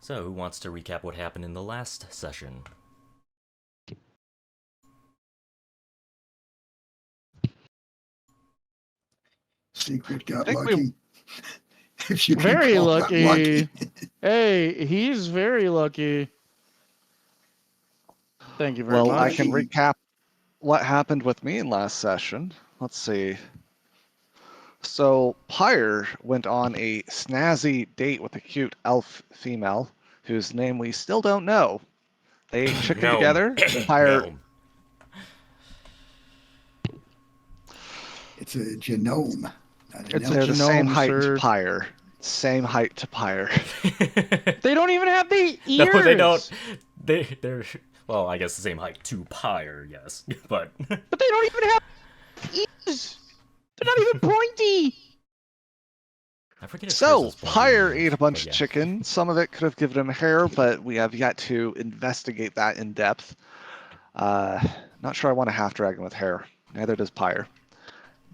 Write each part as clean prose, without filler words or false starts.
So, who wants to recap what happened in the last session? Secret got think we- lucky. If you can Very call that lucky. lucky. Hey, he's very lucky. Thank you very Well, I much. can Lucky. recap what happened with me in last session. Let's see. So, Pyre went on a snazzy date with a cute elf female whose name we still don't know. They ate chicken Gnome. together. Pyre. Gnome. It's a genome. Not an It's a They're elf. the same genome, height sir. to Pyre. Same height to Pyre. They don't even have the ears. No, they don't. They're well, I guess the same height to Pyre, yes, but But they don't even have ears. They're not even pointy. I forget. If So, hers is pointy Pyre or not, ate a bunch but of yeah. chicken. Some of it could have given him hair, but we have yet to investigate that in depth. Not sure I want a half dragon with hair. Neither does Pyre.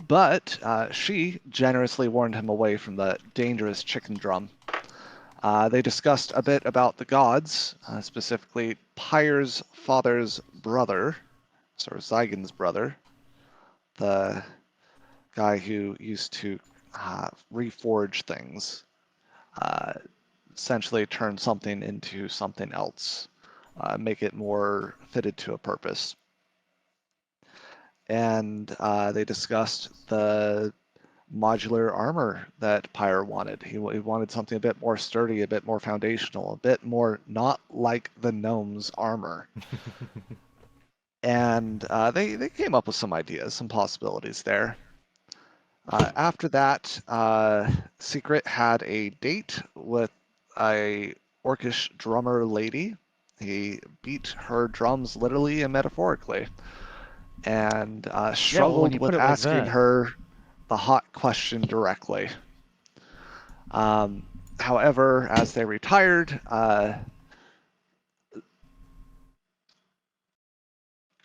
But she generously warned him away from the dangerous chicken drum. They discussed a bit about the gods, specifically Pyre's father's brother, sort of Zygon's brother, the guy who used to reforge things, essentially turn something into something else, make it more fitted to a purpose. And they discussed the modular armor that Pyre wanted. He wanted something a bit more sturdy, a bit more foundational, a bit more not like the gnome's armor. And they came up with some ideas, some possibilities there. After that, Secret had a date with a orcish drummer lady. He beat her drums literally and metaphorically, and when struggled you with put it like asking that. her the hot question directly. However, as they retired, I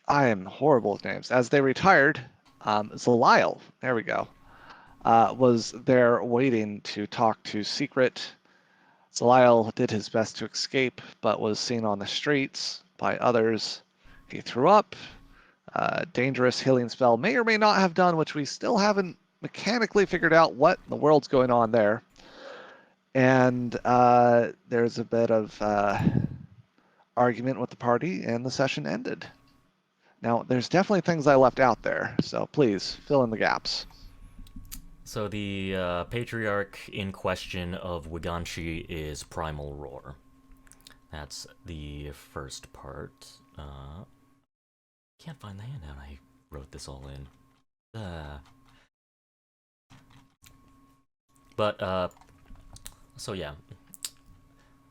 am horrible with names. As they retired, Zaliel, there we go, was there waiting to talk to Secret. Zaliel did his best to escape, but was seen on the streets by others. He threw up. Dangerous healing spell may or may not have done, which we still haven't mechanically figured out what in the world's going on there. And there's a bit of argument with the party, and the session ended. Now, there's definitely things I left out there, so please fill in the gaps. So the patriarch in question of Wiganshi is Primal Roar. That's the first part. Can't find the handout. I wrote this all in. But so yeah,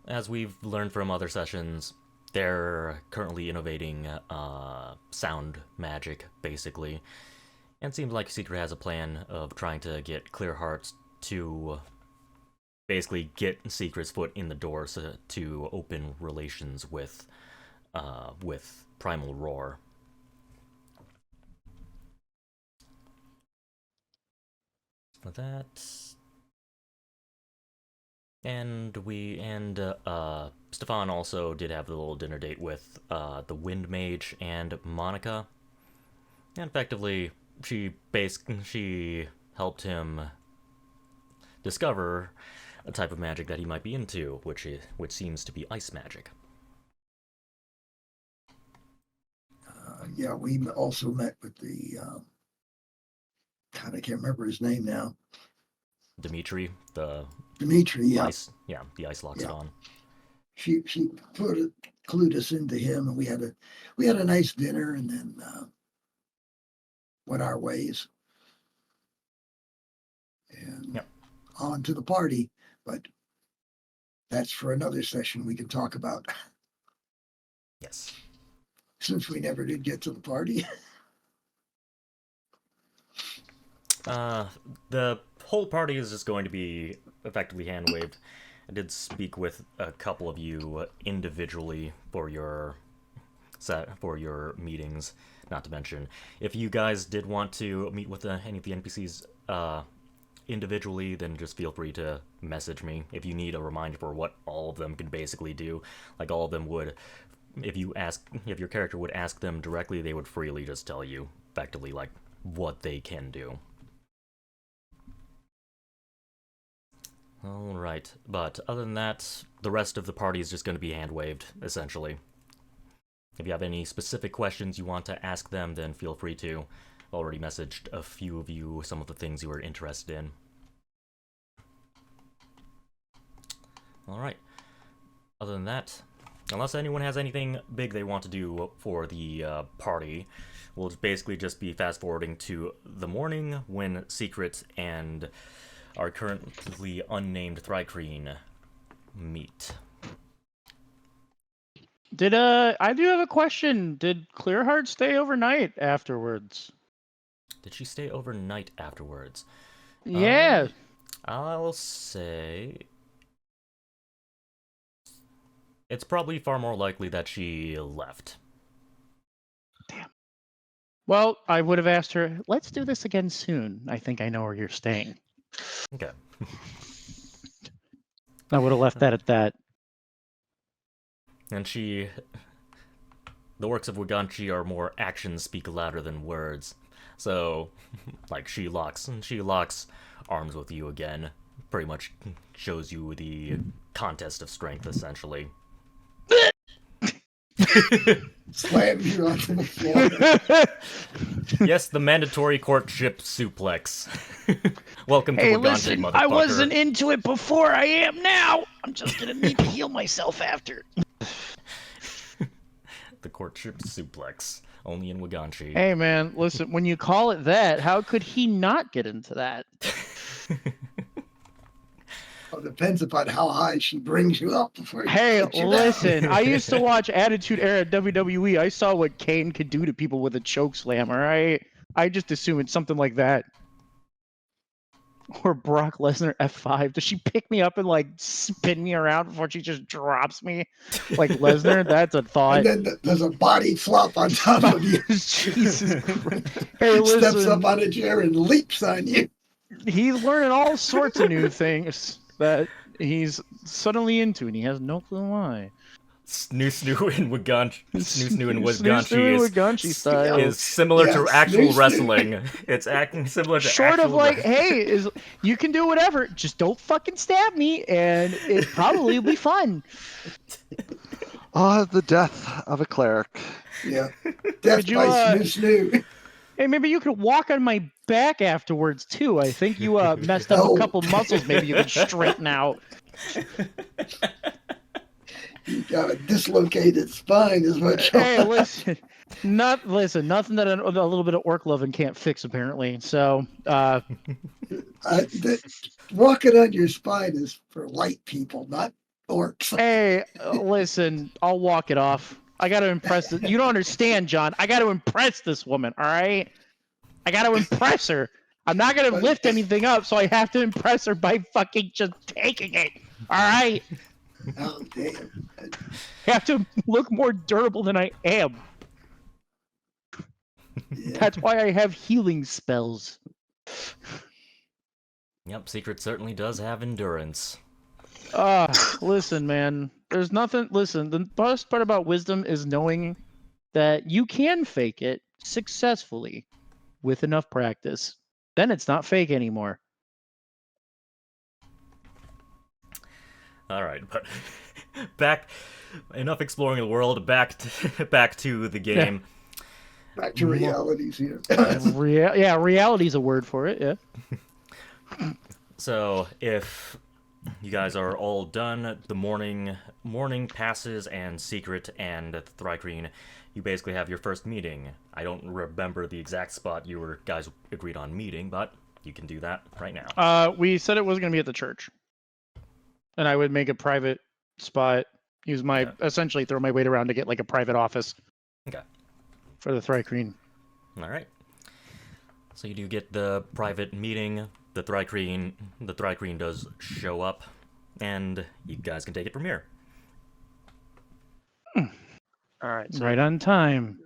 as we've learned from other sessions, they're currently innovating sound magic, basically. And it seems like Secret has a plan of trying to get Clearheart to basically get Secret's foot in the door to open relations with Primal Roar. For that, and Stefan also did have the little dinner date with the Wind Mage and Monica, and effectively she helped him discover a type of magic that he might be into, which seems to be ice magic. Yeah, we also met with the, God, I can't remember his name now. Dimitri, the Dimitri, yeah. the Ice Loxodon. She clued us into him, and we had a nice dinner, and then went our ways. And Yep. on to the party, but that's for another session we can talk about. Yes. Since we never did get to the party. The whole party is just going to be effectively hand waved. I did speak with a couple of you individually for your meetings. Not to mention, if you guys did want to meet with any of the NPCs individually, then just feel free to message me if you need a reminder for what all of them can basically do. Like all of them would, if your character would ask them directly, they would freely just tell you effectively like what they can do. Alright, but other than that, the rest of the party is just going to be hand-waved, essentially. If you have any specific questions you want to ask them, then feel free to. I've already messaged a few of you some of the things you are interested in. Alright. Other than that, unless anyone has anything big they want to do for the party, we'll basically just be fast-forwarding to the morning when Secret and our currently unnamed Thri-kreen meet. I do have a question. Did Clearheart stay overnight afterwards? Did she stay overnight afterwards? Yeah. I'll say it's probably far more likely that she left. Well, I would have asked her, let's do this again soon. I think I know where you're staying. Okay. I would have left that at that. And the works of Waganchi are more actions speak louder than words. So, like, she locks arms with you again. Pretty much shows you the contest of strength, essentially. Slam you onto the floor. Yes, the mandatory courtship suplex. Welcome to Hey, Waganchi, listen, motherfucker. I wasn't into it before. I am now. I'm just gonna need to heal myself after. The courtship suplex. Only in Waganchi. Hey, man, listen, when you call it that, how could he not get into that? Well, depends upon how high she brings you up before you Hey, put you down. listen, I used to watch Attitude Era WWE. I saw what Kane could do to people with a choke slam, all right? I just assume it's something like that. Or Brock Lesnar F5. Does she pick me up and, like, spin me around before she just drops me? Like Lesnar? That's a thought. And then there's a body flop on top of you. Jesus Christ. Hey, Steps listen, up on a chair and leaps on you. he's learning all sorts of new things that he's suddenly into, and he has no clue why. Snoo in Waganchi. Snoo in Snoo Waganchi style. is similar to Yeah, actual snoo. wrestling. It's acting similar to Short of actual like, wrestling. hey, you can do whatever, just don't fucking stab me, and it probably will be fun. Ah, the death of a cleric. Yeah. Death Could you, by snoo. Hey, maybe you could walk on my back afterwards too. I think you messed up No. a couple muscles. Maybe you could straighten out. You got a dislocated spine is what you're Hey, listen, nothing that a little bit of orc loving can't fix apparently. So, walking on your spine is for light people, not orcs. hey, listen, I'll walk it off. I got to impress you don't understand, John. I got to impress this woman. All right, I got to impress her. I'm not gonna lift anything up, so I have to impress her by fucking just taking it. All right, Oh, damn. I have to look more durable than I am. Yeah. That's why I have healing spells. Yep, Secret certainly does have endurance. Listen, man. There's nothing. Listen, the best part about wisdom is knowing that you can fake it successfully with enough practice. Then it's not fake anymore. All right, but enough exploring the world. Back to the game. Back to realities here. Reality's a word for it. Yeah. So if you guys are all done, the morning passes, and Secret and Thri-kreen, you basically have your first meeting. I don't remember the exact spot you guys agreed on meeting, but you can do that right now. We said it was gonna be at the church, and I would make a private spot. Use my essentially throw my weight around to get like a private office. Okay. For the Thri-kreen. All right. So you do get the private meeting. The Thri-kreen does show up, and you guys can take it from here. All right. So Right on time.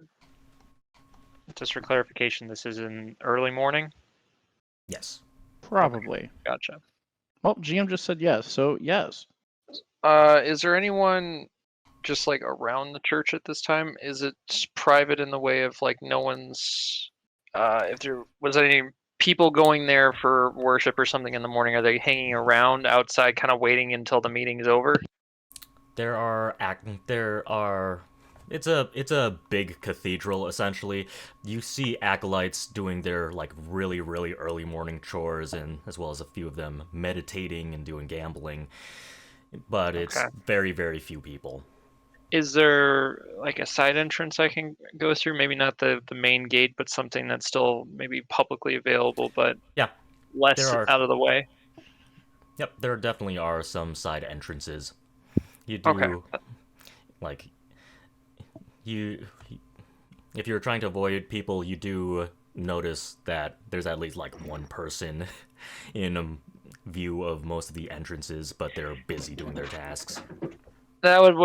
just for clarification, this is in early morning. Yes. Probably. Gotcha. Well, GM just said yes, so yes. Is there anyone just like around the church at this time? Is it private in the way of like no one's? If there was any people going there for worship or something in the morning, are they hanging around outside, kind of waiting until the meeting's over? There are it's a big cathedral essentially. You see acolytes doing their like really really early morning chores, and as well as a few of them meditating and doing gambling. But it's Okay. very very few people. Is there like a side entrance I can go through? Maybe not the main gate, but something that's still maybe publicly available, but Yeah, less there are. out of the way. Yep, there definitely are some side entrances. You do Okay. like you if you're trying to avoid people, you do notice that there's at least like one person in view of most of the entrances, but they're busy doing their tasks. That would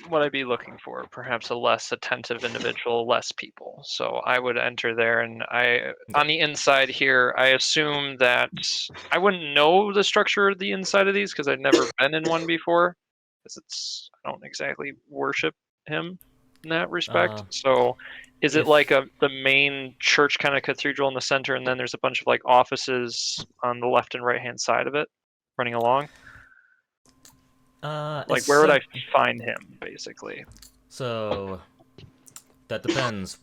what I'd be looking for. Perhaps a less attentive individual, less people. So I would enter there, and on the inside here, I assume that I wouldn't know the structure of the inside of these because I've never been in one before. Because I don't exactly worship him in that respect. So is it if- like the main church kind of cathedral in the center, and then there's a bunch of like offices on the left and right hand side of it, running along? Like, where would I find him, basically? So that depends.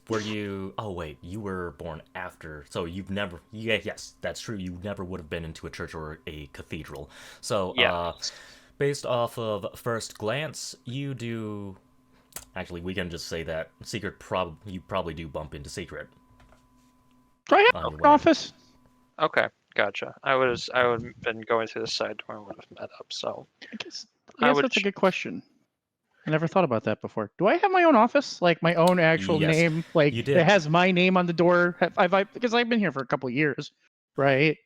Oh wait, you were born after, so you've never. Yeah, yes, that's true. You never would have been into a church or a cathedral. So Yeah. based off of first glance, you do. Actually, we can just say that Secret you probably do bump into Secret. Do I have On your an way. office? Okay, gotcha. I would have been going through the side door and would have met up. So I guess I would that's a good question. I never thought about that before. Do I have my own office, like my own actual Yes, name? Like you did. it has my name on the door. Because I've been here for a couple of years, right?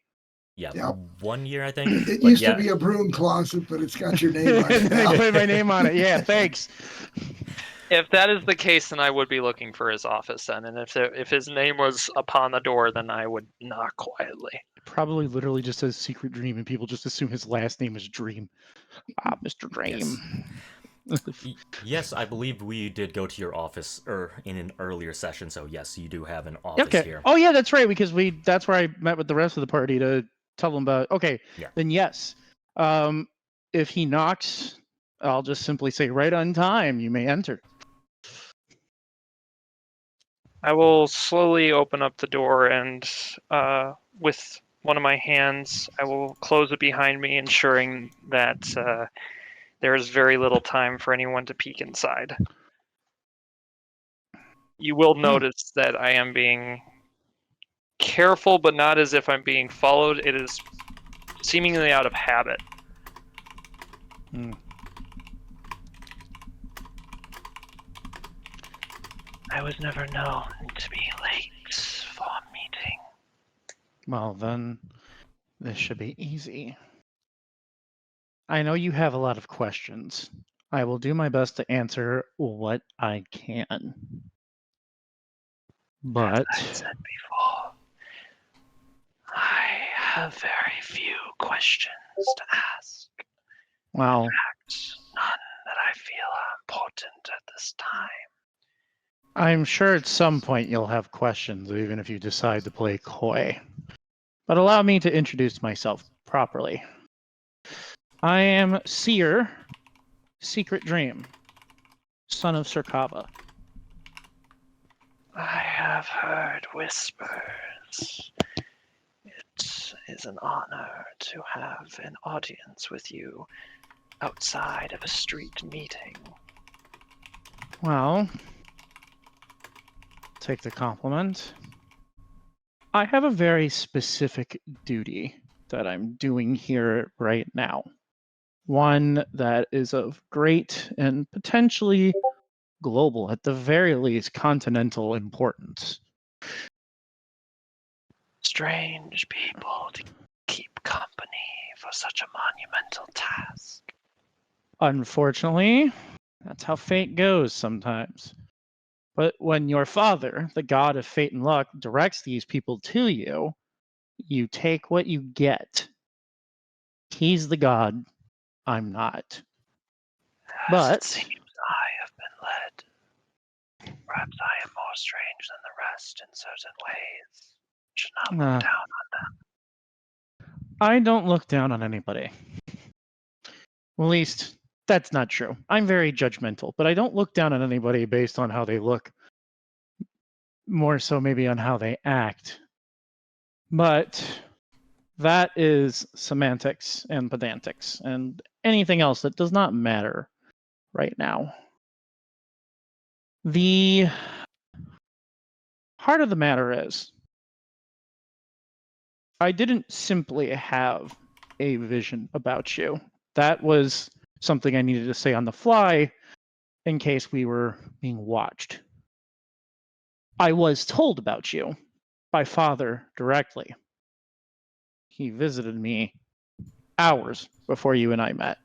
Yeah, Yeah. 1 year I think. It But used yeah, to be a broom closet, but it's got your name on it They now. put my name on it. Yeah, thanks. If that is the case, then I would be looking for his office then. And if his name was upon the door, then I would knock quietly. Probably literally just says Secret Dream, and people just assume his last name is Dream. Mr. Dream. Yes, I believe we did go to your office in an earlier session, so yes, you do have an office Okay. here. Oh yeah, that's right. Because that's where I met with the rest of the party to tell them about. Okay. Yeah. Then yes. If he knocks, I'll just simply say, "Right on time. You may enter." I will slowly open up the door and with one of my hands, I will close it behind me, ensuring that there is very little time for anyone to peek inside. You will notice that I am being careful, but not as if I'm being followed. It is seemingly out of habit. I was never known to be late for a meeting. Well, then this should be easy. I know you have a lot of questions. I will do my best to answer what I can. But As I said before, I have very few questions to ask. well, None that I feel are important at this time. I'm sure at some point you'll have questions, even if you decide to play coy. But allow me to introduce myself properly. I am Seer, Secret Dream, son of Sir Kava. I have heard whispers. It is an honor to have an audience with you outside of a street meeting. Well, take the compliment. I have a very specific duty that I'm doing here right now. One that is of great and potentially global, at the very least, continental importance. Strange people to keep company for such a monumental task. Unfortunately, that's how fate goes sometimes. But when your father, the god of fate and luck, directs these people to you, You take what you get. He's the god. I'm not. As But it seems I have been led. Perhaps I am more strange than the rest in certain ways. Should not look down on them. I don't look down on anybody. At least, that's not true. I'm very judgmental, but I don't look down on anybody based on how they look. More so maybe on how they act. But that is semantics and pedantics and anything else that does not matter right now. The heart of the matter is, I didn't simply have a vision about you. That was something I needed to say on the fly in case we were being watched. I was told about you by Father directly. He visited me hours before you and I met.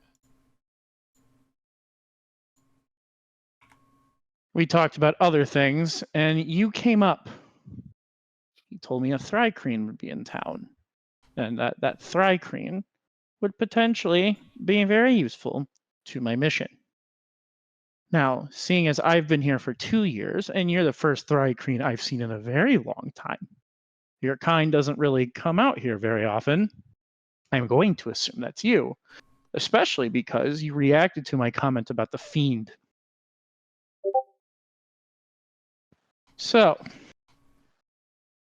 We talked about other things, and you came up. He told me a Thri-kreen would be in town, and that Thri-kreen would potentially be very useful to my mission. Now, seeing as I've been here for 2 years, and you're the first Thri-kreen I've seen in a very long time, your kind doesn't really come out here very often. I'm going to assume that's you, especially because you reacted to my comment about the fiend. So,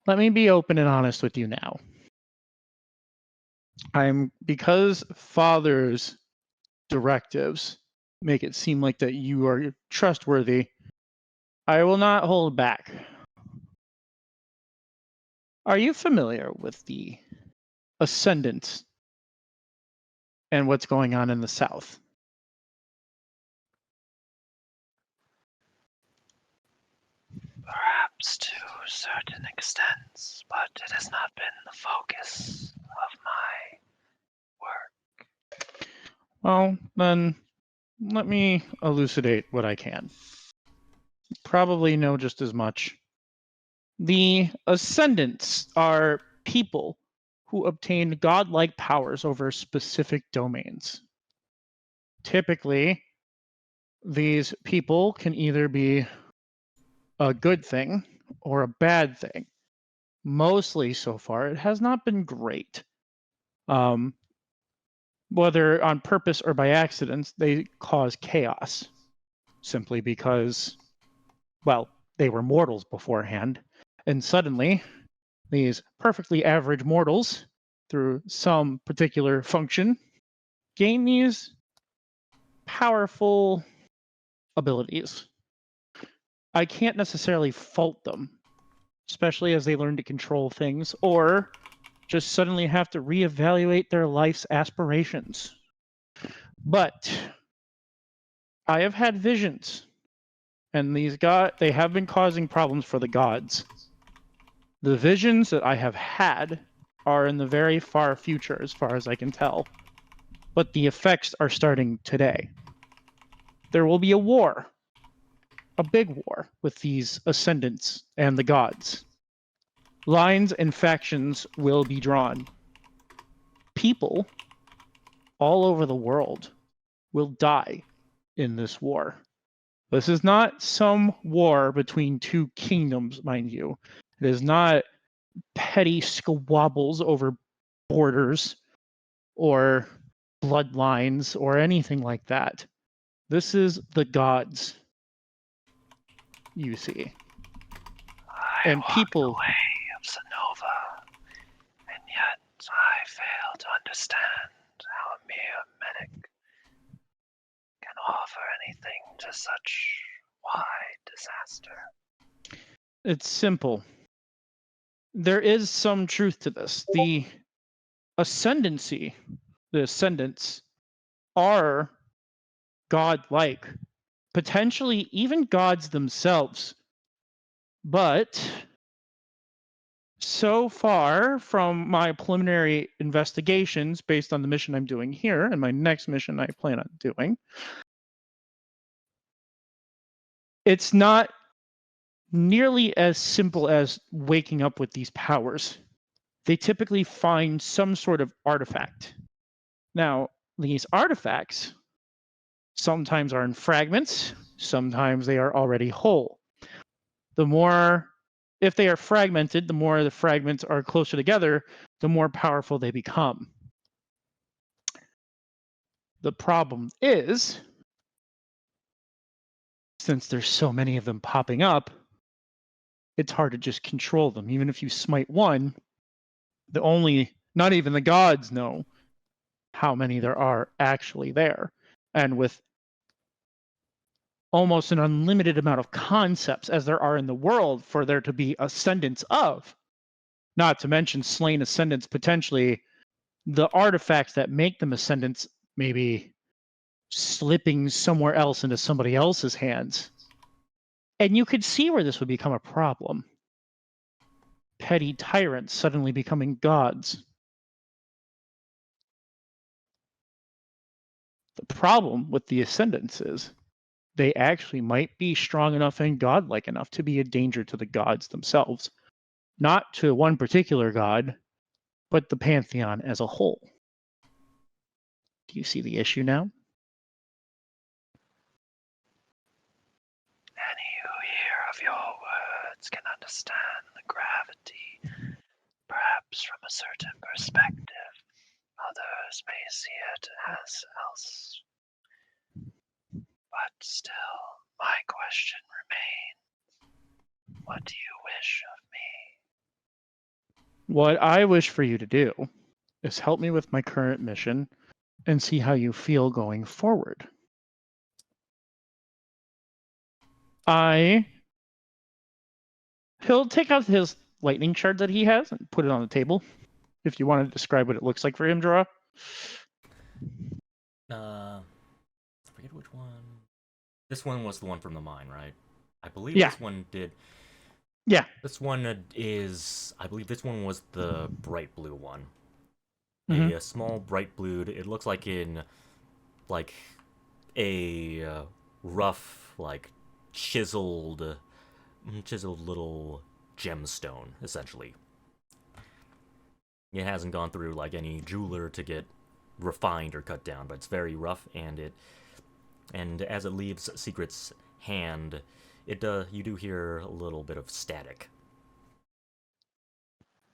let me be open and honest with you now. Because Father's directives make it seem like that you are trustworthy, I will not hold back. Are you familiar with the Ascendant and what's going on in the South? Perhaps to certain extents, but it has not been the focus of my work. Well, then let me elucidate what I can. You probably know just as much. The Ascendants are people who obtain godlike powers over specific domains. Typically, these people can either be a good thing or a bad thing. Mostly so far, it has not been great. Whether on purpose or by accident, they cause chaos. Simply because, well, they were mortals beforehand. And suddenly, these perfectly average mortals, through some particular function, gain these powerful abilities. I can't necessarily fault them, especially as they learn to control things, or just suddenly have to reevaluate their life's aspirations. But I have had visions, and they have been causing problems for the gods. The visions that I have had are in the very far future, as far as I can tell. But the effects are starting today. There will be a war. A big war with these Ascendants and the gods. Lines and factions will be drawn. People all over the world will die in this war. This is not some war between two kingdoms, mind you. It is not petty squabbles over borders or bloodlines or anything like that. This is the gods, you see. And people Away of Sonova, and yet I fail to understand how a mere medic can offer anything to such wide disaster. It's simple. There is some truth to this. The ascendancy, the ascendants, are godlike, potentially even gods themselves. But so far from my preliminary investigations based on the mission I'm doing here and my next mission I plan on doing, it's not nearly as simple as waking up with these powers. they typically find some sort of artifact. Now, these artifacts sometimes are in fragments, sometimes they are already whole. If they are fragmented, the more the fragments are closer together, the more powerful they become. The problem is, since there's so many of them popping up, it's hard to just control them. Even if you smite one, not even the gods know how many there are actually there. And with almost an unlimited amount of concepts as there are in the world for there to be ascendants of, not to mention slain ascendants potentially, the artifacts that make them ascendants maybe slipping somewhere else into somebody else's hands. And you could see where this would become a problem. Petty tyrants suddenly becoming gods. The problem with the ascendants is they actually might be strong enough and godlike enough to be a danger to the gods themselves. Not to one particular god, but the pantheon as a whole. Do you see the issue now? Any who hear of your words can understand the gravity, perhaps from a certain perspective. Others may see it as else. But still, my question remains. What do you wish of me? What I wish for you to do is help me with my current mission and see how you feel going forward. He'll take out his lightning shard that he has and put it on the table. If you want to describe what it looks like for him, Jorah. I forget which one. This one was the one from the mine, right? I believe Yeah. this one did. Yeah. This one is. I believe this one was the bright blue one. Mhm. A small bright blue. It looks like in, like, a rough, like chiseled little gemstone, essentially. It hasn't gone through like any jeweler to get refined or cut down, but it's very rough, and as it leaves Secret's hand, you do hear a little bit of static.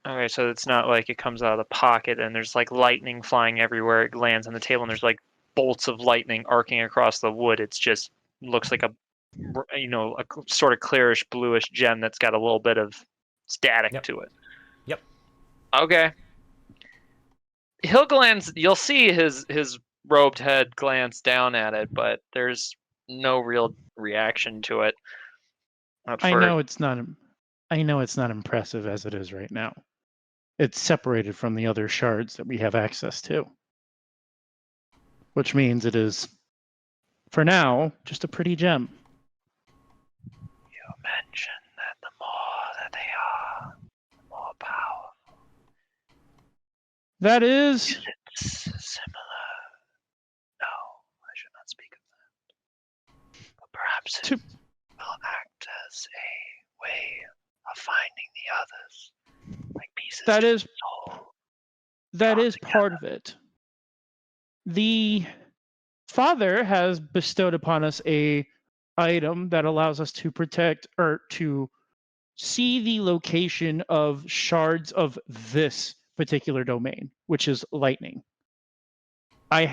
Okay, so it's not like it comes out of the pocket and there's like lightning flying everywhere. It lands on the table and there's like bolts of lightning arcing across the wood. It's just looks like a sort of clearish bluish gem that's got a little bit of static Yep. to it. Yep. Okay. He'll glance. You'll see his robed head glance down at it, but there's no real reaction to it. I know it's not impressive as it is right now. It's separated from the other shards that we have access to. Which means it is, for now, just a pretty gem. You mentioned that the more that they are, the more powerful. That is Similar. No, I should not speak of that. But perhaps it To- will act as a way of finding the others, like pieces that to is the soul. that drawn is part of it. The Father has bestowed upon us a item that allows us to protect or to see the location of shards of this particular domain, which is lightning. I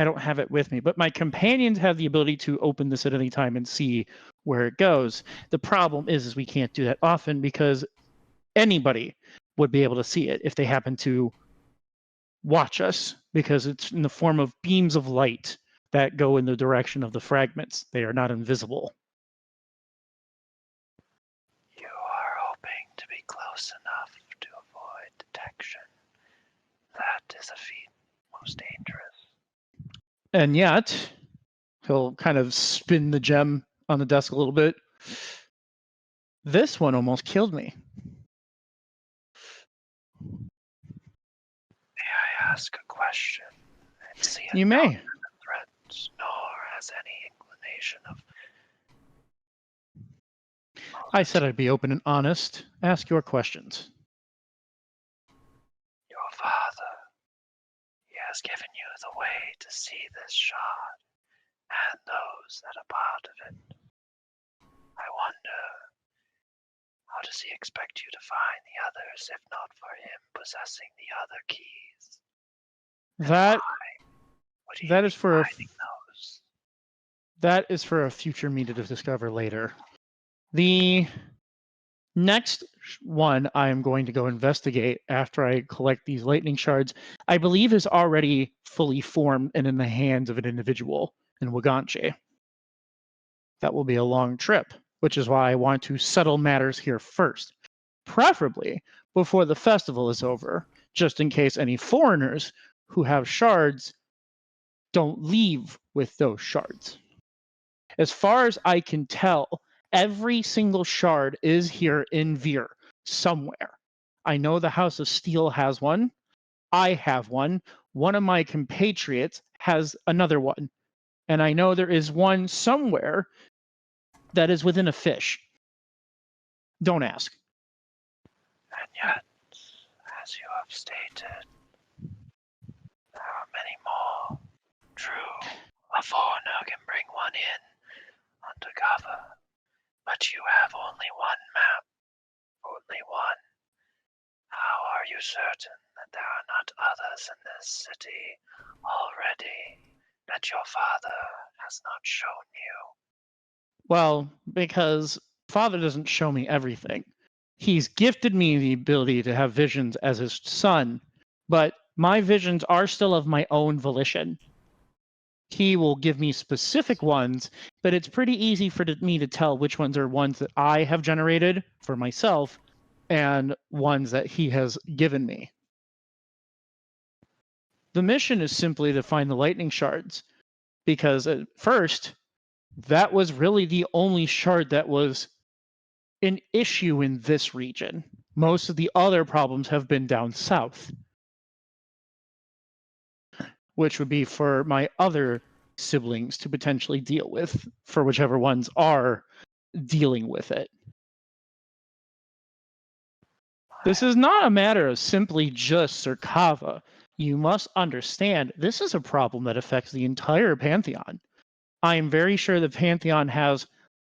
don't have it with me, but my companions have the ability to open this at any time and see where it goes. The problem is we can't do that often because anybody would be able to see it if they happen to watch us, because it's in the form of beams of light that go in the direction of the fragments. They are not invisible. You are hoping to be close enough to avoid detection. That is a feat most dangerous. And yet, he'll kind of spin the gem on the desk a little bit. This one almost killed me. May I ask a question? And see it You not may. as a threat, nor as any inclination of. I said I'd be open and honest. Ask your questions. has given you the way to see this shard and those that are part of it. I wonder, how does he expect you to find the others if not for him possessing the other keys? That Would he that be is for a hiding those? that is for a future me to discover later. The next one I am going to go investigate after I collect these lightning shards, I believe is already fully formed and in the hands of an individual in Waganche. That will be a long trip, which is why I want to settle matters here first, preferably before the festival is over, just in case any foreigners who have shards don't leave with those shards. As far as I can tell, every single shard is here in Veer somewhere. I know the House of Steel has one. I have one. One of my compatriots has another one. And I know there is one somewhere that is within a fish. Don't ask. And yet, as you have stated, there are many more. True, a foreigner can bring one in undercover, but you have only one map. Only one. How are you certain that there are not others in this city already that your father has not shown you? Well, because Father doesn't show me everything. He's gifted me the ability to have visions as his son, but my visions are still of my own volition. He will give me specific ones, but it's pretty easy for me to tell which ones are ones that I have generated for myself and ones that he has given me. The mission is simply to find the lightning shards, because at first, that was really the only shard that was an issue in this region. Most of the other problems have been down south, which would be for my other siblings to potentially deal with, for whichever ones are dealing with it. This is not a matter of simply just Surkava. You must understand, this is a problem that affects the entire Pantheon. I am very sure the Pantheon has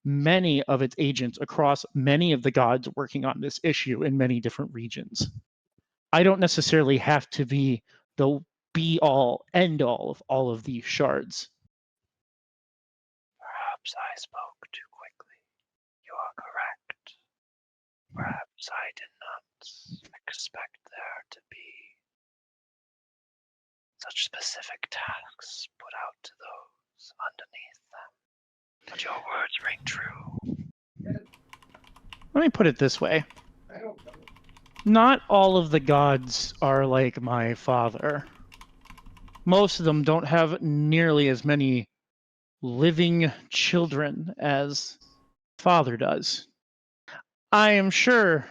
many of its agents across many of the gods working on this issue in many different regions. I don't necessarily have to be the be-all, end-all of all of these shards. Perhaps I spoke too quickly. You are correct. Perhaps I did not expect there to be such specific tasks put out to those underneath them. But your words ring true. Let me put it this way. I don't know. Not all of the gods are like my father. Most of them don't have nearly as many living children as father does. I am sure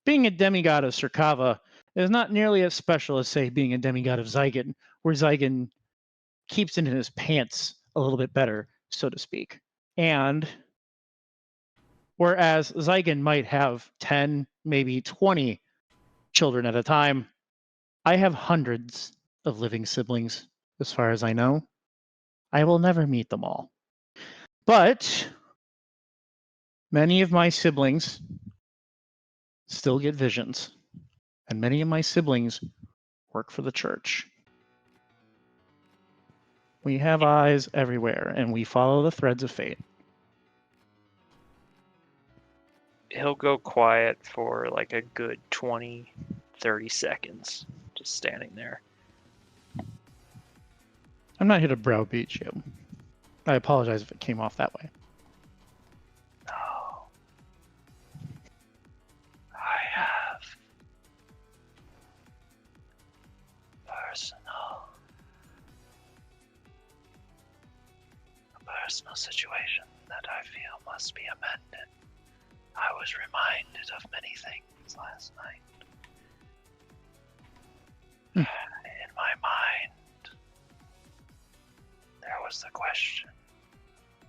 being a demigod of Surkava is not nearly as special as, say, being a demigod of Zygon, where Zygon keeps it in his pants a little bit better, so to speak. And whereas Zygon might have 10, maybe 20 children at a time, I have hundreds of living siblings, as far as I know. I will never meet them all. But many of my siblings still get visions, and many of my siblings work for the church. We have eyes everywhere, and we follow the threads of fate. He'll go quiet for like a good 20, 30 seconds, just standing there. I'm not here to browbeat you. I apologize if it came off that way. No. I have a personal situation that I feel must be amended. I was reminded of many things last night. In my mind, there was the question,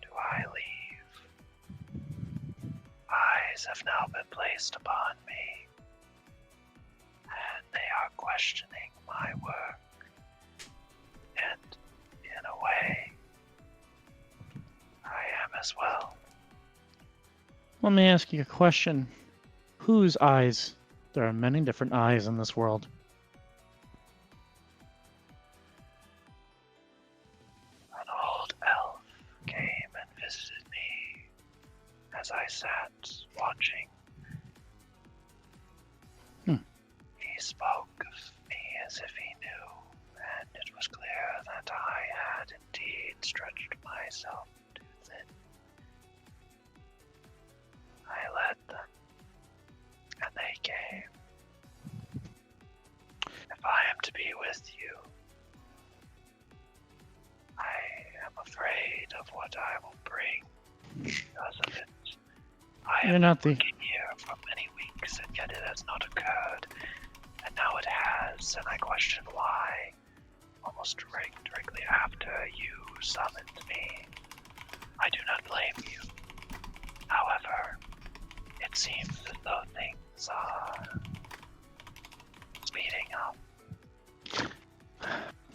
do I leave? Eyes have now been placed upon me, and they are questioning my work Let me ask you a question. Whose eyes? There are many different eyes in this world. An old elf came and visited me as I sat watching. He spoke of me as if he knew, and it was clear that I had indeed stretched myself too thin. I led them, and they came. If I am to be with you, I am afraid of what I will bring because of it. I You're have not been the. working here for many weeks, and yet it has not occurred. And now it has, and I question why. Almost directly after you summoned me. I do not blame you. However, it seems as though things are speeding up.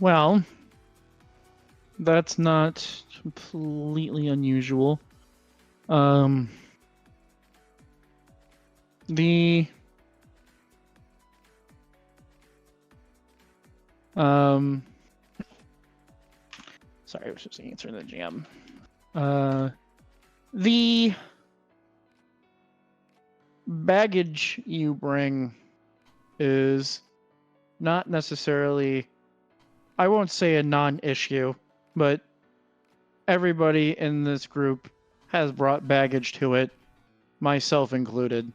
Well, that's not completely unusual. The sorry, I was just answering the GM. The baggage you bring is not necessarily, I won't say a non-issue, but everybody in this group has brought baggage to it, myself included.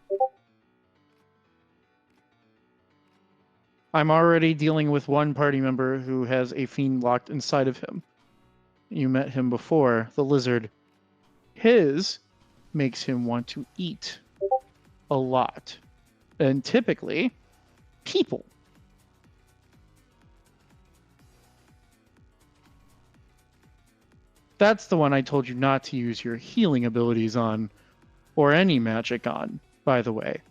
I'm already dealing with one party member who has a fiend locked inside of him. You met him before, the lizard. His makes him want to eat a lot. And typically, people. That's the one I told you not to use your healing abilities on, or any magic on, by the way,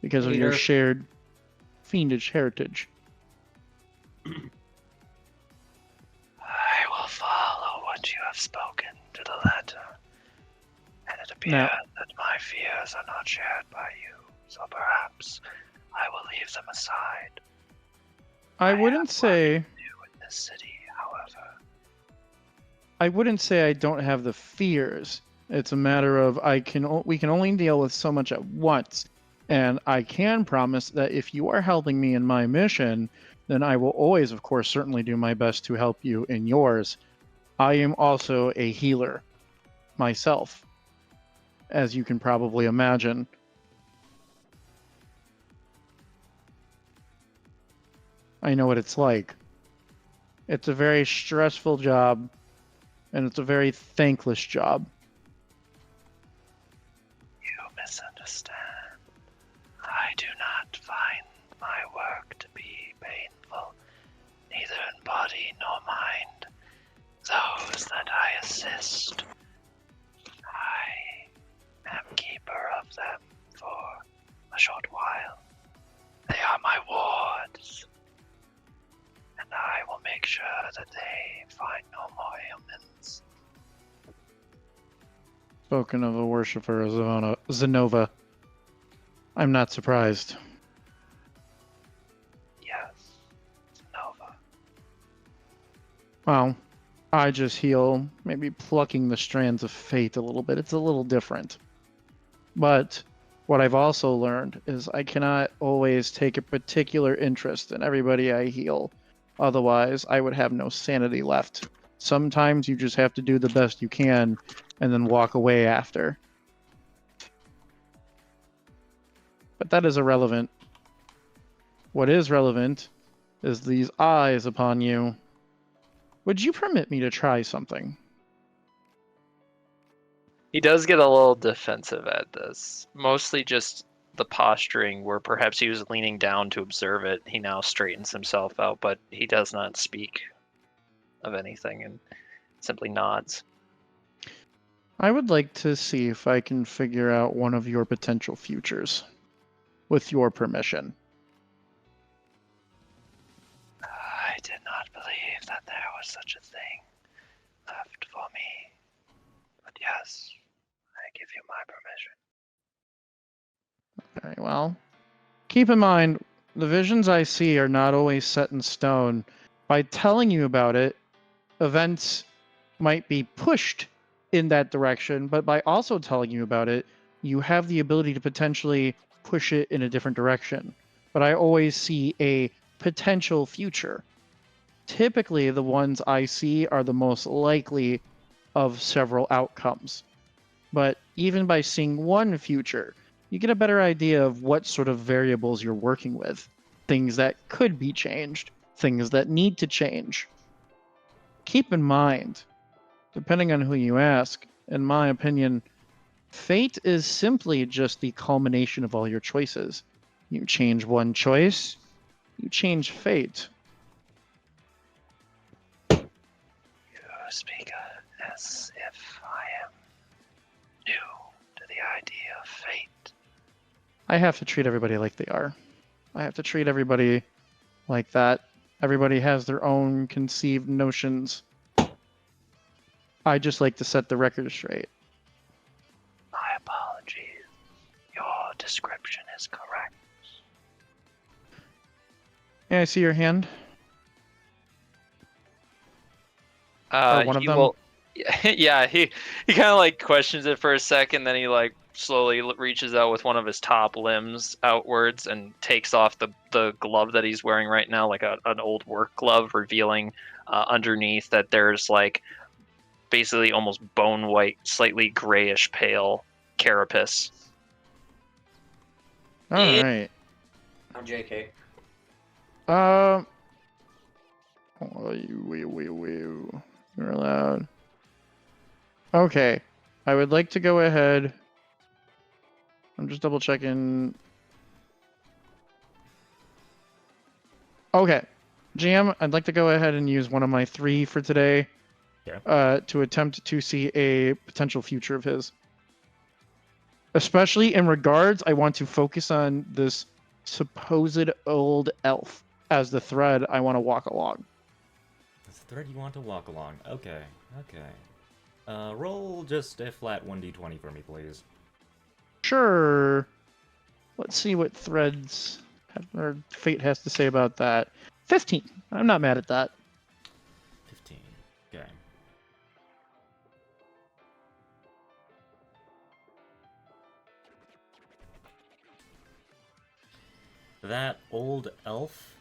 because of your Peter. shared fiendish heritage. I will follow what you have spoken to the letter. And it appears Now- that my fears are not shared by you, so perhaps I will leave them aside. I have wouldn't say New in this city, however. I wouldn't say I don't have the fears. It's a matter of we can only deal with so much at once. And I can promise that if you are helping me in my mission, then I will always, of course, certainly do my best to help you in yours. I am also a healer myself, as you can probably imagine. I know what it's like. It's a very stressful job, and it's a very thankless job. You misunderstand. I do not find my work to be painful, neither in body nor mind. Those that I assist, I am keeper of them for a short while. They are my wards, and I will make sure that they find no more ailments. Spoken of a worshiper of Zenova. I'm not surprised. Yes, Nova. Well, I just heal, maybe plucking the strands of fate a little bit. It's a little different. But what I've also learned is I cannot always take a particular interest in everybody I heal. Otherwise, I would have no sanity left. Sometimes you just have to do the best you can and then walk away after. But that is irrelevant. What is relevant is these eyes upon you. Would you permit me to try something? He does get a little defensive at this. Mostly just the posturing where perhaps he was leaning down to observe it. He now straightens himself out, but he does not speak of anything and simply nods. I would like to see if I can figure out one of your potential futures. With your permission. I did not believe that there was such a thing left for me. But yes, I give you my permission. All right, well, keep in mind, the visions I see are not always set in stone. By telling you about it, events might be pushed in that direction, but by also telling you about it, you have the ability to potentially push it in a different direction. But I always see a potential future. Typically, the ones I see are the most likely of several outcomes. But even by seeing one future, you get a better idea of what sort of variables you're working with. Things that could be changed, things that need to change. Keep in mind, depending on who you ask, in my opinion, fate is simply just the culmination of all your choices. You change one choice, you change fate. You speak as if I am new to the idea of fate. I have to treat everybody like they are. I have to treat everybody like that. Everybody has their own conceived notions. I just like to set the record straight. My apologies. Your description is correct. May I see your hand? Or one of He them? will. Yeah, he kind of like questions it for a second, then he like slowly reaches out with one of his top limbs outwards and takes off the glove that he's wearing right now, like an old work glove, revealing underneath that there's like basically almost bone white, slightly grayish pale carapace. All right. I'm JK. You're allowed. Okay. I would like to go ahead. I'm just double checking. Okay. GM, I'd like to go ahead and use one of my 3 for today. Yeah. To attempt to see a potential future of his. Especially in regards, I want to focus on this supposed old elf as the thread I want to walk along. That's the thread you want to walk along. Okay, okay. Roll just a flat 1d20 for me, please. Sure. Let's see what threads or fate has to say about that. 15. I'm not mad at that. 15. Okay. That old elf.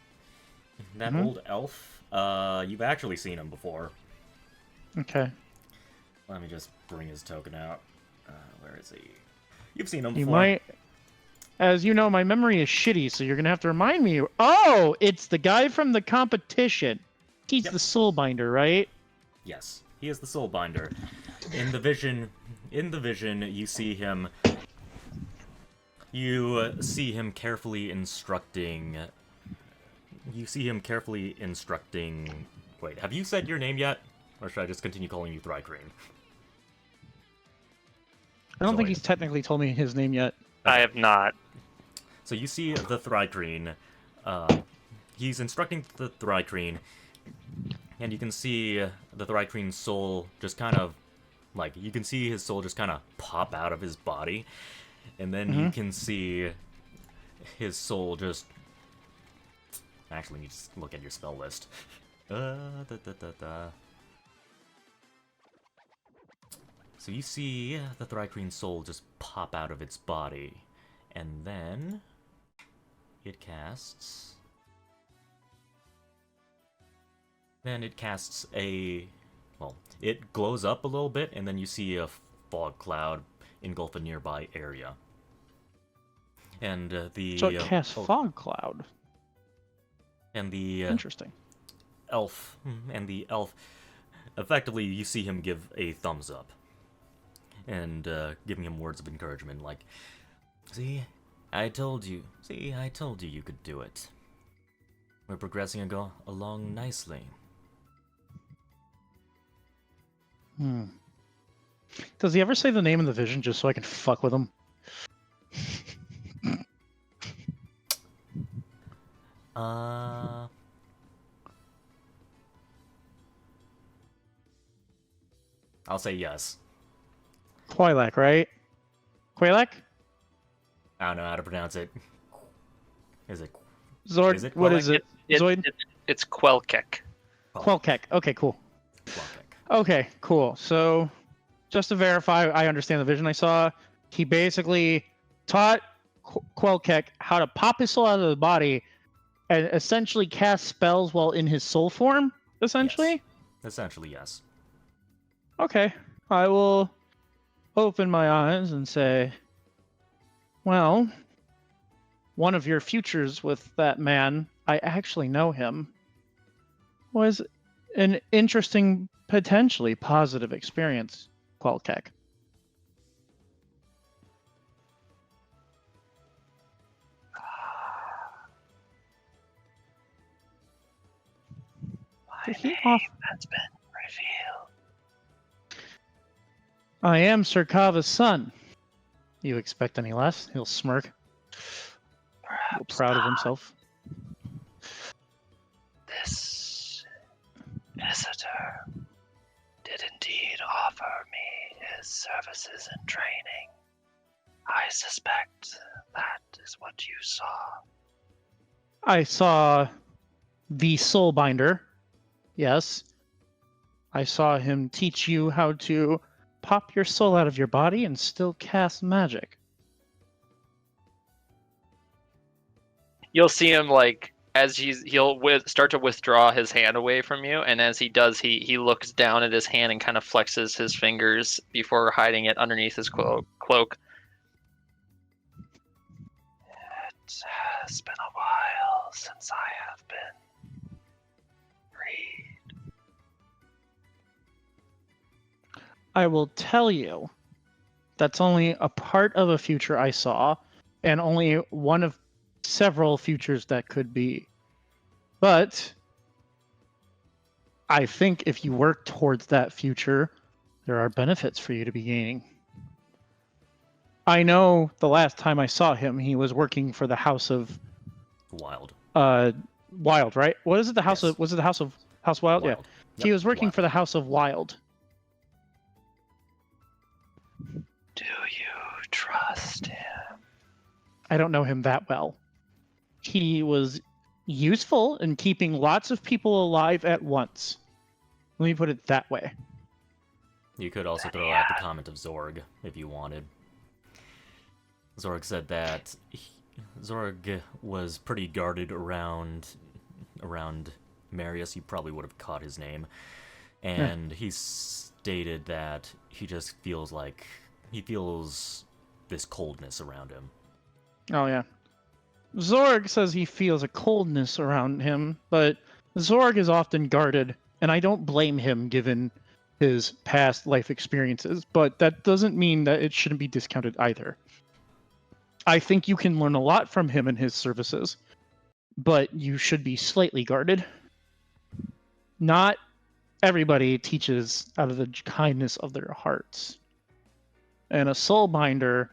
You've actually seen him before. Okay. Let me just bring his token out. Where is he? You've seen him You before. might. As you know, my memory is shitty, so you're gonna have to remind me. Oh, it's the guy from the competition. He's Yep. the Soulbinder, right? Yes, he is the Soulbinder. In the vision, you see him. You see him carefully instructing. Wait, have you said your name yet, or should I just continue calling you Thrycreen? I don't think Zoid. he's technically told me his name yet. I have not. So you see the Thrycreen. He's instructing the Thrycreen, and you can see the Thrycreen's soul just kind of, like, you can see his soul just kind of pop out of his body, and then you can see his soul just. Actually, let me just look at your spell list. So you see the Thrycreen soul just pop out of its body, and then it casts. Then it casts a. Well, it glows up a little bit, and then you see a fog cloud engulf a nearby area. And So it casts fog cloud. And the Interesting. elf, effectively, you see him give a thumbs up, and giving him words of encouragement, like, "See, I told you. See, I told you you could do it. We're progressing along nicely." Does he ever say the name of the vision just so I can fuck with him? I'll say yes. Quailak, right? Quailak? I don't know how to pronounce it. Is it? Zord, Is it what Quelkek? is it? Zoid? It's Quelkek. Quelkek. Okay, cool. Quelkek. Okay, cool. So, just to verify, I understand the vision I saw. He basically taught Quelkek how to pop his soul out of the body and essentially cast spells while in his soul form, essentially? Yes. Essentially, yes. Okay. I will open my eyes and say, well, one of your futures with that man, I actually know him, was an interesting, potentially positive experience, Quelkek. Did he That's been revealed. I am Sir Kava's son. You expect any less? He'll smirk, Perhaps proud of not. himself. This visitor did indeed offer me his services and training. I suspect that is what you saw. I saw the Soulbinder. Yes. I saw him teach you how to pop your soul out of your body and still cast magic. You'll see him like as he'll start to withdraw his hand away from you, and as he does, he looks down at his hand and kind of flexes his fingers before hiding it underneath his cloak. It has been a while since I have been freed. I will tell you that's only a part of a future I saw, and only one of several futures that could be. But I think if you work towards that future, there are benefits for you to be gaining. I know the last time I saw him, he was working for the House of Wild. Wild, right? What is it? The House Yes. of was it the House of House Wild? Yeah. Wild. He Yep, was working Wild. for the House of Wild. Do you trust him? I don't know him that well. He was useful in keeping lots of people alive at once. Let me put it that way. You could also throw out the comment of Zorg if you wanted. Zorg said that Zorg was pretty guarded around Marius. You probably would have caught his name. And he stated that he just feels this coldness around him. Oh, yeah. Zorg says he feels a coldness around him, but Zorg is often guarded, and I don't blame him given his past life experiences, but that doesn't mean that it shouldn't be discounted either. I think you can learn a lot from him and his services, but you should be slightly guarded. Not everybody teaches out of the kindness of their hearts. And a soulbinder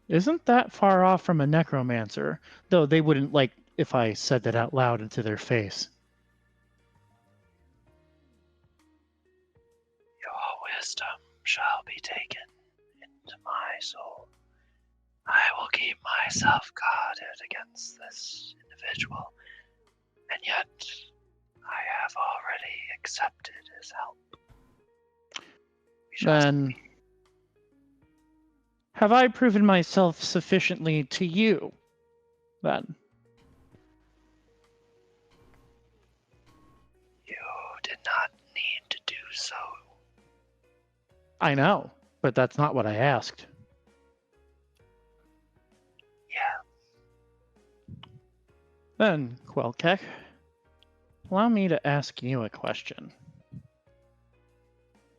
isn't that far off from a necromancer, though they wouldn't like if I said that out loud into their face. Your wisdom shall be taken into my soul. I will keep myself guarded against this individual, and yet I have already accepted his help. We shall Then, have I proven myself sufficiently to you, then? You did not need to do so. I know, but that's not what I asked. Yeah. Then, Quelkek, allow me to ask you a question.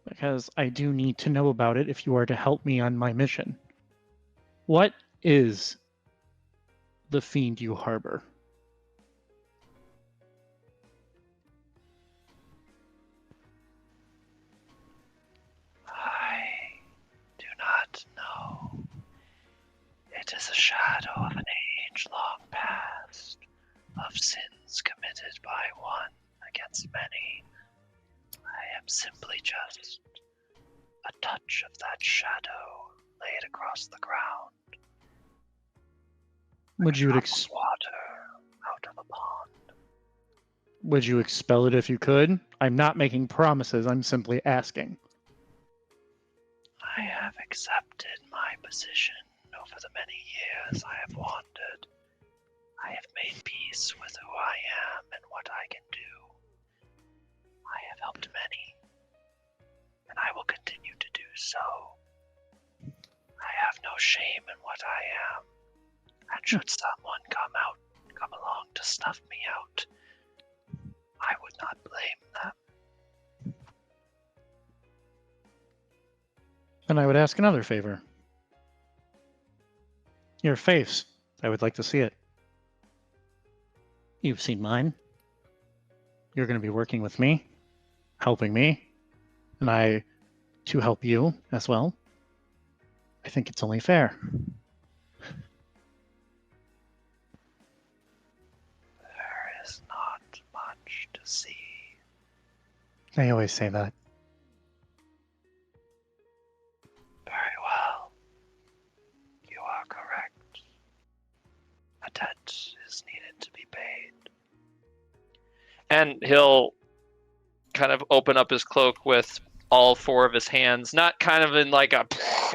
Because I do need to know about it if you are to help me on my mission. What is the fiend you harbor? I do not know. It is a shadow of an age long past, of sins committed by one against many. I am simply just a touch of that shadow laid across the ground. Would you Water out of a pond. would you expel it if you could? I'm not making promises. I'm simply asking. I have accepted my position over the many years I have wandered. I have made peace with who I am and what I can do. I have helped many, and I will continue to do so. I have no shame in what I am, and should someone come along to snuff me out, I would not blame them. And I would ask another favor. Your face. I would like to see it. You've seen mine. You're going to be working with me, helping me, and I to help you as well. I think it's only fair. There is not much to see. They always say that. Very well. You are correct. A debt is needed to be paid. And he'll kind of open up his cloak with all four of his hands, not kind of in like a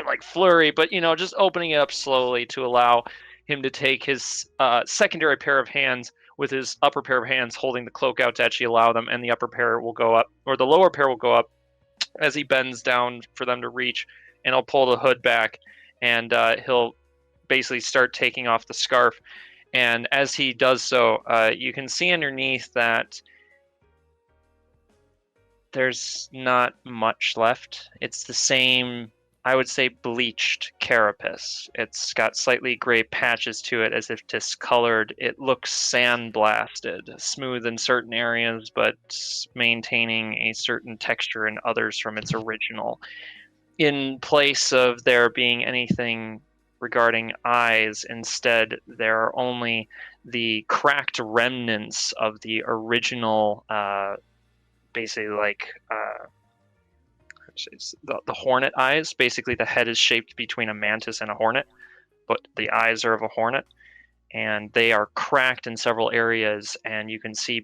like flurry, but just opening it up slowly to allow him to take his secondary pair of hands with his upper pair of hands holding the cloak out to actually allow them, and the upper pair will go up, or the lower pair will go up as he bends down for them to reach, and he'll pull the hood back, and he'll basically start taking off the scarf. And as he does so, you can see underneath that there's not much left. It's the same, I would say, bleached carapace. It's got slightly gray patches to it as if discolored. It looks sandblasted, smooth in certain areas, but maintaining a certain texture in others from its original. In place of there being anything regarding eyes, instead there are only the cracked remnants of the original basically like the hornet eyes. Basically the head is shaped between a mantis and a hornet, but the eyes are of a hornet, and they are cracked in several areas, and you can see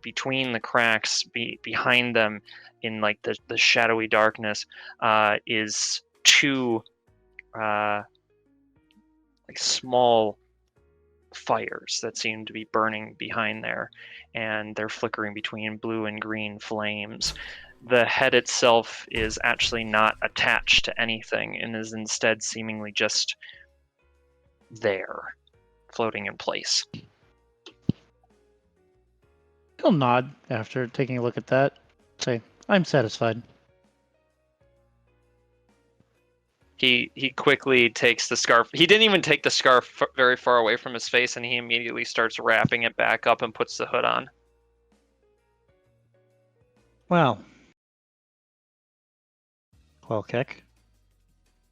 between the cracks behind them in like the shadowy darkness is two like small fires that seem to be burning behind there, and they're flickering between blue and green flames. The head itself is actually not attached to anything and is instead seemingly just there, floating in place. He'll nod after taking a look at that. Say, I'm satisfied. He quickly takes the scarf. He didn't even take the scarf very far away from his face, and he immediately starts wrapping it back up and puts the hood on. Well, Keck,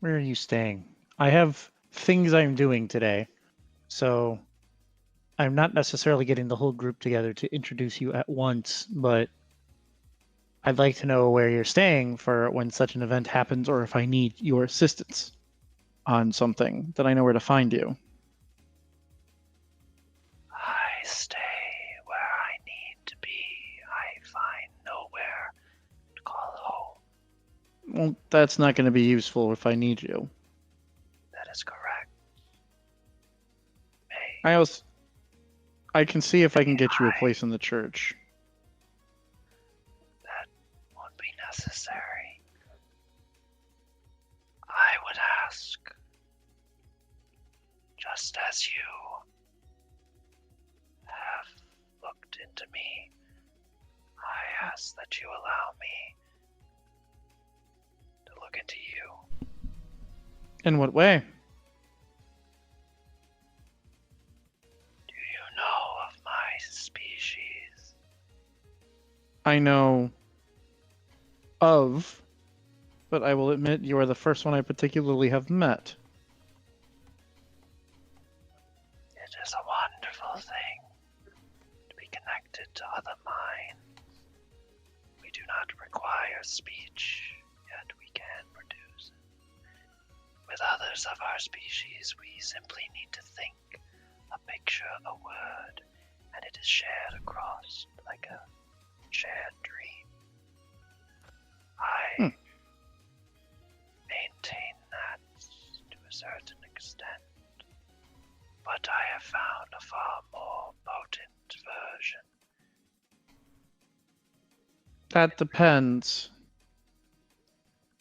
where are you staying? I have things I'm doing today, so I'm not necessarily getting the whole group together to introduce you at once, but I'd like to know where you're staying for when such an event happens, or if I need your assistance on something, that I know where to find you. I stay where I need to be. I find nowhere to call home. Well, that's not going to be useful if I need you. That is correct. I can see if I can get you a place in the church. Won't be necessary. I would ask, just as you have looked into me, I ask that you allow me to look into you. In what way? Do you know of my species? I know of, but I will admit you are the first one I particularly have met. It is a wonderful thing to be connected to other minds. We do not require speech, yet we can produce it. with others of our species, we simply need to think, a picture, a word, and it is shared across like a shared dream. I maintain that to a certain extent, but I have found a far more potent version. That depends.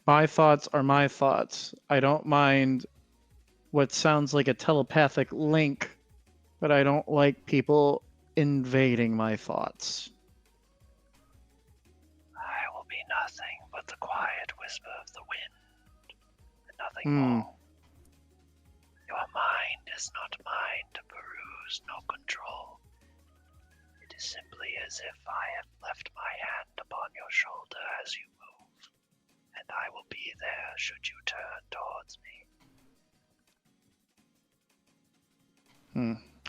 My thoughts are my thoughts. I don't mind what sounds like a telepathic link, but I don't like people invading my thoughts. I will be nothing but the quiet whisper of the wind, and nothing Hmm. more. Your mind is not mine to peruse nor control. It is simply as if I have left my hand upon your shoulder as you move, and I will be there should you turn towards me.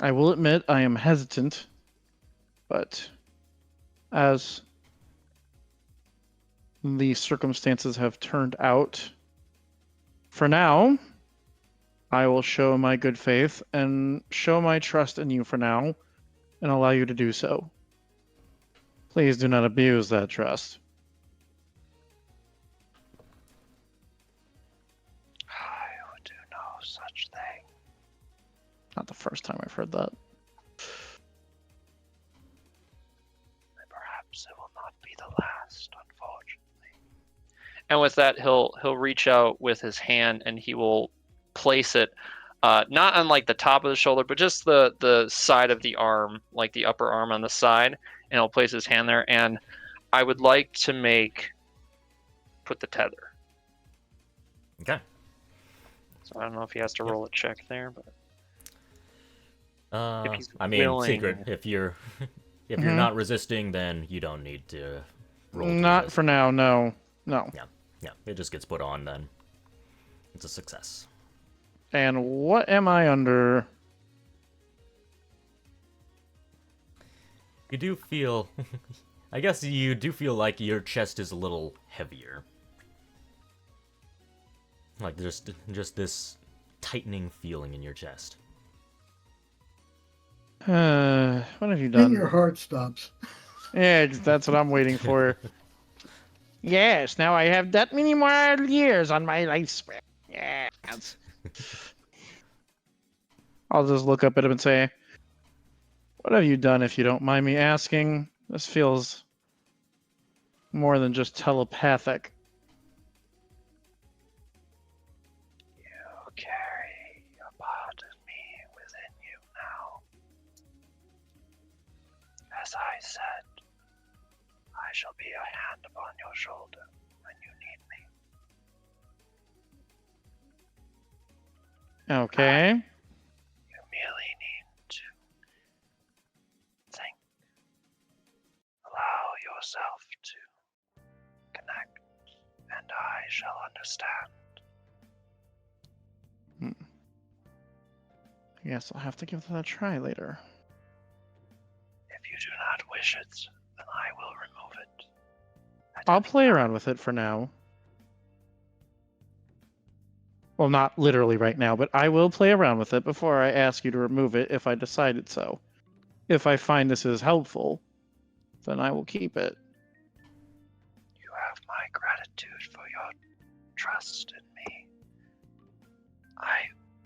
I will admit I am hesitant, but as the circumstances have turned out, for now, I will show my good faith and show my trust in you for now and allow you to do so. Please do not abuse that trust. I would do no such thing. Not the first time I've heard that. And perhaps it will not be the last, unfortunately. And with that, he'll reach out with his hand and he will place it not on like the top of the shoulder, but just the side of the arm, like the upper arm on the side, and he'll place his hand there. And I would like to put the tether. Okay. So I don't know if he has to roll a check there, but if he's I mean, willing. secret. If you're if you're not resisting, then you don't need to roll. Not resist. for now, no. No. Yeah, it just gets put on then. It's a success. And what am I under? You do feel, I guess you do feel like your chest is a little heavier. Like just this tightening feeling in your chest. What have you And done? your heart stops. Yeah, that's what I'm waiting for. Yes, now I have that many more years on my lifespan. Yes. I'll just look up at him and say, what have you done, if you don't mind me asking? This feels more than just telepathic. You carry a part of me within you now. As I said, I shall be a hand upon your shoulder when you need me. Okay. You merely need to think. Allow yourself to connect, and I shall understand. I guess I'll have to give that a try later. If you do not wish it, then I will remove it. at I'll any play time. around with it for now. Well, not literally right now, but I will play around with it before I ask you to remove it if I decided so. If I find this is helpful, then I will keep it. You have my gratitude for your trust in me. I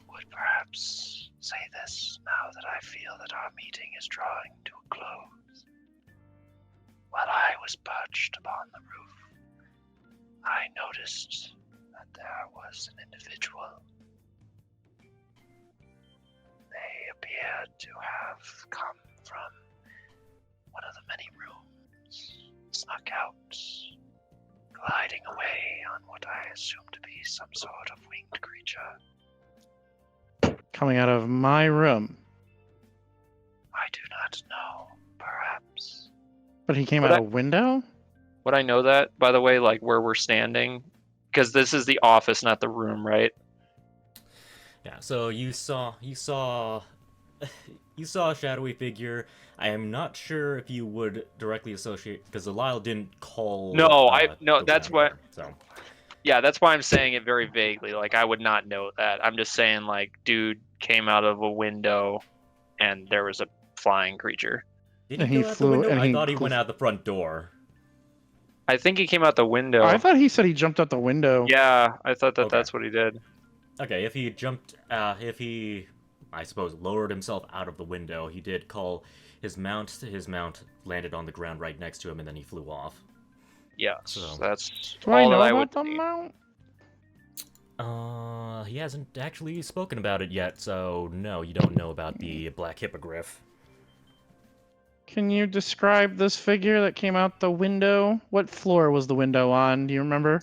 would perhaps say this now that I feel that our meeting is drawing to a close. While I was perched upon the roof, I noticed that there was an individual. They appeared to have come from one of the many rooms, snuck out, gliding away on what I assume to be some sort of winged creature. Coming out of my room. I do not know, perhaps. But he came But out a window? Would I know that, by the way, like where we're standing? Because this is the office, not the room, right? Yeah, so you saw a shadowy figure. I am not sure if you would directly associate because Lyle didn't call. No, no, the that's Wanderer, what- So Yeah, that's why I'm saying it very vaguely. Like, I would not know that. I'm just saying, like, dude came out of a window and there was a flying creature. Did And he he go out the flew- window? and I he thought he flew- went out the front door. I think he came out the window. I thought he said he jumped out the window. Yeah, I thought that Okay. that's what he did. Okay, if he jumped, if he, I suppose, lowered himself out of the window, he did call his mount. His mount landed on the ground right next to him, and then he flew off. Yeah, So- that's Do I all know that I about would the need. mount? He hasn't actually spoken about it yet, so no, you don't know about the Black Hippogriff. Can you describe this figure that came out the window? What floor was the window on? Do you remember?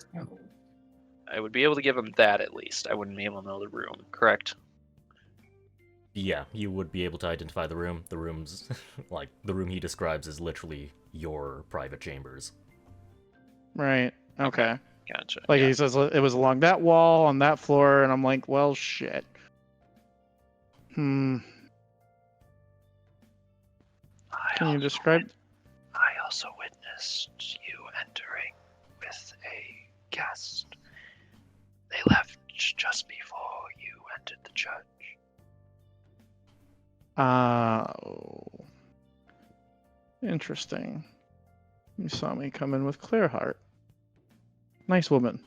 I would be able to give him that at least. I wouldn't be able to know the room, correct? Yeah, you would be able to identify the room. The room's, like, the room he describes is literally your private chambers. Right. Okay. Gotcha. Like yeah. he says, it was along that wall on that floor, and I'm like, well, shit. Can you describe? I also witnessed you entering with a guest. They left just before you entered the church. Oh. Interesting. You saw me come in with Clearheart. Nice woman.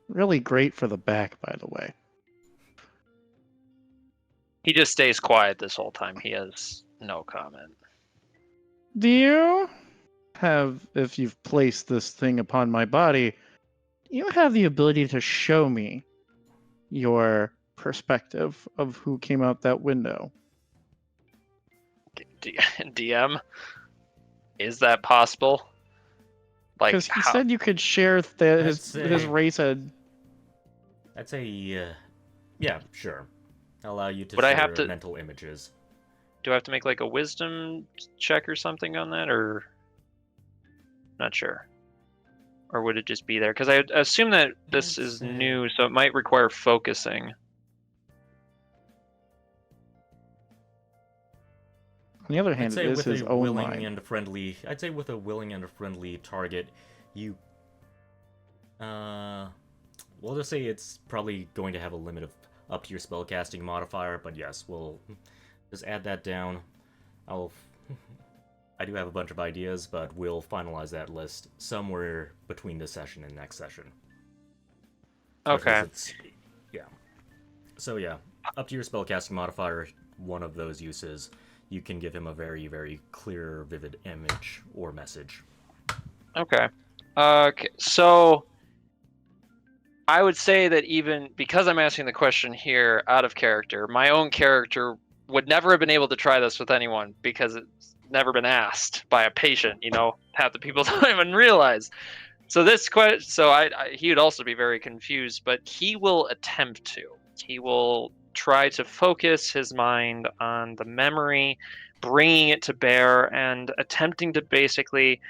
Really great for the back, by the way. He just stays quiet this whole time. He has no comment. Do you have, if you've placed this thing upon my body, you have the ability to show me your perspective of who came out that window? DM, is that possible? Like, Because he how- said you could share his say- race had. I'd say, yeah, sure. I'll allow you to Would I share have to- mental images. do I have to make like a wisdom check or something on that, or not sure? Or would it just be there? Because I assume that this I'd is say- new, so it might require focusing. On the other I'd hand, say it is with his a own willing mind. and a friendly. I'd say with a willing and a friendly target, you. We'll just say it's probably going to have a limit of up to your spellcasting modifier, but yes, we'll just add that down. I do have a bunch of ideas, but we'll finalize that list somewhere between this session and next session. Because Okay. yeah. So yeah, up to your spellcasting modifier, one of those uses, you can give him a very, very clear, vivid image or message. Okay. Okay. So I would say that even because I'm asking the question here out of character, my own character would never have been able to try this with anyone because it's never been asked by a patient. You know, half the people don't even realize. So this question, he would also be very confused, but he will attempt to. He will try to focus his mind on the memory, bringing it to bear, and attempting to basically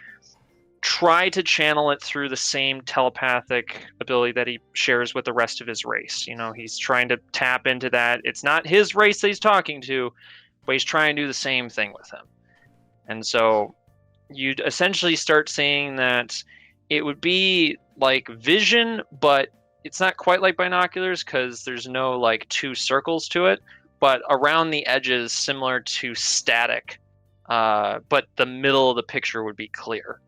try to channel it through the same telepathic ability that he shares with the rest of his race. You know, he's trying to tap into that. It's not his race that he's talking to, but he's trying to do the same thing with him. And so you'd essentially start seeing that it would be like vision, but it's not quite like binoculars because there's no like two circles to it, but around the edges similar to static, but the middle of the picture would be clear.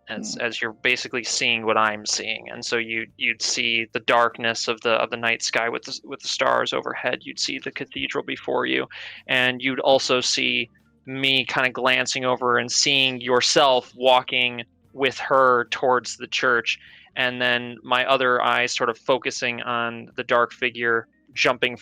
As you're basically seeing what I'm seeing, and so you'd see the darkness of the night sky with the stars overhead. You'd see the cathedral before you, and you'd also see me kind of glancing over and seeing yourself walking with her towards the church, and then my other eye sort of focusing on the dark figure jumping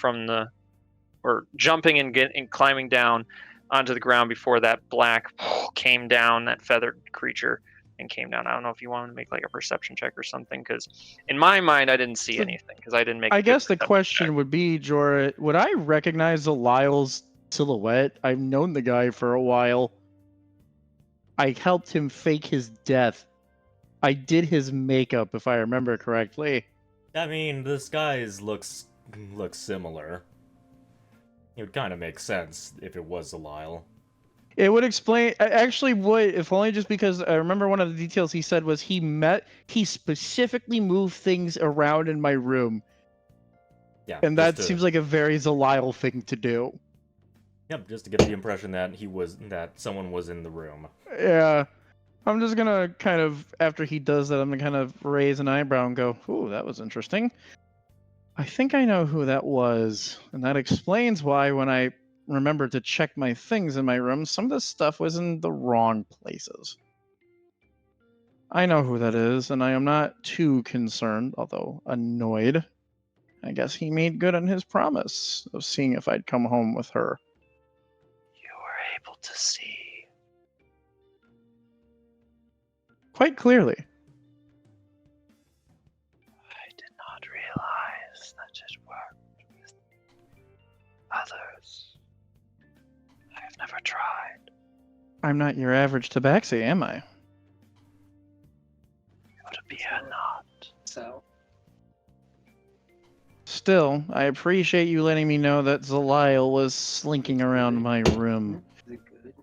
and climbing down onto the ground before that black came down, that feathered creature. And came down. I don't know if you wanted to make like a perception check or something, because in my mind I didn't see So, anything because I didn't make. I a good guess the perception question check. would be, Jorah, would I recognize the Lyle's silhouette? I've known the guy for a while. I helped him fake his death. I did his makeup, if I remember correctly. I mean, this guy's looks similar. It would kind of make sense if it was a Lyle. It would explain. I actually would, if only just because I remember one of the details he said was he specifically moved things around in my room, Yeah, and that seems like a very Zalile thing to do. Yep, just to give the impression that someone was in the room. Yeah, I'm just gonna kind of after he does that, I'm gonna kind of raise an eyebrow and go, "Ooh, that was interesting." I think I know who that was, and that explains why when I remembered to check my things in my room, some of this stuff was in the wrong places. I know who that is, and I am not too concerned, although annoyed. I guess he made good on his promise of seeing if I'd come home with her. You were able to see. Quite clearly. I did not realize that it worked with others. I've never tried. I'm not your average tabaxi, am I? Would it be a not? So, Still, I appreciate you letting me know that Zalile was slinking around my room. is it good?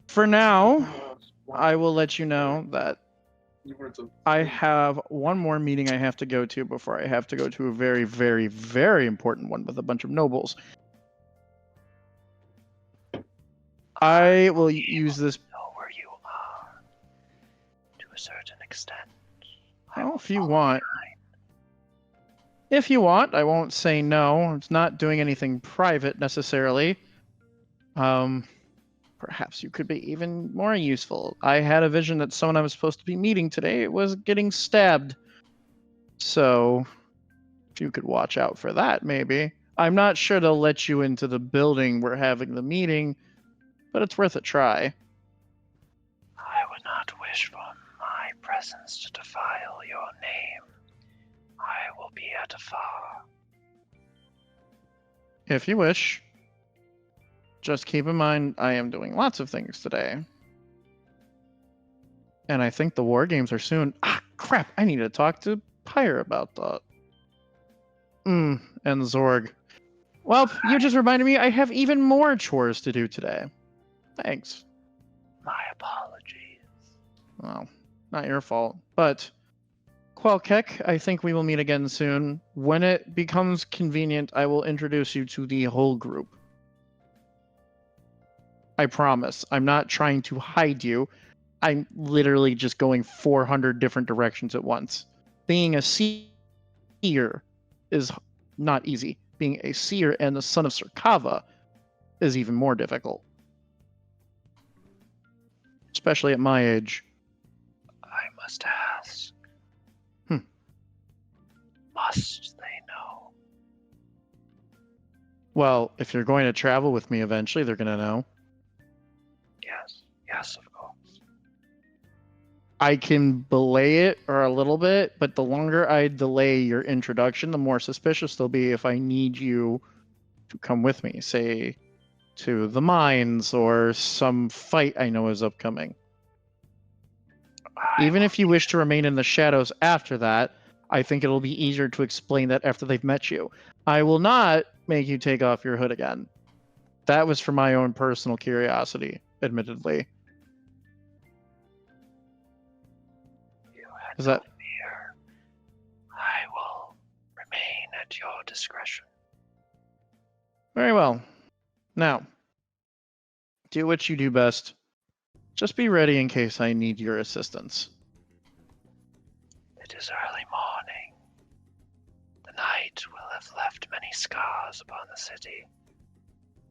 For now, I will let you know that You weren't so- I have one more meeting I have to go to before I have to go to a very, very, very important one with a bunch of nobles. I will use this. Know where you are. To a certain extent. Well, if you want. If you want, I won't say no. It's not doing anything private necessarily. Perhaps you could be even more useful. I had a vision that someone I was supposed to be meeting today was getting stabbed. So, if you could watch out for that, maybe. I'm not sure they'll let you into the building we're having the meeting, but it's worth a try. I would not wish for my presence to defile your name. I will be at afar. If you wish. Just keep in mind, I am doing lots of things today. And I think the war games are soon. Ah, crap! I need to talk to Pyre about that. And Zorg. Well, you just reminded me I have even more chores to do today. Thanks. My apologies. Well, not your fault. But, Quelkek, I think we will meet again soon. When it becomes convenient, I will introduce you to the whole group. I promise. I'm not trying to hide you. I'm literally just going 400 different directions at once. Being a seer is not easy. Being a seer and the son of Sirkava is even more difficult. Especially at my age. I must ask. Hmm. Must they know? Well, if you're going to travel with me eventually, they're going to know. Yes. Yes, of course. I can belay it or a little bit, but the longer I delay your introduction, the more suspicious they'll be if I need you to come with me, say to the mines or some fight I know is upcoming. Even if you wish to remain in the shadows after that, I think it'll be easier to explain that after they've met you. I will not make you take off your hood again. That was for my own personal curiosity, admittedly. You had Is that no fear. I will remain at your discretion. very well? Now, do what you do best. Just be ready in case I need your assistance. It is early morning. The night will have left many scars upon the city.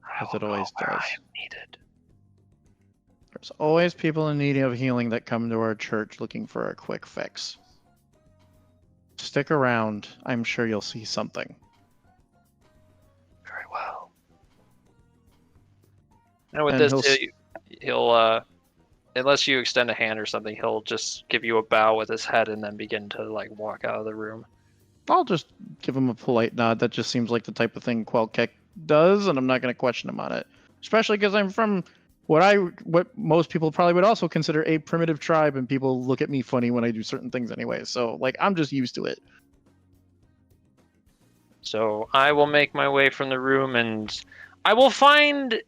I As will it always go where does. I am needed. There's always people in need of healing that come to our church looking for a quick fix. Stick around. I'm sure you'll see something. Very well. And with And this, he'll he'll unless you extend a hand or something, he'll just give you a bow with his head and then begin to like walk out of the room. I'll just give him a polite nod. That just seems like the type of thing Quelkek does, and I'm not going to question him on it. Especially because I'm from what most people probably would also consider a primitive tribe, and people look at me funny when I do certain things anyway. So, like, I'm just used to it. So I will make my way from the room and I will find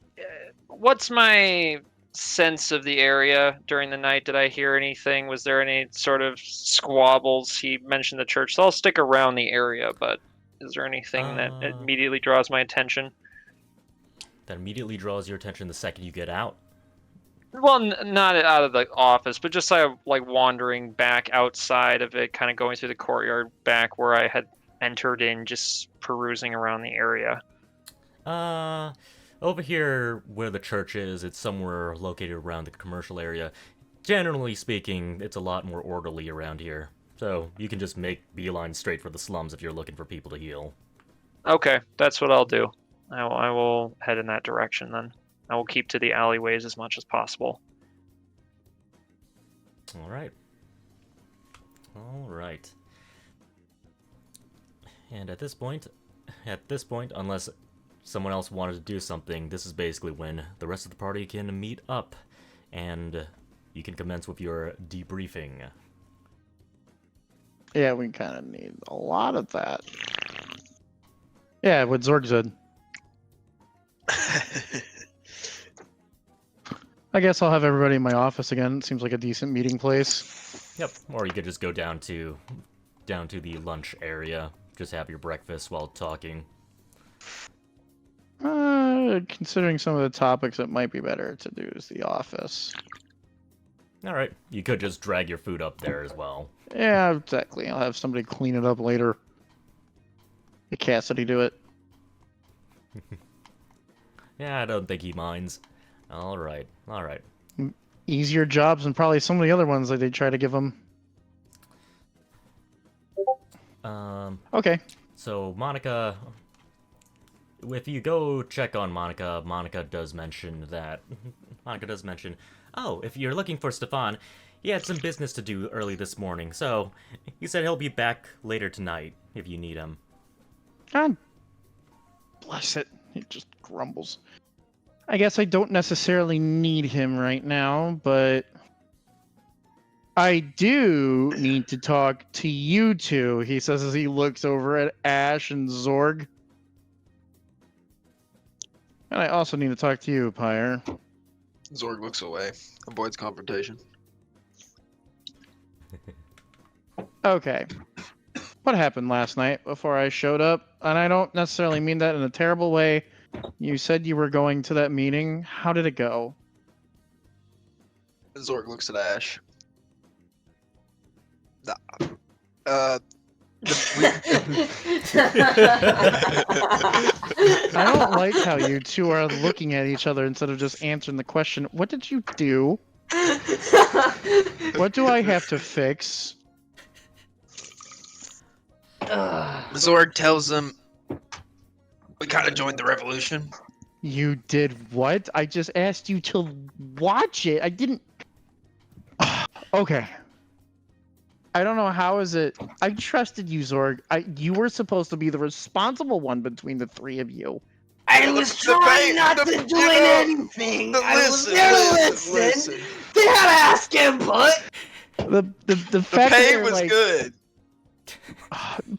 what's my sense of the area during the night? Did I hear anything? Was there any sort of squabbles? He mentioned the church, so I'll stick around the area, but is there anything that immediately draws my attention? That immediately draws your attention the second you get out. Well, not out of the office, but just like wandering back outside of it, kind of going through the courtyard back where I had entered in, just perusing around the area. Over here where the church is, it's somewhere located around the commercial area. Generally speaking, it's a lot more orderly around here. So you can just make beeline straight for the slums if you're looking for people to heal. Okay, that's what I'll do. I will head in that direction then. I will keep to the alleyways as much as possible. All right. And at this point, unless someone else wanted to do something, this is basically when the rest of the party can meet up, and you can commence with your debriefing. Yeah, we kind of need a lot of that. Yeah, what Zorg said. I guess I'll have everybody in my office again. It seems like a decent meeting place. Yep. Or you could just go down to the lunch area. Just have your breakfast while talking. Considering some of the topics, it might be better to do is the office. All right. You could just drag your food up there as well. Yeah, exactly. I'll have somebody clean it up later. Hey, Cassidy, do it. Yeah, I don't think he minds. All right. Easier jobs than probably some of the other ones that they try to give them. Okay. So Monica, if you go check on Monica, Monica does mention, oh, if you're looking for Stefan, he had some business to do early this morning, so he said he'll be back later tonight if you need him. God bless it. He just grumbles. I guess I don't necessarily need him right now, but I do need to talk to you two, he says as he looks over at Ash and Zorg. And I also need to talk to you, Pyre. Zorg looks away, avoids confrontation. Okay. What happened last night before I showed up? And I don't necessarily mean that in a terrible way. You said you were going to that meeting. How did it go? Zorg looks at Ash. I don't like how you two are looking at each other instead of just answering the question. What did you do? What do I have to fix? Zorg tells them we kind of joined the revolution. You did what? I just asked you to watch it. I didn't. Okay. I don't know how is it. I trusted you, Zorg. You were supposed to be the responsible one between the three of you. I was trying not to do anything. I was there to listen. They had to ask input. The fact pay that was like, good.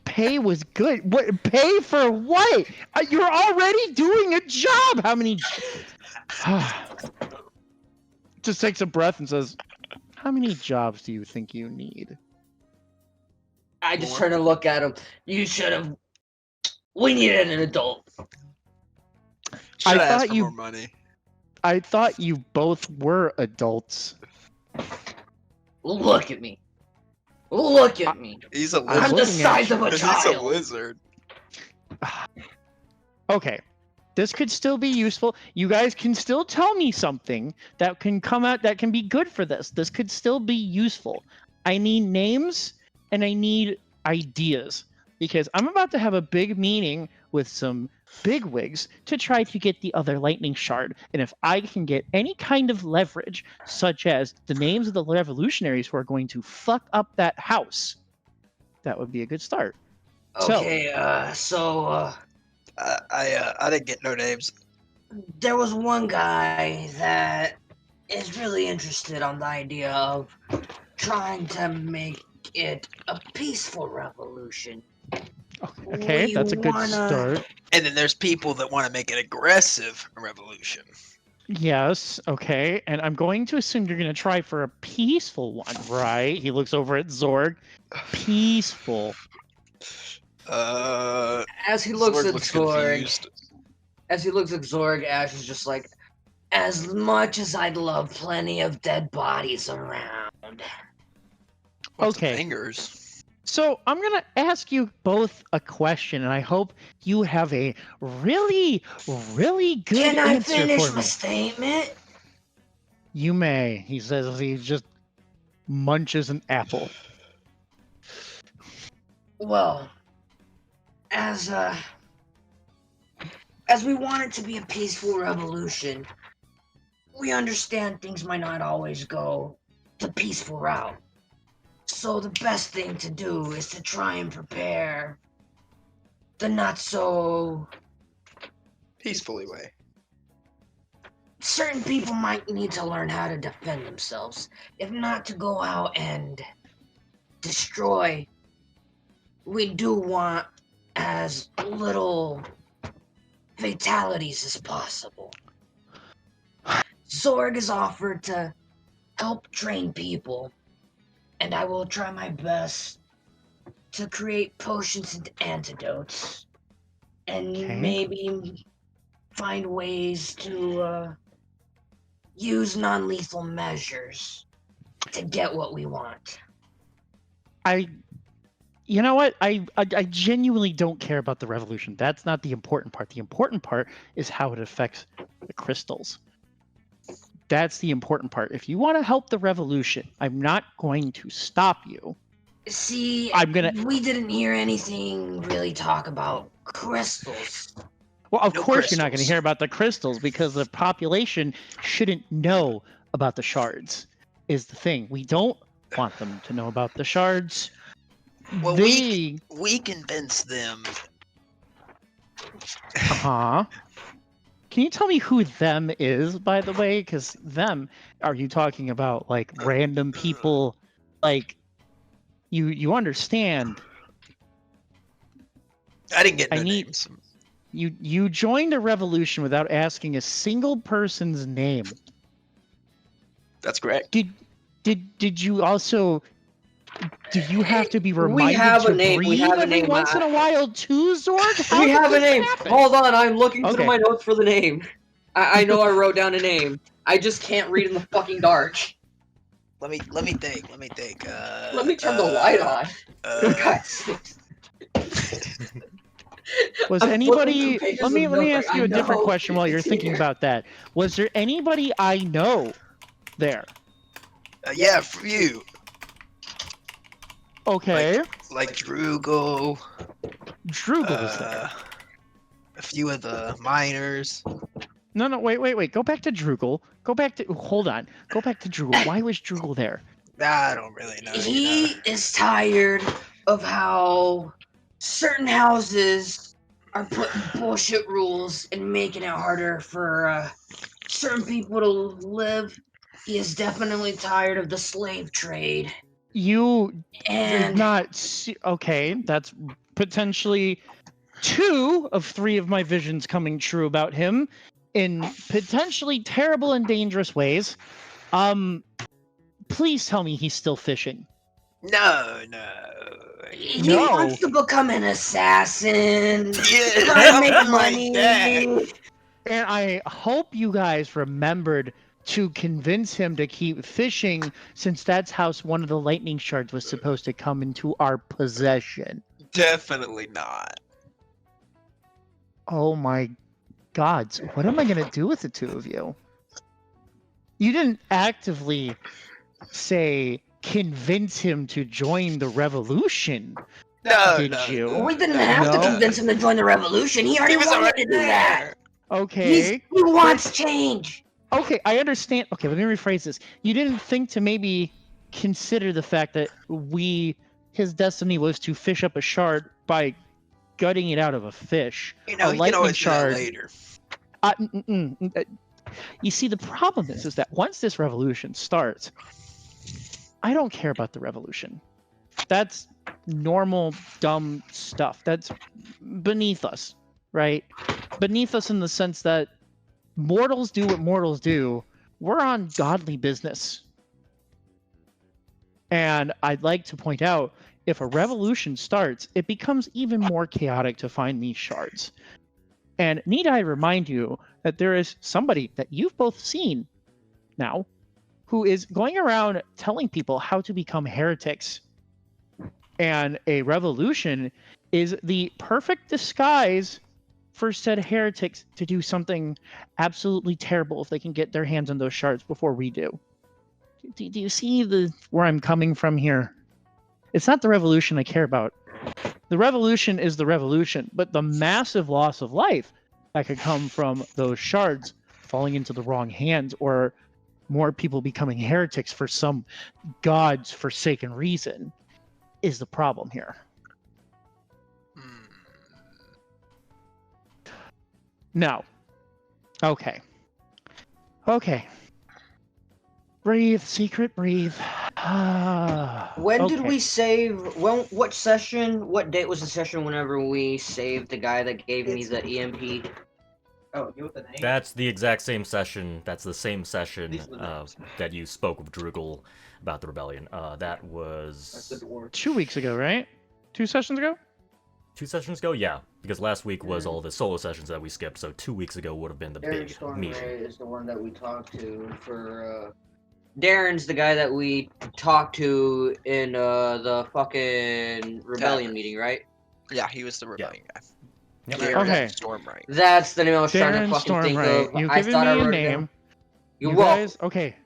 Pay was good. What? Pay for what? You're already doing a job. How many? Just takes a breath and says, "How many jobs do you think you need?" I just turned to look at him. You should have. We needed an adult. Should I ask thought for you- more money. I thought you both were adults. Look at me. Look at me. He's a I'm I'm lizard. the looking at size you. of a He's a child. lizard. Okay. This could still be useful. You guys can still tell me something that can come out that can be good for this. This could still be useful. I need names and I need ideas because I'm about to have a big meeting with some bigwigs to try to get the other lightning shard. And if I can get any kind of leverage, such as the names of the revolutionaries who are going to fuck up that house, that would be a good start. Okay, I didn't get no names. there was one guy that is really interested on the idea of trying to make it a peaceful revolution. Okay, We that's a good wanna- start. And then there's people that want to make an aggressive revolution. Yes, okay. And I'm going to assume you're going to try for a peaceful one, right? He looks over at Zorg. Peaceful. As he looks Zorg at looks Zorg, confused. Ash is just like, as much as I'd love plenty of dead bodies around. What's the Okay. fingers? So I'm going to ask you both a question, and I hope you have a really, really good Can I answer finish for my me. statement? You may, he says as he just munches an apple. Well, as we want it to be a peaceful revolution, we understand things might not always go the peaceful route. So the best thing to do is to try and prepare the not so... Peacefully way. Certain people might need to learn how to defend themselves, if not to go out and destroy. We do want as little fatalities as possible. Zorg has offered to help train people, and I will try my best to create potions and antidotes, and Okay. maybe find ways to use non-lethal measures to get what we want. You know what? I genuinely don't care about the revolution. That's not the important part. The important part is how it affects the crystals. That's the important part. If you want to help the revolution, I'm not going to stop you. See, We didn't hear anything really talk about crystals. Well, of No course you're not going to crystals. hear about the crystals because the population shouldn't know about the shards. Is the thing. We don't want them to know about the shards. Well, they we convince them. Uh-huh. Can you tell me who them is, by the way? Because them, are you talking about like random people? Like, you understand? I didn't get no I need- names. You joined a revolution without asking a single person's name. That's correct. Did you also? Do you have to be We reminded have a to name, breathe we have a every name, once in a while too, Zorg? How We did have a this name. happen? Hold on, I'm looking Okay. through my notes for the name. I know I wrote down a name. I just can't read in the fucking dark. Let me think. Let me think. Let me turn the light on. For God's sake. Was I'm anybody? flipping through pages Let me of let me notes, ask like, you I a different know question while you're it's thinking here. about that. Was there anybody I know there? Yeah, for you. Okay, Like Drugel. Drugel was there. A few of the miners. No, wait. Go back to Drugel. Hold on. Go back to Drugel. Why was Drugel there? I don't really know. He is tired of how certain houses are putting bullshit rules and making it harder for certain people to live. He is definitely tired of the slave trade. You did And not see. Okay, that's potentially 2 of 3 of my visions coming true about him in potentially terrible and dangerous ways. Please tell me he's still fishing. No. he No. wants to become an assassin. Yeah, Try to make something like money. that. And I hope you guys remembered to convince him to keep fishing, since that's how one of the lightning shards was supposed to come into our possession. Definitely not. Oh my gods, what am I going to do with the 2 of you? You didn't actively say convince him to join the revolution. No, Did no, you? no, We didn't no, have to No. convince him to join the revolution. He already He was wanted already to do that. there. Okay. He wants change. Okay, I understand. Okay, let me rephrase this. You didn't think to maybe consider the fact that his destiny was to fish up a shard by gutting it out of a fish. You know, A you can lightning always do that shard. later. You see, the problem is that once this revolution starts, I don't care about the revolution. That's normal, dumb stuff. That's beneath us, right? Beneath us in the sense that mortals do what mortals do. We're on godly business. And I'd like to point out, if a revolution starts, it becomes even more chaotic to find these shards. And need I remind you that there is somebody that you've both seen now who is going around telling people how to become heretics. And a revolution is the perfect disguise for said heretics to do something absolutely terrible if they can get their hands on those shards before we do. Do you see where I'm coming from here? It's not the revolution I care about. The revolution is the revolution, but the massive loss of life that could come from those shards falling into the wrong hands, or more people becoming heretics for some God's forsaken reason, is the problem here. No. Okay. Breathe, secret, breathe. When did Okay. we save? What session? What date was the session? Whenever we saved the guy that gave me the EMP. Oh, you with the name? That's the exact same session. That's the same session that you spoke with Drugel about the rebellion. That was 2 weeks ago, right? 2 sessions ago? 2 sessions ago. Yeah, because last week was all the solo sessions that we skipped. So 2 weeks ago would have been the Darren big Stormray meeting. is the one that we talked to for. Darren's the guy that we talked to in the fucking rebellion meeting, right? Yeah, he was the rebellion guy. Yep. Darren Okay. Stormbright. That's the name I was trying Darren to fucking think Stormray. of. You've I given thought I me a wrote it down. name. You're You welcome. guys, okay.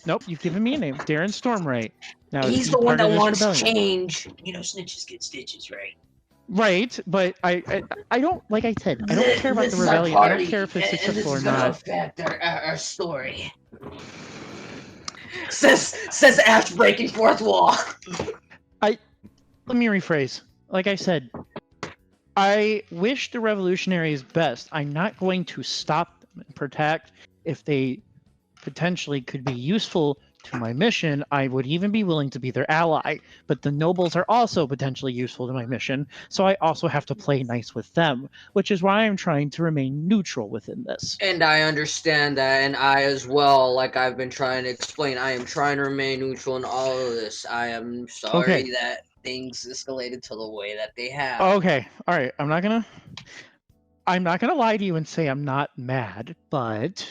Nope, you've given me a name. Darren Stormray. Now, is He's he the one part that of this wants rebellion? change. You know, snitches get stitches, right? Right, but I don't, like I said, I don't care about This the is our rebellion. I don't party, care if it's and this successful or is gonna not. affect our story. Says Ash breaking fourth wall. Let me rephrase. Like I said, I wish the revolutionaries best. I'm not going to stop them and protect. If they potentially could be useful to my mission, I would even be willing to be their ally. But the nobles are also potentially useful to my mission, so I also have to play nice with them, which is why I'm trying to remain neutral within this. And I understand that, and I as well, like I've been trying to explain, I am trying to remain neutral in all of this. I am sorry Okay. that things escalated to the way that they have. Okay, all right. I'm not gonna lie to you and say I'm not mad, but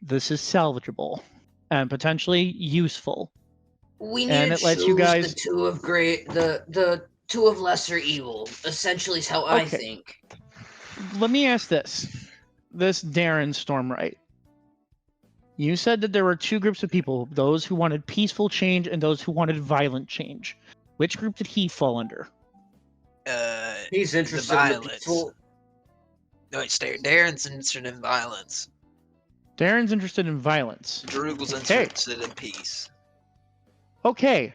this is salvageable and potentially useful. We need and to it lets choose you guys- the two of the two of lesser evil. Essentially, is how I Okay. think. Let me ask this Darren Stormright. You said that there were 2 groups of people: those who wanted peaceful change and those who wanted violent change. Which group did he fall under? He's interested in the violence. peaceful. No, it's Darren's interested in violence. Darren's interested in violence. Drugel's Okay. interested in peace. Okay.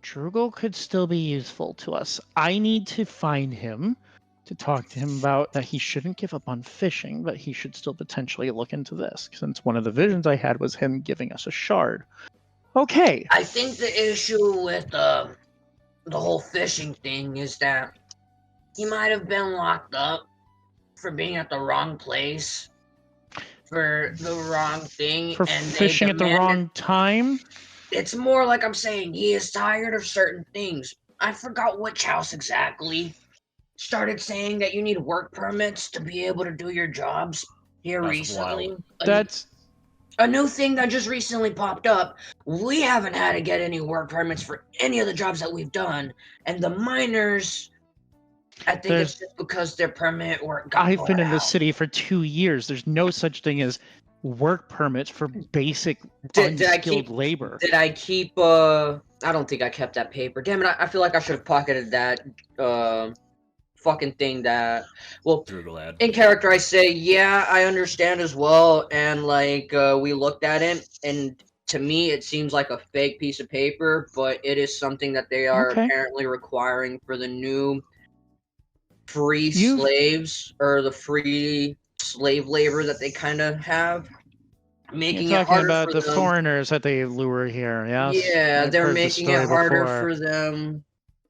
Drugel could still be useful to us. I need to find him to talk to him about that he shouldn't give up on fishing, but he should still potentially look into this, since one of the visions I had was him giving us a shard. Okay. I think the issue with the whole fishing thing is that he might have been locked up for being at the wrong place for the wrong thing, For and they fishing at the demanded- wrong time? It's more like I'm saying he is tired of certain things. I forgot which house exactly started saying that you need work permits to be able to do your jobs here That's recently. wild. That's A new thing that just recently popped up. We haven't had to get any work permits for any of the jobs that we've done, and the miners, I think it's just because their permit work got I've been bought in the out. city for 2 years. There's no such thing as work permits for basic Did I unskilled keep- labor. Did I keep? I don't think I kept that paper. Damn it! I feel like I should have pocketed that. Fucking thing that. Well, Drugel had. in character, I say, yeah, I understand as well, and like we looked at it, and to me, it seems like a fake piece of paper, but it is something that they are Okay. apparently requiring for the new free You've- slaves or the free slave labor that they kind of have, making You're it talking harder about for the them. foreigners that they lure here, yes? Yeah, I've they're heard the making it story harder before. for them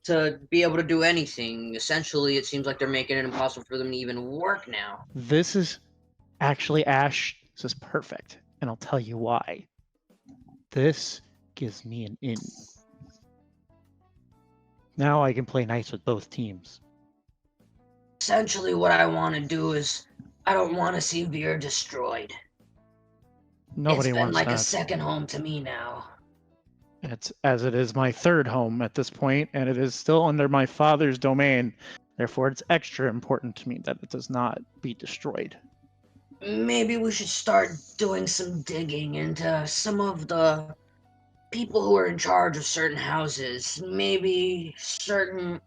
to be able to do anything. Essentially, it seems like they're making it impossible for them to even work now. This is Actually, Ash, this is perfect, and I'll tell you why. This gives me an in. Now I can play nice with both teams. Essentially, what I want to do is I don't want to see Veer destroyed. Nobody it's been wants like that. a second home to me now. It's as it is my third home at this point, and it is still under my father's domain. Therefore, it's extra important to me that it does not be destroyed. Maybe we should start doing some digging into some of the people who are in charge of certain houses. Maybe certain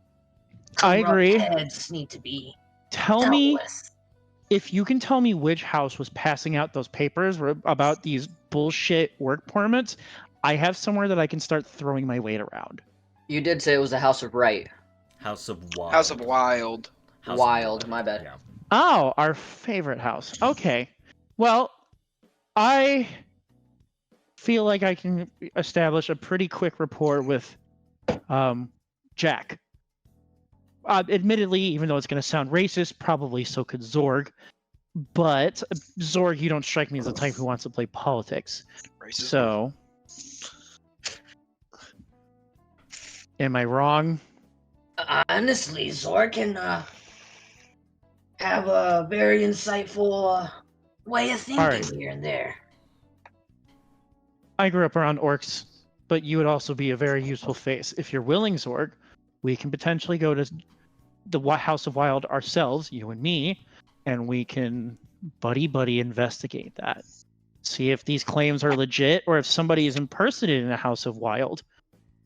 I corrupt agree. heads need to be Tell dealt me with. if you can tell me which house was passing out those papers about these bullshit work permits. I have somewhere that I can start throwing my weight around. You did say it was the House of Right. House of Wild. House of Wild. House of Wild, my bad. Yeah. Oh, our favorite house. Okay. Well, I feel like I can establish a pretty quick rapport with Jack. Admittedly, even though it's going to sound racist, probably so could Zorg. But Zorg, you don't strike me as the type who wants to play politics. Racism. So, am I wrong? Honestly, Zor can have a very insightful way of thinking Alright. here and there. I grew up around orcs, but you would also be a very useful face. If you're willing, Zorg, we can potentially go to the House of Wild ourselves, you and me, and we can buddy investigate that. See if these claims are legit or if somebody is impersonating the House of Wild.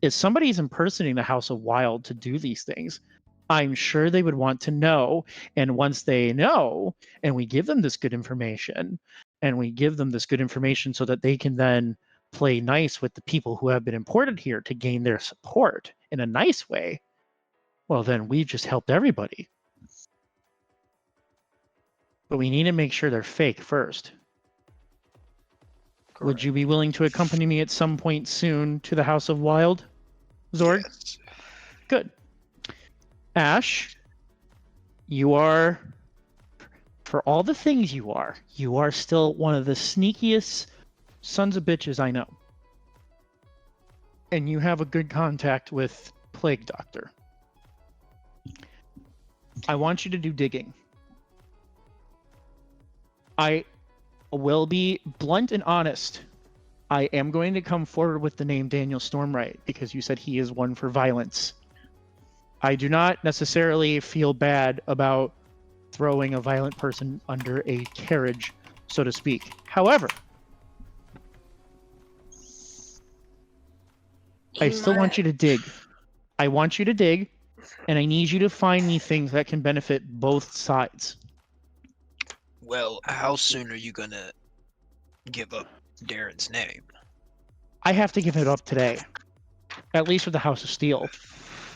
If somebody's impersonating the House of Wild to do these things, I'm sure they would want to know. And once they know, and we give them this good information, so that they can then play nice with the people who have been imported here to gain their support in a nice way, well, then we've just helped everybody. But we need to make sure they're fake first. Would you be willing to accompany me at some point soon to the House of Wild, Zorg? Yes. Good. Ash, you are, for all the things you are still one of the sneakiest sons of bitches I know. And you have a good contact with Plague Doctor. I want you to do digging. I will be blunt and honest. I am going to come forward with the name Daniel Stormwright because you said he is one for violence. I do not necessarily feel bad about throwing a violent person under a carriage, so to speak. However, I still want you to dig. I want you to dig, and I need you to find me things that can benefit both sides. Well, how soon are you gonna give up Darren's name? I have to give it up today, at least with the House of Steel,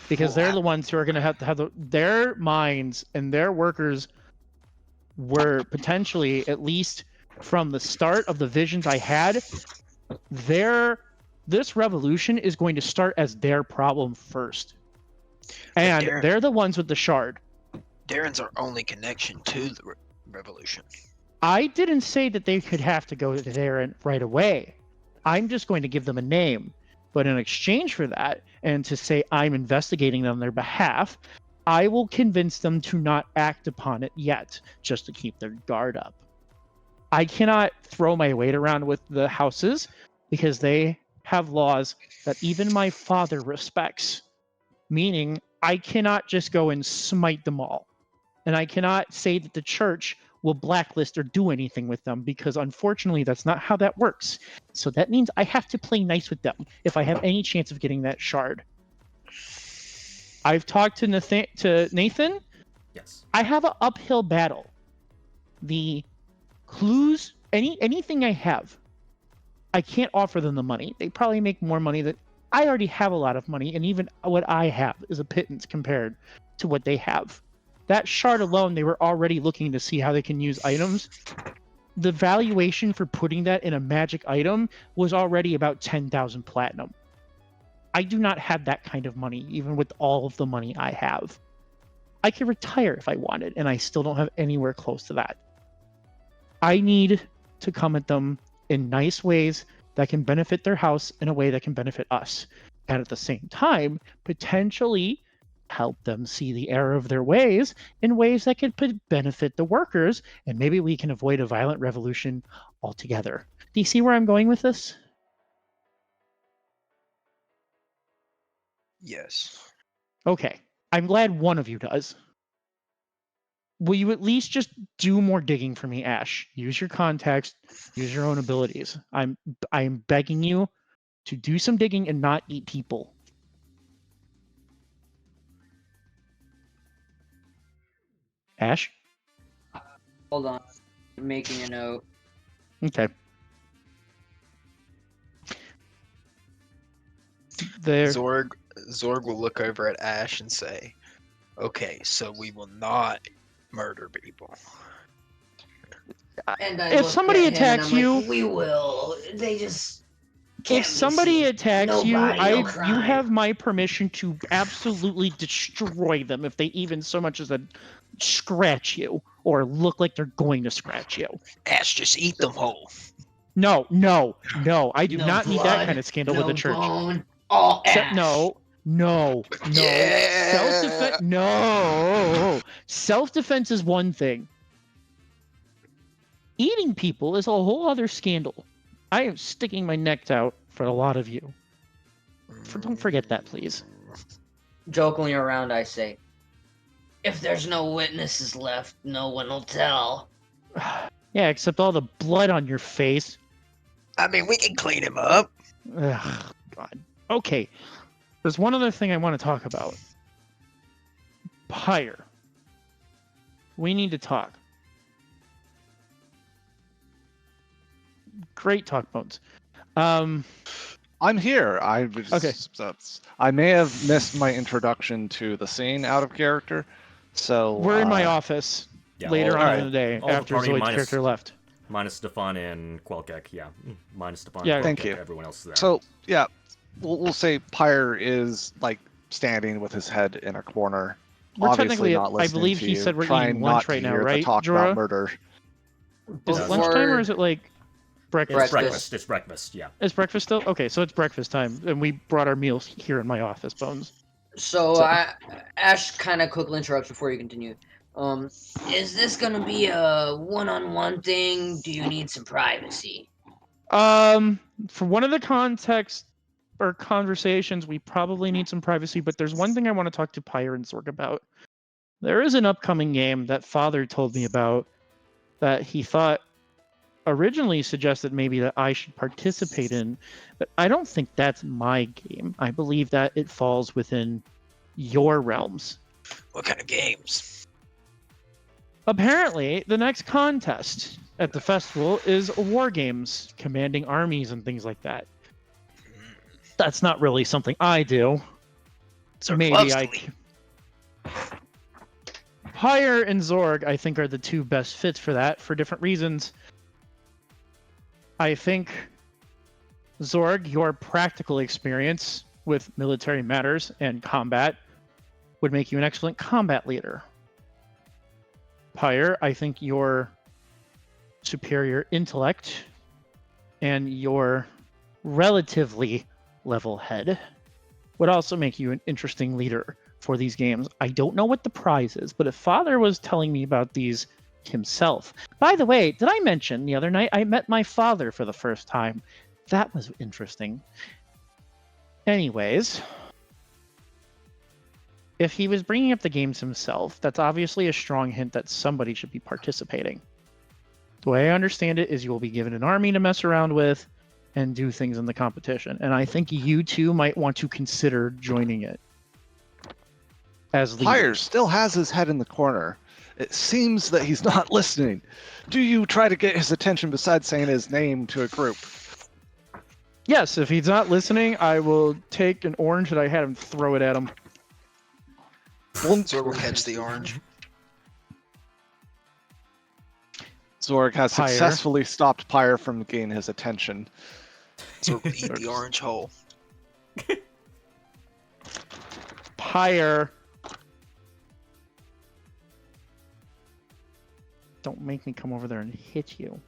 because they're the ones who are going to have their minds and their workers were potentially, at least from the start of the visions I had, this revolution is going to start as their problem first. And they're the ones with the shard. Darren's our only connection to the revolution. I didn't say that they could have to go to Darren right away. I'm just going to give them a name. But in exchange for that, and to say I'm investigating on their behalf, I will convince them to not act upon it yet, just to keep their guard up. I cannot throw my weight around with the houses because they have laws that even my father respects. Meaning, I cannot just go and smite them all. And I cannot say that the church will blacklist or do anything with them because unfortunately that's not how that works. So that means I have to play nice with them if I have any chance of getting that shard. I've talked to Nathan. Yes. I have an uphill battle. The clues, anything I have, I can't offer them the money. They probably make more money than I already have a lot of money, and even what I have is a pittance compared to what they have. That shard alone, they were already looking to see how they can use items. The valuation for putting that in a magic item was already about 10,000 platinum. I do not have that kind of money, even with all of the money I have. I could retire if I wanted, and I still don't have anywhere close to that. I need to come at them in nice ways that can benefit their house in a way that can benefit us. And at the same time, potentially help them see the error of their ways in ways that could benefit the workers, and maybe we can avoid a violent revolution altogether. Do you see where I'm going with this? Yes. Okay. I'm glad one of you does. Will you at least just do more digging for me, Ash? Use your context, use your own abilities. I'm begging you to do some digging and not eat people. Ash? Hold on. I'm making a note. Okay. There. Zorg will look over at Ash and say, "Okay, so we will not murder people." And I If look somebody at him and attacks I'm you- like, we will. They just can't If be somebody seen. attacks No you, body, no you crime. have my permission to absolutely destroy them if they even so much as a scratch you or look like they're going to scratch you. Ash, just eat them whole. No. I do No not need that blood, kind of scandal no with the church. Bone, all ash. No. Yeah. Self-defense. No. Self-defense is one thing. Eating people is a whole other scandal. I am sticking my neck out for a lot of you. Don't forget that, please. Jokingly around, I say, If there's no witnesses left, no one will tell. Yeah, except all the blood on your face. I mean, we can clean him up. Ugh, God. Okay. There's one other thing I want to talk about. Pyre. We need to talk. Great talk, Bones. I'm here. Okay. I may have missed my introduction to the scene out of character, so We're in my office Yeah, later all- on in the day all the after party Zoid's minus- character left. Minus Stefan and Quelkek, yeah. Minus Stefan Yeah. and Thank Quelkek, you. everyone else is there. So yeah, we'll say Pyre is like standing with his head in a corner, We're obviously technically, not I listening believe to he you, said we're trying eating not lunch to right now, hear the right, talk Jorah? about murder. Is it Before- lunchtime or is it like breakfast? It's Breakfast. breakfast. It's breakfast, yeah. Is breakfast still? Okay, so it's breakfast time, and we brought our meals here in my office, Bones. so Ash kind of quickly interrupts before you continue. Is this gonna be a one-on-one thing? Do you need some privacy? For one of the context or conversations, we probably need some privacy, but there's one thing I want to talk to Pyre and Zorg about. There is an upcoming game that Father told me about that he thought originally suggested maybe that I should participate in, but I don't think that's my game. I believe that it falls within your realms. What kind of games? Apparently, the next contest at the festival is war games, commanding armies and things like that. That's not really something I do. So Maybe loves I. to lead. Pyre and Zorg, I think, are the two best fits for that for different reasons. I think Zorg, your practical experience with military matters and combat would make you an excellent combat leader. Pyre, I think your superior intellect and your relatively level head would also make you an interesting leader for these games. I don't know what the prize is, but if Father was telling me about these himself. By the way, did I mention the other night I met my father for the first time? That was interesting. Anyways, if he was bringing up the games himself, that's obviously a strong hint that somebody should be participating. The way I understand it is you will be given an army to mess around with and do things in the competition. And I think you two might want to consider joining it. As leaders. Pyre still has his head in the corner. It seems that he's not listening. Do you try to get his attention besides saying his name to a group? Yes, if he's not listening, I will take an orange that I had him throw it at him. Zorg will catch the orange. Zorg has Pyre. successfully stopped Pyre from gaining his attention. Zorg will eat the orange whole. Pyre. Don't make me come over there and hit you.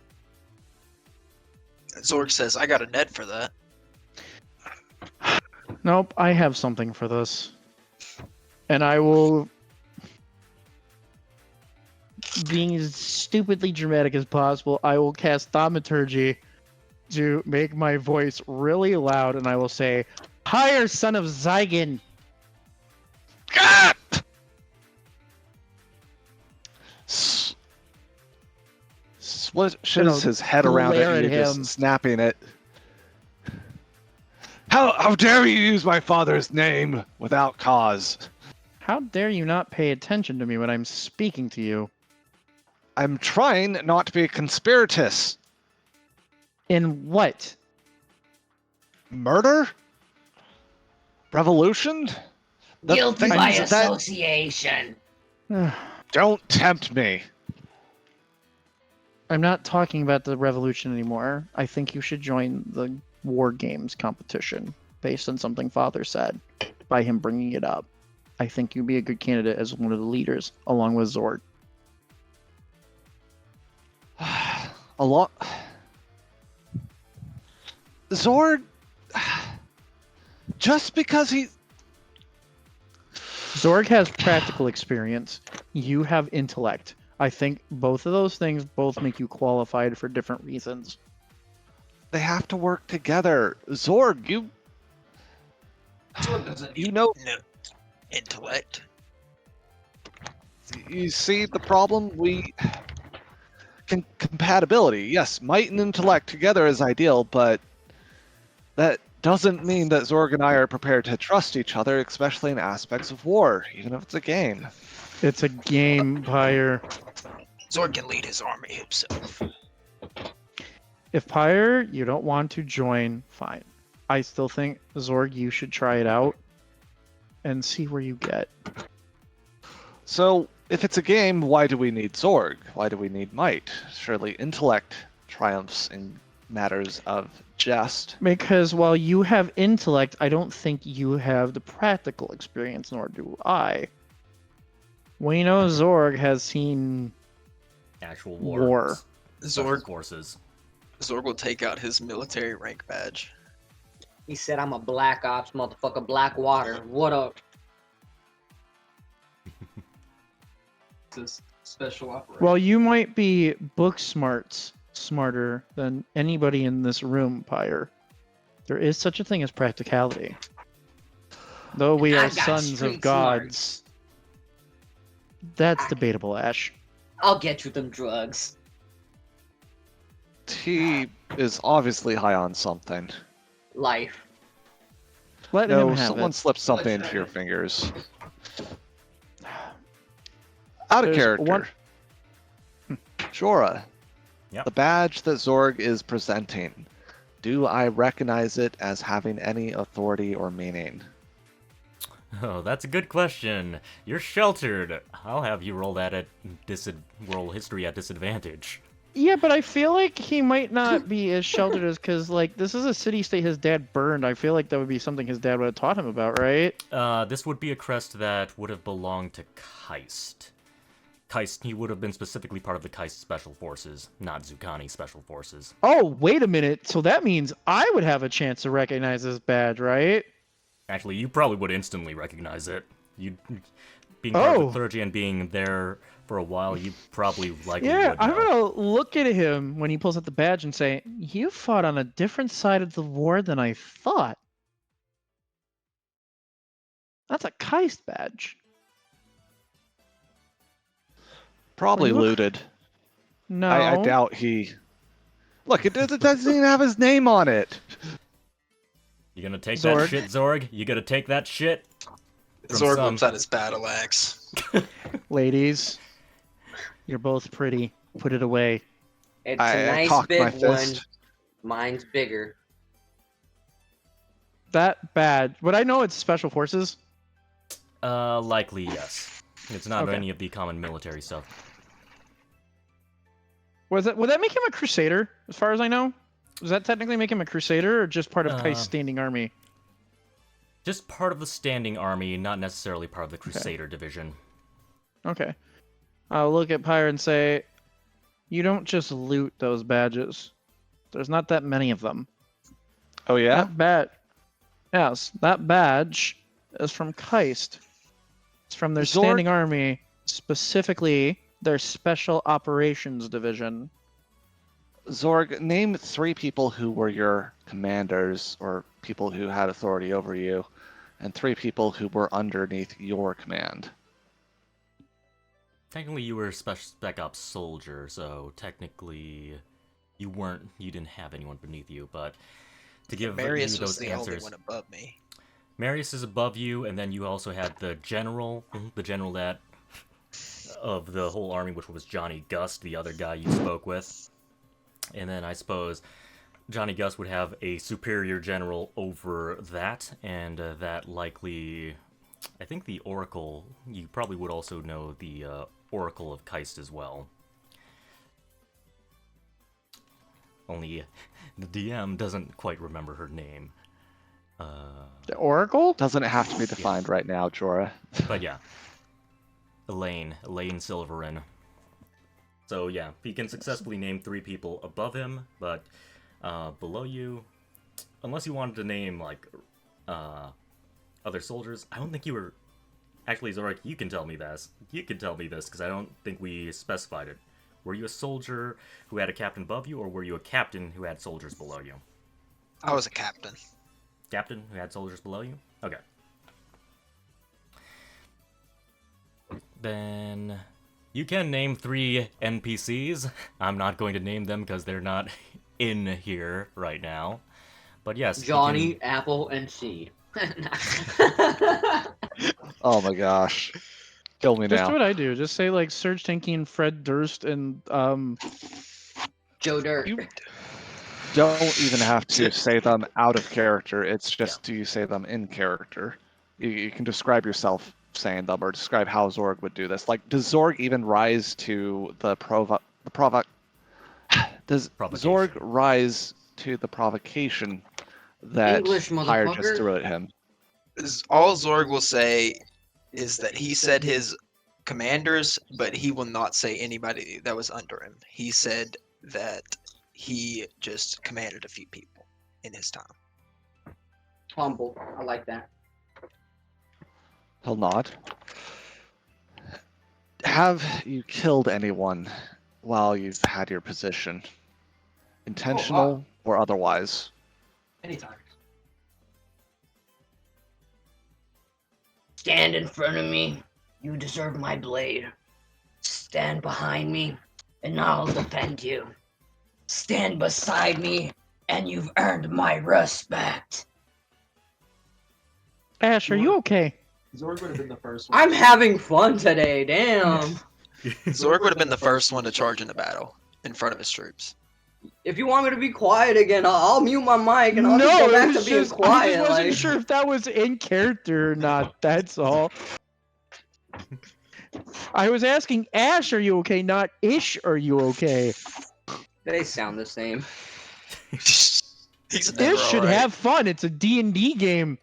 Zorg says, I got a net for that. Nope, I have something for this. And I will, being as stupidly dramatic as possible, I will cast Thaumaturgy to make my voice really loud, and I will say, "Higher, son of Zygon!" Ah! Swishes his head around glare at at you, just him. snapping it. How dare you use my father's name without cause? How dare you not pay attention to me when I'm speaking to you? I'm trying not to be a conspiratist. In what? Murder? Revolution? The Guilty by things that association. don't tempt me. I'm not talking about the revolution anymore. I think you should join the War Games competition based on something Father said by him bringing it up. I think you'd be a good candidate as one of the leaders, along with Zorg. A lot. Zorg. Just because he. Zorg has practical experience. You have intellect. I think both of those things both make you qualified for different reasons. They have to work together. Zorg, you. You know. No. Intellect. You see the problem? Compatibility. Yes, might and intellect together is ideal, but that doesn't mean that Zorg and I are prepared to trust each other, especially in aspects of war, even if it's a game. It's a game, Pyre. Zorg can lead his army himself. If Pyre, you don't want to join, fine. I still think, Zorg, you should try it out and see where you get. So, if it's a game, why do we need Zorg? Why do we need might? Surely intellect triumphs in matters of jest. Because while you have intellect, I don't think you have the practical experience, nor do I. We know Zorg has seen Actual war. Special forces. Zorg will take out his military rank badge. He said, I'm a Black Ops motherfucker, Blackwater. What up? This special operator. Well, you might be book smarter than anybody in this room, Pyre. There is such a thing as practicality. Though we are I've got sons of street gods. That's debatable, Ash. I'll get you them drugs. He is obviously high on something. Life. Let No, him have someone it. slipped something into your fingers. Out of There's character. one- Jorah. Yep. The badge that Zorg is presenting. Do I recognize it as having any authority or meaning? Oh, that's a good question. You're sheltered. I'll have you roll that at roll history at disadvantage. Yeah, but I feel like he might not be as sheltered as, because, like, this is a city-state his dad burned. I feel like that would be something his dad would have taught him about, right? This would be a crest that would have belonged to Keist. Keist, he would have been specifically part of the Keist Special Forces, not Zucani Special Forces. Oh, wait a minute. So that means I would have a chance to recognize this badge, right? Actually, you probably would instantly recognize it. You, being part of Oh. the clergy and being there for a while, you probably likely Yeah, would I'm know. gonna look at him when he pulls out the badge and say, "You fought on a different side of the war than I thought." That's a Keist badge. Probably Look- looted. No. I doubt he. Look, it doesn't even have his name on it. You gonna take Zorg. that shit, Zorg? You gonna take that shit? From Zorg some- whips out his battle axe. Ladies, you're both pretty. Put it away. It's I a nice cocked big my one. fist. Mine's bigger. That badge. Would I know it's Special Forces? Likely yes. It's not Okay. any of the common military stuff. Would that make him a Crusader, as far as I know? Does that technically make him a Crusader, or just part of Keist's standing army? Just part of the standing army, not necessarily part of the Crusader division. Okay. I'll look at Pyre and say, you don't just loot those badges. There's not that many of them. Oh yeah. Yes, that badge is from Keist. It's from their Zorg? standing army, specifically their Special Operations Division. Zorg, name 3 people who were your commanders or people who had authority over you, and 3 people who were underneath your command. Technically, you were a spec ops soldier, so technically you didn't have anyone beneath you, but to give Marius you was those the only answers, one above me. Marius is above you, and then you also had the general that of the whole army, which was Johnny Gust, the other guy you spoke with. And then I suppose Johnny Gust would have a superior general over that, and that likely, I think the Oracle, you probably would also know the Oracle of Keist as well. Only the DM doesn't quite remember her name. The Oracle? Doesn't it have to be defined right now, Jorah? But yeah. Elaine Silverin. So yeah, he can successfully name 3 people above him, but below you, unless you wanted to name like other soldiers, I don't think you were. Actually, Zorik, you can tell me this. You can tell me this because I don't think we specified it. Were you a soldier who had a captain above you, or were you a captain who had soldiers below you? I was a captain. Captain who had soldiers below you? Okay. Then you can name 3 NPCs. I'm not going to name them because they're not in here right now. But yes, you Johnny, can- Apple, and Seed. Oh my gosh. Kill me Just now. do what I do. Just say like Serge Tanky and Fred Durst and Joe Dirt. You- Don't even have to say them out of character. It's just do you say them in character. You can describe yourself saying them or describe how Zorg would do this. Like, does Zorg even rise to the Does Provocation. Zorg rise to the provocation that English, Pyre just motherfucker. threw at him? All Zorg will say is that he said his commanders, but he will not say anybody that was under him. He said that he just commanded a few people in his time. Humble. I like that. He'll nod. Have you killed anyone while you've had your position? Intentional or otherwise? Anytime. Stand in front of me. You deserve my blade. Stand behind me, and I'll defend you. Stand beside me, and you've earned my respect. Ash, are you okay? Zorg would have been the first one. I'm having fun today. Damn. Zorg would have been the first one to charge into battle in front of his troops. If you want me to be quiet again, I'll mute my mic and I'll just go back to being I quiet. just wasn't like- sure if that was in character or not. That's all. I was asking Ash, are you okay? Not Ish, are you okay? They sound the same. He's never Ish should alright. have fun. It's a D&D game.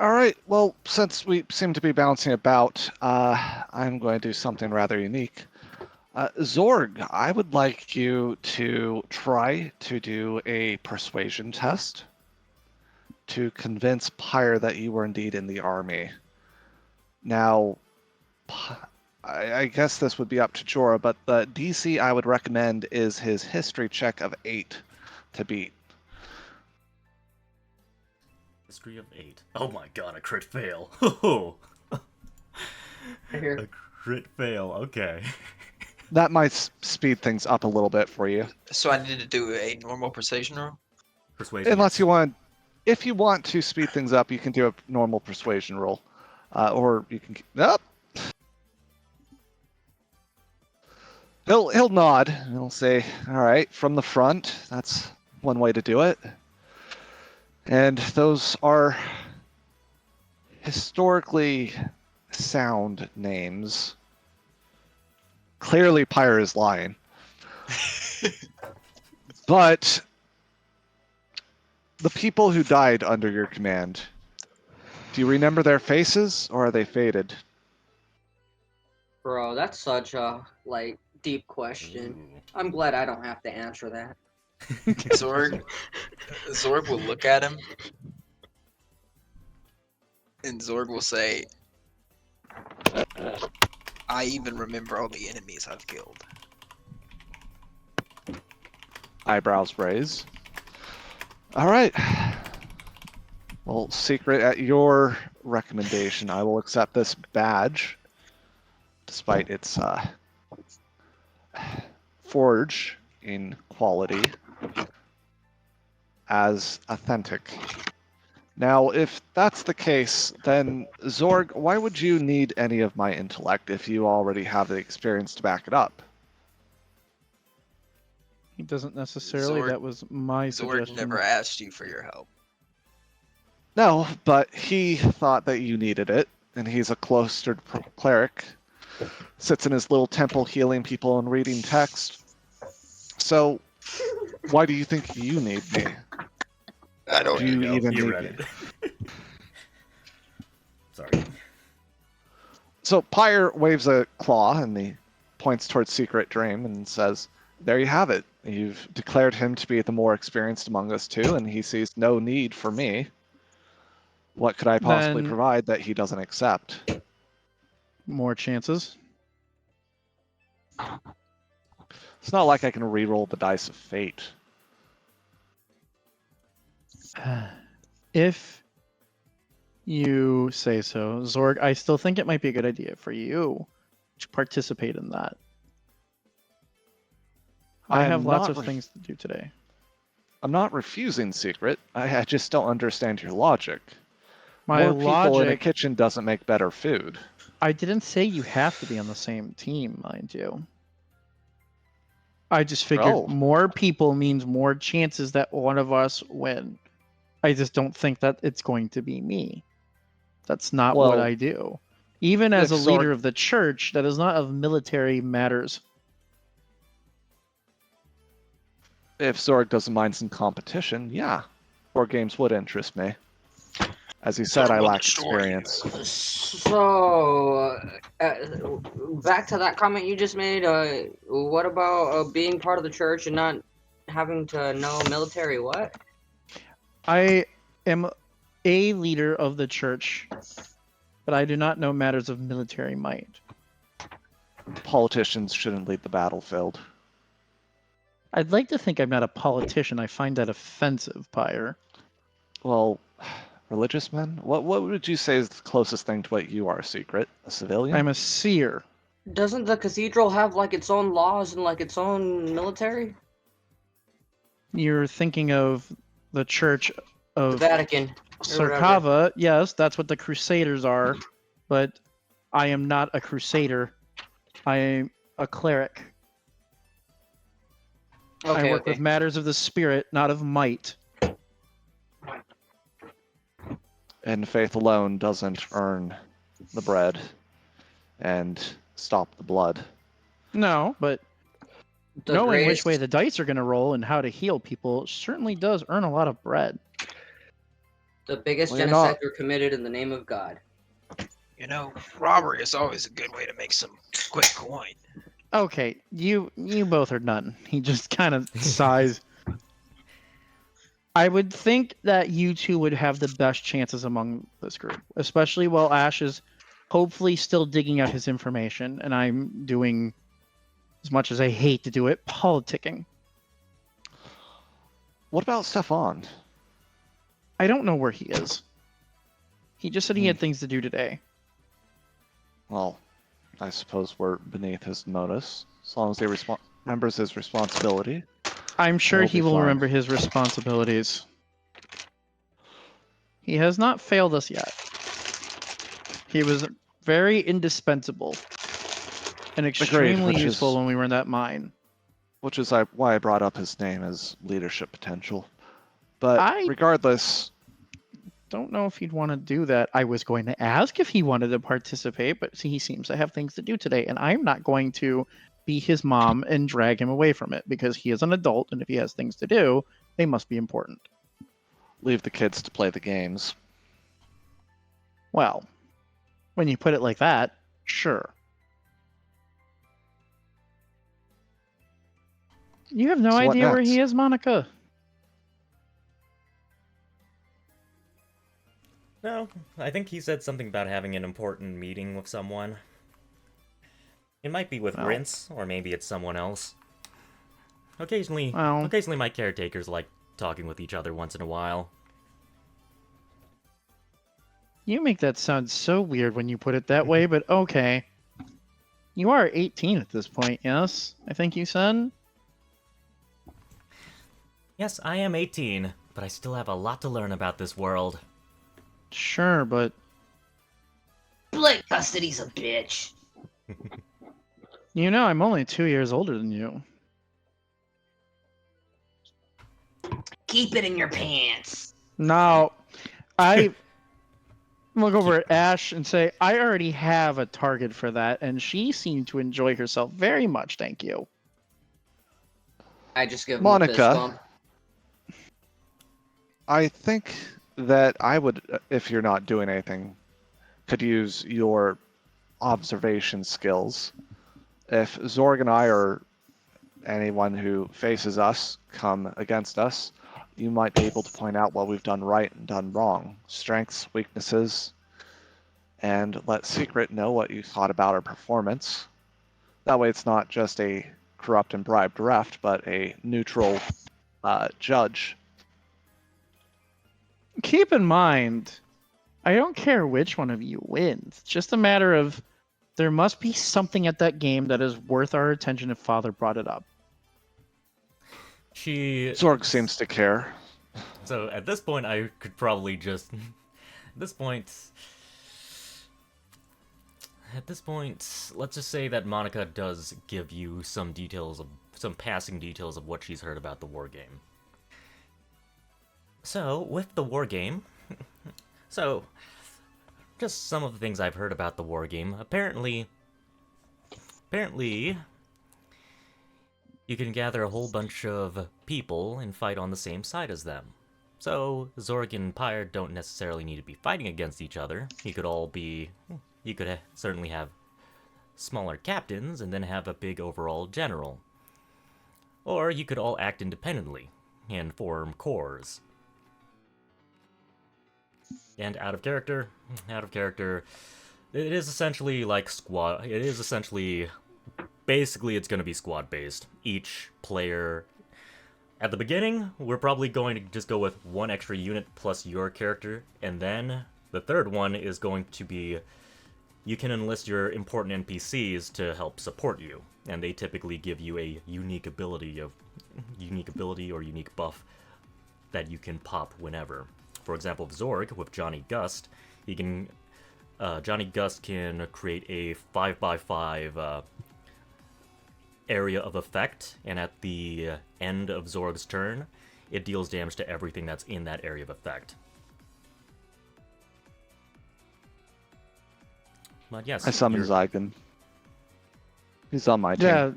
All right. Well, since we seem to be bouncing about, I'm going to do something rather unique. Zorg, I would like you to try to do a persuasion test to convince Pyre that you were indeed in the army. Now, I guess this would be up to Jorah, but the DC I would recommend is his history check of 8 to beat. History of 8. Oh my god, a crit fail. Here. A crit fail, okay. That might speed things up a little bit for you. So I need to do a normal persuasion roll? Persuasion. Unless you want, if you want to speed things up, you can do a normal persuasion roll, or you can. Up. He'll nod. And he'll say, "All right, from the front. That's one way to do it." And those are historically sound names. Clearly, Pyre is lying. But the people who died under your command, do you remember their faces or are they faded? Bro, that's such a deep question. Ooh. I'm glad I don't have to answer that. Zorg will look at him, and Zorg will say, "I even remember all the enemies I've killed." Eyebrows raise. All right. Well, Secret, at your recommendation, I will accept this badge, despite its forge in quality, as authentic. Now, if that's the case, then Zorg, why would you need any of my intellect if you already have the experience to back it up? He doesn't necessarily. Zorg- That was my Zorg suggestion. never asked you for your help. No, but he thought that you needed it, and he's a cloistered cleric. Sits in his little temple healing people and reading text. So, why do you think you need me? I don't Do you There you go. even You need read me? it. Sorry. So Pyre waves a claw and he points towards Secret Dream and says, "There you have it. You've declared him to be the more experienced among us two, and he sees no need for me. What could I possibly Then- provide that he doesn't accept?" More chances. It's not like I can re-roll the dice of fate. If you say so, Zorg, I still think it might be a good idea for you to participate in that. I am have lots not of things to do today. I'm not refusing Secret. I just don't understand your logic. My More people in a logic, kitchen doesn't make better food. I didn't say you have to be on the same team, mind you. I just figured Oh. more people means more chances that one of us win. I just don't think that it's going to be me. That's not what Well, I do. Even as a if leader of the church, that is not of military matters. If Zorg doesn't mind some competition, yeah. Board games would interest me. As he said, Zorg I will lack destroy you. experience. So, back to that comment you just made. What about being part of the church and not having to know military? What? I am a leader of the church, but I do not know matters of military might. Politicians shouldn't lead the battlefield. I'd like to think I'm not a politician. I find that offensive, Pyre. Well, religious men? What would you say is the closest thing to what you are, Secret? A civilian? I'm a seer. Doesn't the cathedral have its own laws and its own military? You're thinking of the Church The of Vatican. or whatever. Sarkava. Yes, that's what the Crusaders are, but I am not a Crusader. I am a cleric. Okay, I work okay. with matters of the spirit, not of might. And faith alone doesn't earn the bread and stop the blood. No, but The knowing which greatest- way the dice are going to roll and how to heal people certainly does earn a lot of bread. The biggest Well, you're genocide not- were committed in the name of God. You know, robbery is always a good way to make some quick coin. Okay, you both are none. He just kind of sighs. I would think that you two would have the best chances among this group, especially while Ash is hopefully still digging out his information, and I'm doing, as much as I hate to do it, politicking. What about Stefan? I don't know where he is. He just said he had things to do today. Well, I suppose we're beneath his notice. As long as he remembers his responsibility. I'm sure He'll he be will fine. remember his responsibilities. He has not failed us yet. He was very indispensable and extremely which useful is- when we were in that mine. Which is why I brought up his name as leadership potential. But I- regardless, Don't know if he'd want to do that. I was going to ask if he wanted to participate, but he seems to have things to do today, and I'm not going to be his mom and drag him away from it because he is an adult, and if he has things to do, they must be important. leave the kids to play the games. Well, when you put it like that, sure. You have no So what idea where he next? is, Monica. No, I think he said something about having an important meeting with someone. It might be with Well. Rince, or maybe it's someone else. Occasionally, Well. occasionally my caretakers like talking with each other once in a while. You make that sound so weird when you put it that way, but okay. You are 18 at this point, yes? I think you said? Yes, I am 18, but I still have a lot to learn about this world. Sure, but Blake Custody's a bitch. you know I'm only 2 years older than you. Keep it in your pants. No, I look over at Ash and say, I already have a target for that, and she seemed to enjoy herself very much, thank you. I just give him a fist Monica. bump. I think that I would, if you're not doing anything, could use your observation skills. If Zorg and I or anyone who faces us come against us, you might be able to point out what we've done right and done wrong, strengths, weaknesses, and let Secret know what you thought about our performance. That way it's not just a corrupt and bribed reft, but a neutral judge. Keep in mind, I don't care which one of you wins. It's just a matter of there must be something at that game that is worth our attention if Father brought it up. Zorg seems to care. So at this point, I could probably just... At this point, let's just say that Monica does give you some passing details of what she's heard about the war game. So, with the war game, just some of the things I've heard about the war game. Apparently, you can gather a whole bunch of people and fight on the same side as them. So, Zorg and Pyre don't necessarily need to be fighting against each other. You could certainly have smaller captains and then have a big overall general. Or you could all act independently and form corps. And out of character, it is essentially like squad. It is essentially, basically, it's going to be squad based. Each player, at the beginning, we're probably going to just go with one extra unit plus your character, and then the third one is going to be, you can enlist your important NPCs to help support you, and they typically give you a unique ability or unique buff that you can pop whenever. For example, with Zorg, with Johnny Gust, Johnny Gust can create a 5x5 area of effect, and at the end of Zorg's turn, it deals damage to everything that's in that area of effect. But yes, I summon Zygon. He's on my team. Yeah,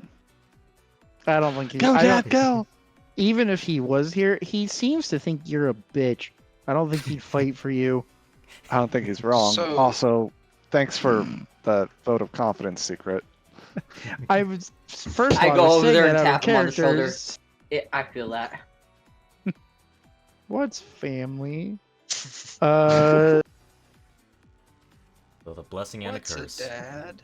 I don't think he's... Go, Dad, go! Even if he was here, he seems to think you're a bitch. I don't think he'd fight for you. I don't think he's wrong. So- Also, thanks for the vote of confidence, Secret. I was first of I all, go I was over saying there and that out of tap him on the shoulder. characters. I feel that. What's family? both a blessing and What's a curse. Dad?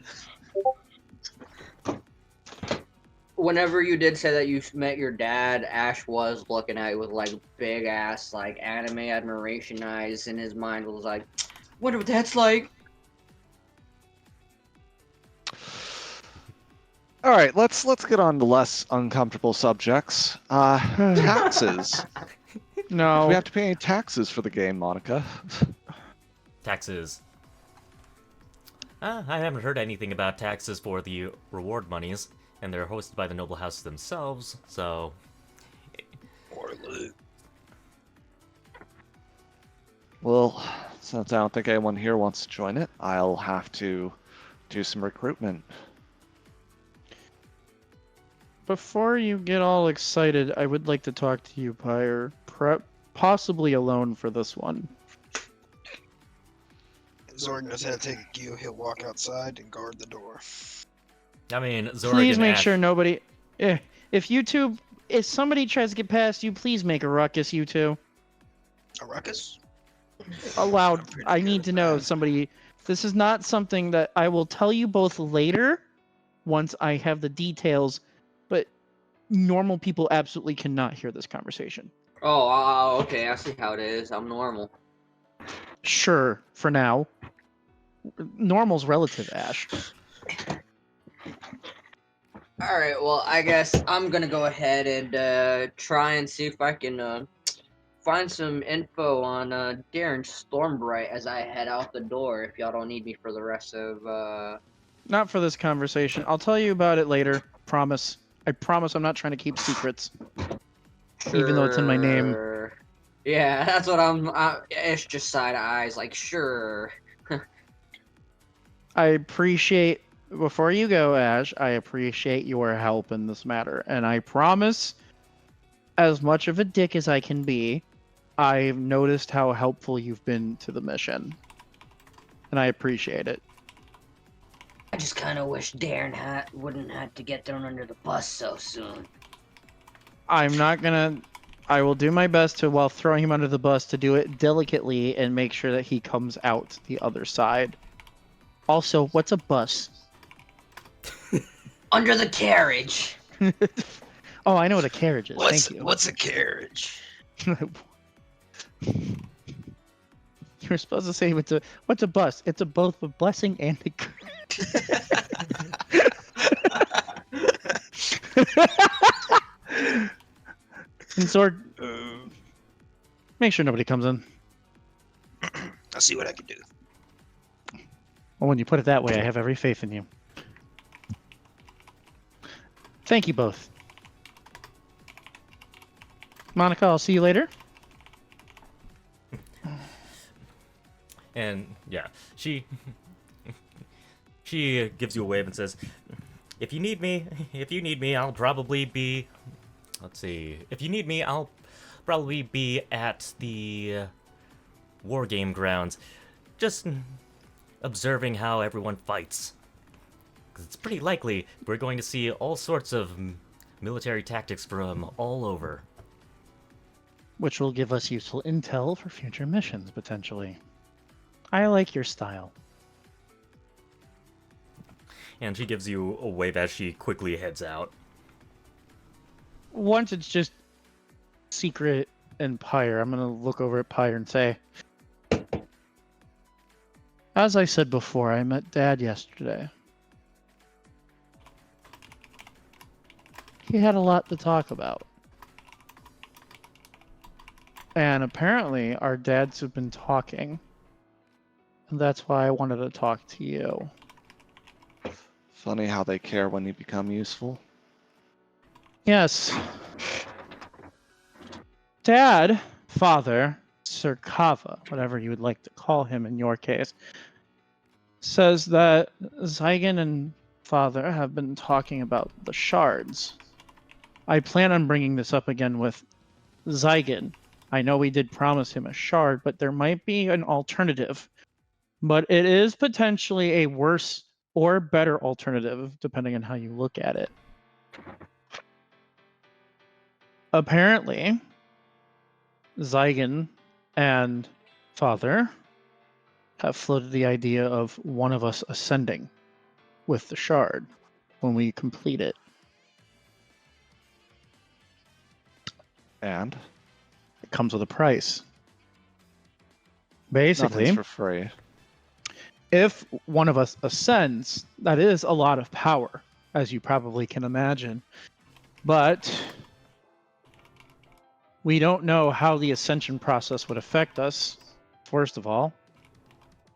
Whenever you did say that you met your dad, Ash was looking at you with like big ass like anime admiration eyes, and his mind was like, "Wonder what that's like." All right, let's get on to less uncomfortable subjects. Taxes. No. Do we have to pay any taxes for the game, Monica? Taxes. I haven't heard anything about taxes for the reward monies, and they're hosted by the noble houses themselves, so... Or loot. Well, since I don't think anyone here wants to join it, I'll have to do some recruitment. Before you get all excited, I would like to talk to you, Pyre. Possibly alone for this one. Zorg knows how to take a cue. He'll walk outside and guard the door. I mean, Zorg Please and make Ash... sure nobody... If you two if somebody tries to get past you, please make a ruckus, you two. A ruckus? Allowed. I'm pretty I good need at to know that. somebody. This is not something that I will tell you both later once I have the details, but normal people absolutely cannot hear this conversation. Oh, okay. I see how it is. I'm normal. Sure, for now. Normal's relative, Ash. All right. Well, I guess I'm gonna go ahead and try and see if I can find some info on Darren Stormbright as I head out the door. If y'all don't need me for the rest of. Not for this conversation. I'll tell you about it later. Promise. I promise I'm not trying to keep secrets. Even though it's in my name. Sure. Yeah, that's what I'm. Ish just side eyes, like sure. I appreciate, before you go, Ash, I appreciate your help in this matter. And I promise, as much of a dick as I can be, I've noticed how helpful you've been to the mission. And I appreciate it. I just kind of wish Darren wouldn't have to get thrown under the bus so soon. I'm not gonna... I will do my best to, while throwing him under the bus, to do it delicately and make sure that he comes out the other side. Also, what's a bus? Under the carriage. Oh, I know what a carriage is. Thank you. What's a carriage? You're supposed to say what's a bus? It's a both a blessing and a and Zorg, make sure nobody comes in. I'll see what I can do. Well, when you put it that way, I have every faith in you. Thank you both. Monica, I'll see you later. And yeah, she gives you a wave and says, if you need me, I'll probably be, let's see, if you need me, I'll probably be at the war game grounds, just observing how everyone fights. 'Cause it's pretty likely we're going to see all sorts of military tactics from all over. Which will give us useful intel for future missions, potentially. I like your style. And she gives you a wave as she quickly heads out. Once it's just Secret and Pyre, I'm going to look over at Pyre and say, as I said before, I met Dad yesterday. He had a lot to talk about. And apparently our dads have been talking. And that's why I wanted to talk to you. Funny how they care when you become useful. Yes. Dad, Father, Sir Kava, whatever you would like to call him in your case, says that Zygon and Father have been talking about the shards. I plan on bringing this up again with Zygon. I know we did promise him a shard, but there might be an alternative. But it is potentially a worse or better alternative, depending on how you look at it. Apparently, Zygon and Father have floated the idea of one of us ascending with the shard when we complete it. And It comes with a price. Basically, nothing's for free. if one of us ascends, that is a lot of power, as you probably can imagine. But we don't know how the ascension process would affect us, first of all.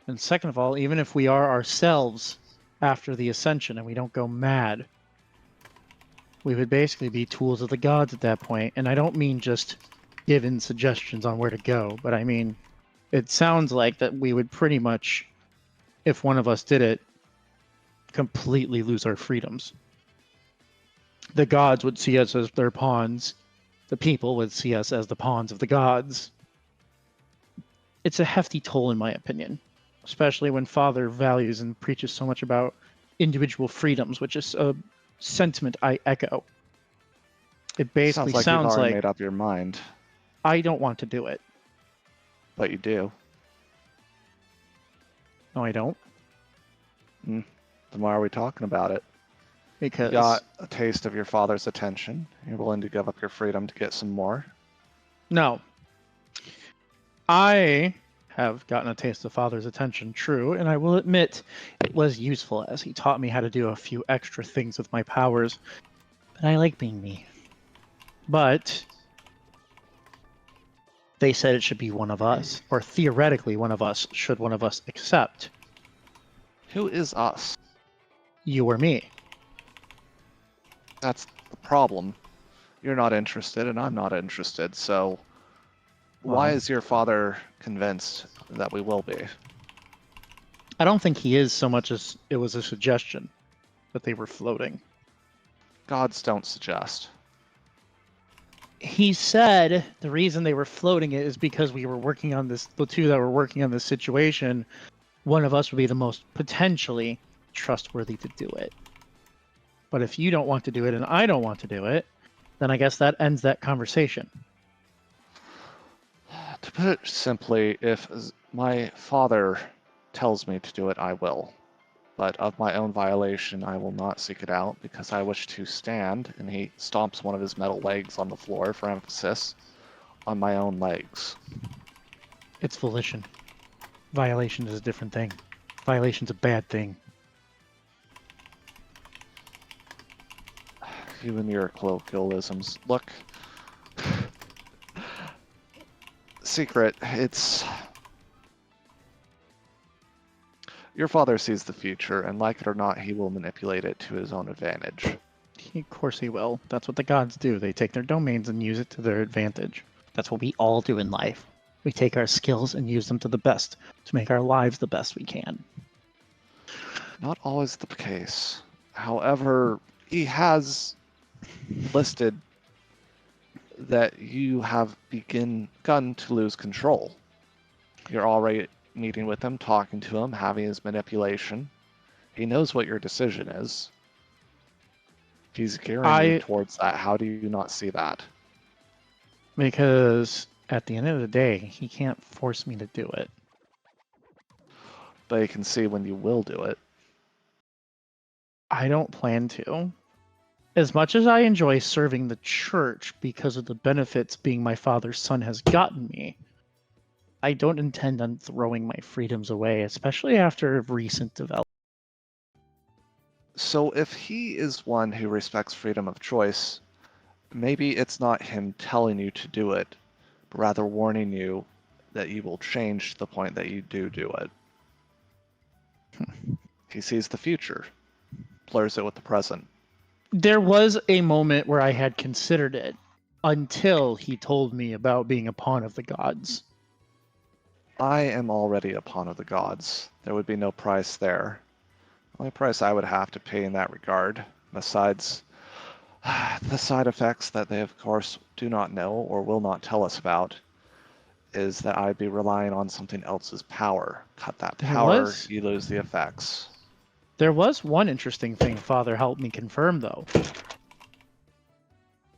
And second of all, even if we are ourselves after the ascension and we don't go mad, we would basically be tools of the gods at that point. And I don't mean just giving suggestions on where to go, but I mean, it sounds like that we would pretty much, if one of us did it, completely lose our freedoms. The gods would see us as their pawns. The people would see us as the pawns of the gods. It's a hefty toll, in my opinion, especially when Father values and preaches so much about individual freedoms, which is a sentiment I echo. It basically Sounds like sounds you've already like made up your mind, I don't want to do it. but you do. No, I don't. Then why are we talking about it? You Because got a taste of your father's attention. You're willing to give up your freedom to get some more. no. I have gotten a taste of father's attention, true, and I will admit it was useful as he taught me how to do a few extra things with my powers. But I like being me. But they said it should be one of us, or theoretically one of us, should one of us accept. Who is us? You or me. That's the problem. You're not interested, and I'm not interested, so why Well- is your father convinced that we will be? I don't think he is so much as it was a suggestion that they were floating. Gods don't suggest. He said the reason they were floating it is because we were working on this, the two that were working on this situation, one of us would be the most potentially trustworthy to do it. But if you don't want to do it and I don't want to do it, then I guess that ends that conversation. To put it simply, if my father tells me to do it, I will. But of my own violation, I will not seek it out because I wish to stand, and he stomps one of his metal legs on the floor for emphasis, on my own legs. It's volition. Violation is a different thing. Violation's a bad thing. You and your colloquialisms. Look. Secret, it's... Your father sees the future, and like it or not, he will manipulate it to his own advantage. Of course he will. That's what the gods do. They take their domains and use it to their advantage. That's what we all do in life. We take our skills and use them to the best to make our lives the best we can. Not always the case. However, he has listed that you have begun to lose control. You're already meeting with him, talking to him, having his manipulation. He knows what your decision is. He's gearing you towards that. How do you not see that? Because at the end of the day, he can't force me to do it. But he can see when you will do it. I don't plan to. As much as I enjoy serving the church because of the benefits being my father's son has gotten me, I don't intend on throwing my freedoms away, especially after recent development. So if he is one who respects freedom of choice, maybe it's not him telling you to do it, but rather warning you that you will change to the point that you do it. He sees the future, blurs it with the present. There was a moment where I had considered it until he told me about being a pawn of the gods. I am already a pawn of the gods. There would be no price there. The only price I would have to pay in that regard, besides the side effects that they of course do not know or will not tell us about, is that I'd be relying on something else's power. Cut that power, you lose the effects. There was one interesting thing Father helped me confirm, though.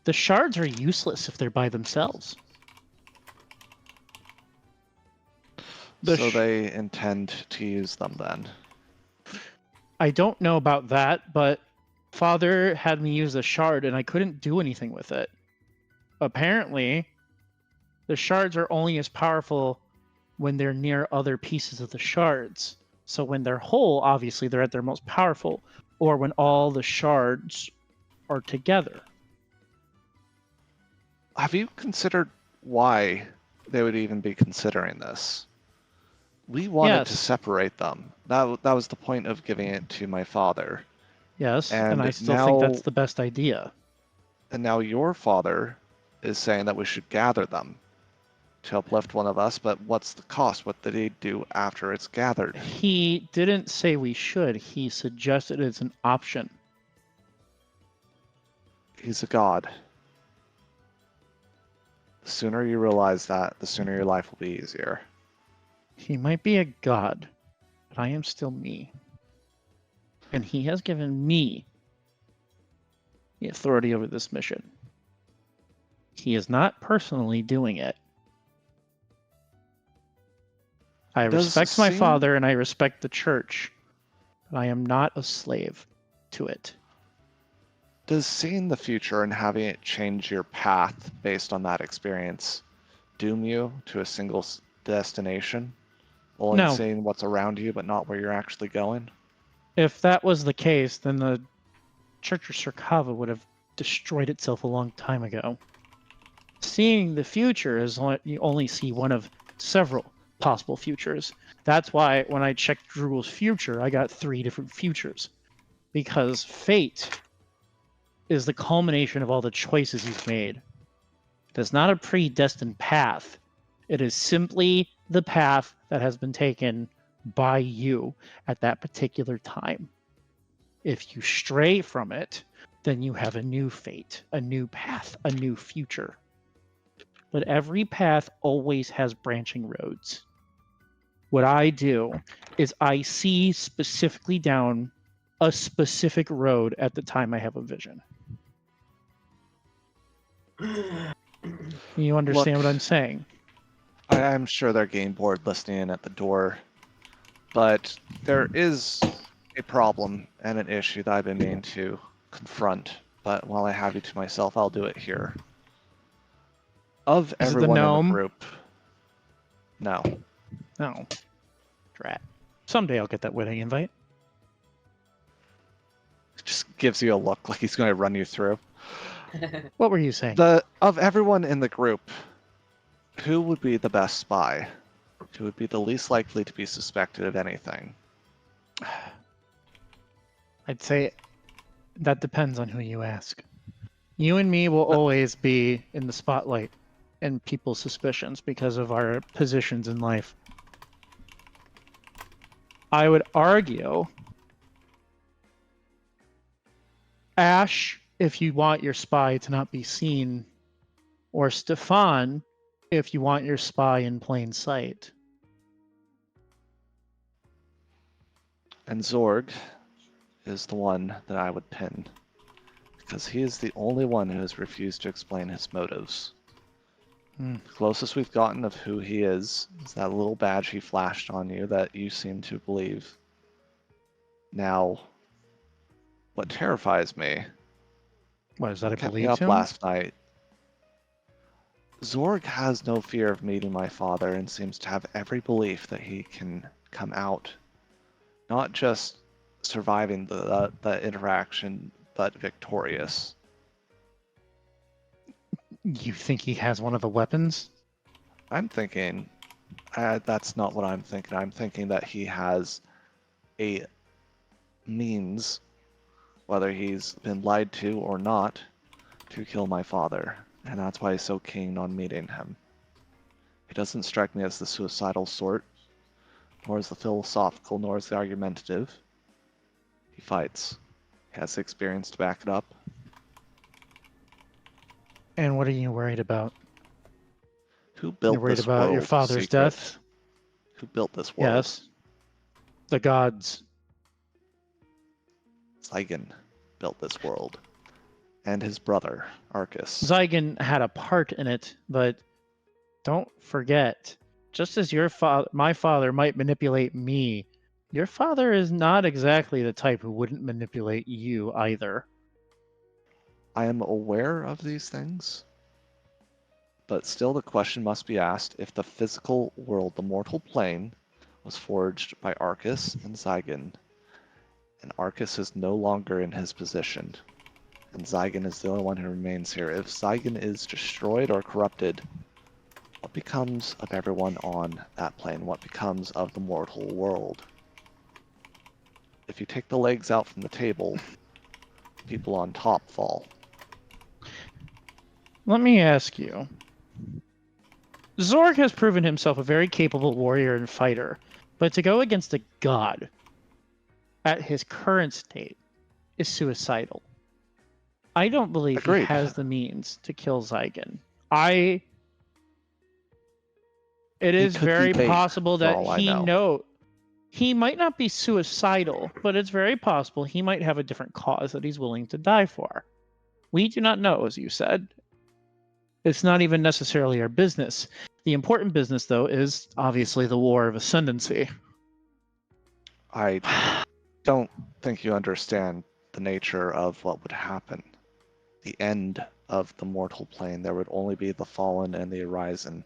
The shards are useless if they're by themselves. So they intend to use them then? I don't know about that, but Father had me use a shard and I couldn't do anything with it. Apparently, the shards are only as powerful when they're near other pieces of the shards. So when they're whole, obviously they're at their most powerful, or when all the shards are together. Have you considered why they would even be considering this? We wanted to separate them. That was the point of giving it to my father. Yes, and I still think that's the best idea. And now your father is saying that we should gather them to uplift one of us, but what's the cost? What did he do after it's gathered? He didn't say we should. He suggested it's an option. He's a god. The sooner you realize that, the sooner your life will be easier. He might be a god, but I am still me. And he has given me the authority over this mission. He is not personally doing it. I Does respect my seeing- father and I respect the church, but I am not a slave to it. Does seeing the future and having it change your path based on that experience doom you to a single destination? Only No. seeing what's around you, but not where you're actually going? If that was the case, then the Church of Sirkava would have destroyed itself a long time ago. Seeing the future is you only see one of several possible futures. That's why when I checked Drugul's future, I got 3 different futures. Because fate is the culmination of all the choices he's made. It is not a predestined path. It is simply the path that has been taken by you at that particular time. If you stray from it, then you have a new fate, a new path, a new future. But every path always has branching roads. What I do is I see specifically down a specific road at the time I have a vision. You understand Look, what I'm saying? I'm sure they're getting bored listening in at the door, but there is a problem and an issue that I've been meaning to confront. But while I have you to myself, I'll do it here. Of Is it the everyone in gnome? the group, no. No. Drat. Someday I'll get that wedding invite. Just gives you a look like he's going to run you through. What were you saying? Of everyone in the group, who would be the best spy? Who would be the least likely to be suspected of anything? I'd say that depends on who you ask. You and me will always be in the spotlight and people's suspicions because of our positions in life. I would argue Ash, if you want your spy to not be seen, or Stefan, if you want your spy in plain sight. And Zorg is the one that I would pin, because he is the only one who has refused to explain his motives. Hmm. The closest we've gotten of who he is that little badge he flashed on you that you seem to believe. Now, what terrifies me, What is that? I kept me believe up him? last night, Zorg has no fear of meeting my father and seems to have every belief that he can come out, not just surviving the interaction, but victorious. You think he has one of the weapons? I'm thinking, that's not what I'm thinking. I'm thinking that he has a means, whether he's been lied to or not, to kill my father. And that's why he's so keen on meeting him. He doesn't strike me as the suicidal sort, nor as the philosophical, nor as the argumentative. He fights. He has the experience to back it up. And what are you worried about? Who built You're worried this about your world, father's Secret? death? Who built this world? Yes. The gods. Zygon built this world. And his brother, Arcus. Zygon had a part in it, but don't forget, just as your my father might manipulate me, your father is not exactly the type who wouldn't manipulate you either. I am aware of these things, but still the question must be asked if the physical world, the mortal plane, was forged by Arcus and Zygon, and Arcus is no longer in his position, and Zygon is the only one who remains here. If Zygon is destroyed or corrupted, what becomes of everyone on that plane? What becomes of the mortal world? If you take the legs out from the table, people on top fall. Let me ask you. Zorg has proven himself a very capable warrior and fighter, but to go against a god at his current state is suicidal. I don't believe Agreed. he has the means to kill Zygon. It is could be very bait, possible for that all I know. he might not be suicidal, but it's very possible he might have a different cause that he's willing to die for. We do not know, as you said. It's not even necessarily our business. The important business, though, is obviously the War of Ascendancy. I don't think you understand the nature of what would happen. The end of the mortal plane, there would only be the fallen and the Horizon.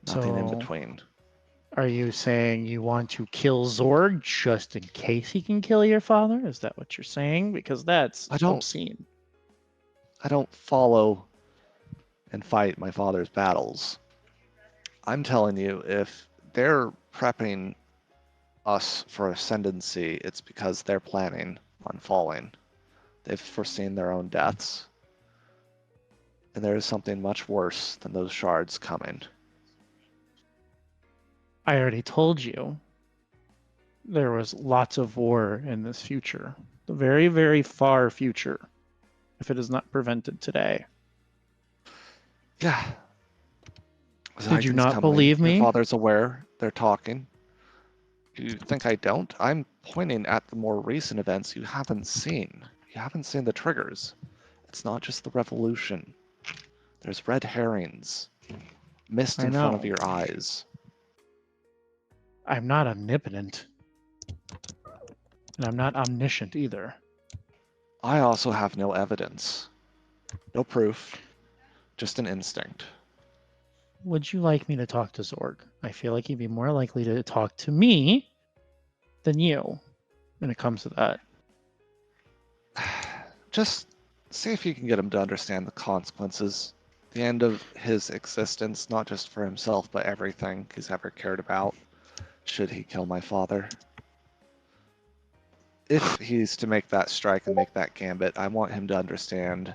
Nothing in So- between. Are you saying you want to kill Zorg just in case he can kill your father? Is that what you're saying? Because that's I don't- obscene. I don't follow and fight my father's battles. I'm telling you, if they're prepping us for ascendancy, it's because they're planning on falling. They've foreseen their own deaths. And there is something much worse than those shards coming. I already told you there was lots of war in this future. The very, very far future, if it is not prevented today. Yeah. Did you Zygon's not coming. believe me? Your father's aware. They're talking. You think I don't? I'm pointing at the more recent events you haven't seen. You haven't seen the triggers. It's not just the revolution. There's red herrings. Mist I in front of know. your eyes. I'm not omnipotent. And I'm not omniscient either. I also have no evidence. No proof. Just an instinct. Would you like me to talk to Zorg? I feel like he'd be more likely to talk to me than you when it comes to that. Just see if you can get him to understand the consequences. The end of his existence, not just for himself, but everything he's ever cared about, should he kill my father. If he's to make that strike and make that gambit, I want him to understand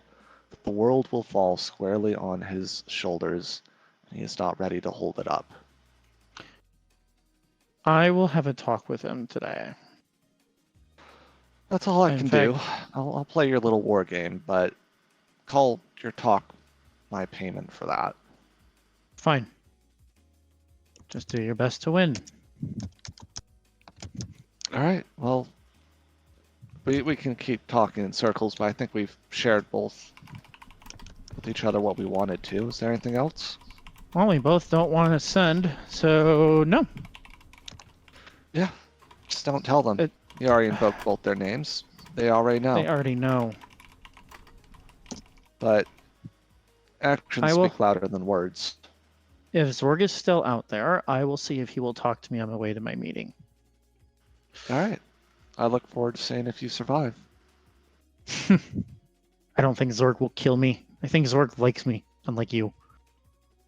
that the world will fall squarely on his shoulders, and he is not ready to hold it up. I will have a talk with him today. That's all I In can fact- do. I'll play your little war game, but call your talk my payment for that. Fine. Just do your best to win. All right. Well, we can keep talking in circles, but I think we've shared both with each other what we wanted to. Is there anything else? Well, we both don't want to send, so no. Yeah. Just don't tell them. It- You already invoked both their names. They already know. They already know. But actions I will- speak louder than words. If Zorg is still out there, I will see if he will talk to me on the way to my meeting. All right. I look forward to seeing if you survive. I don't think Zorg will kill me. I think Zorg likes me, unlike you.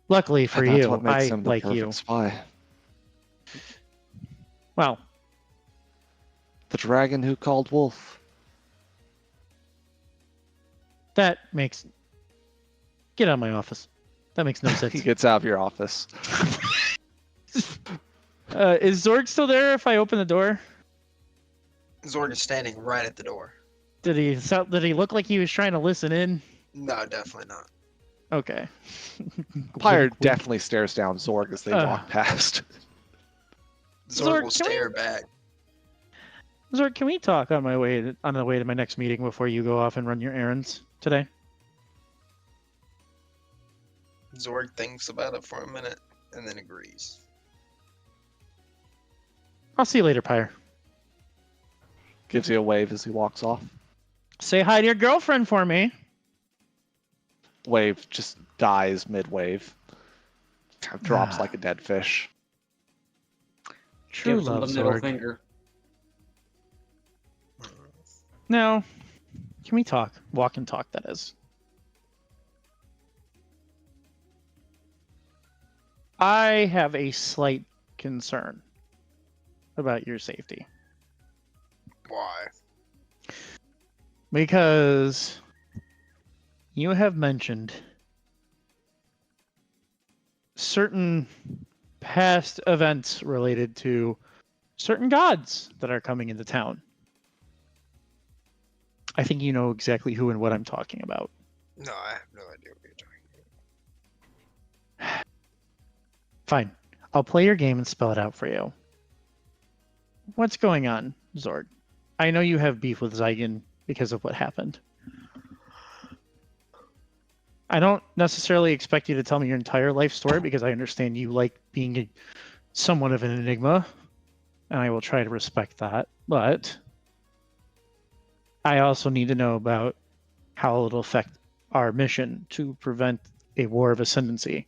Luckily for And that's you, what makes I him the like perfect you. spy. Well, The dragon who called Wolf. that makes... Get out of my office. That makes no sense. He gets out of your office. Is Zorg still there if I open the door? Zorg is standing right at the door. Did he look like he was trying to listen in? No, definitely not. Okay. Pyre Wink, wink. definitely stares down Zorg as they walk past. Zorg Zorg, will can we- stare back. Zorg, can we talk on the way to my next meeting before you go off and run your errands today? Zorg thinks about it for a minute and then agrees. I'll see you later, Pyre. Gives you a wave as he walks off. Say hi to your girlfriend for me. Wave just dies mid-wave. Kind of drops like a dead fish. True Gives him love, the middle Zorg. finger. Now, can we talk? Walk and talk, that is. I have a slight concern about your safety. Why? Because you have mentioned certain past events related to certain gods that are coming into town. I think you know exactly who and what I'm talking about. No, I have no idea what you're talking Fine. I'll play your game and spell it out for you. What's going on, Zorg? I know you have beef with Zygon because of what happened. I don't necessarily expect you to tell me your entire life story because I understand you like being somewhat of an enigma, and I will try to respect that. But I also need to know about how it'll affect our mission to prevent a war of ascendancy.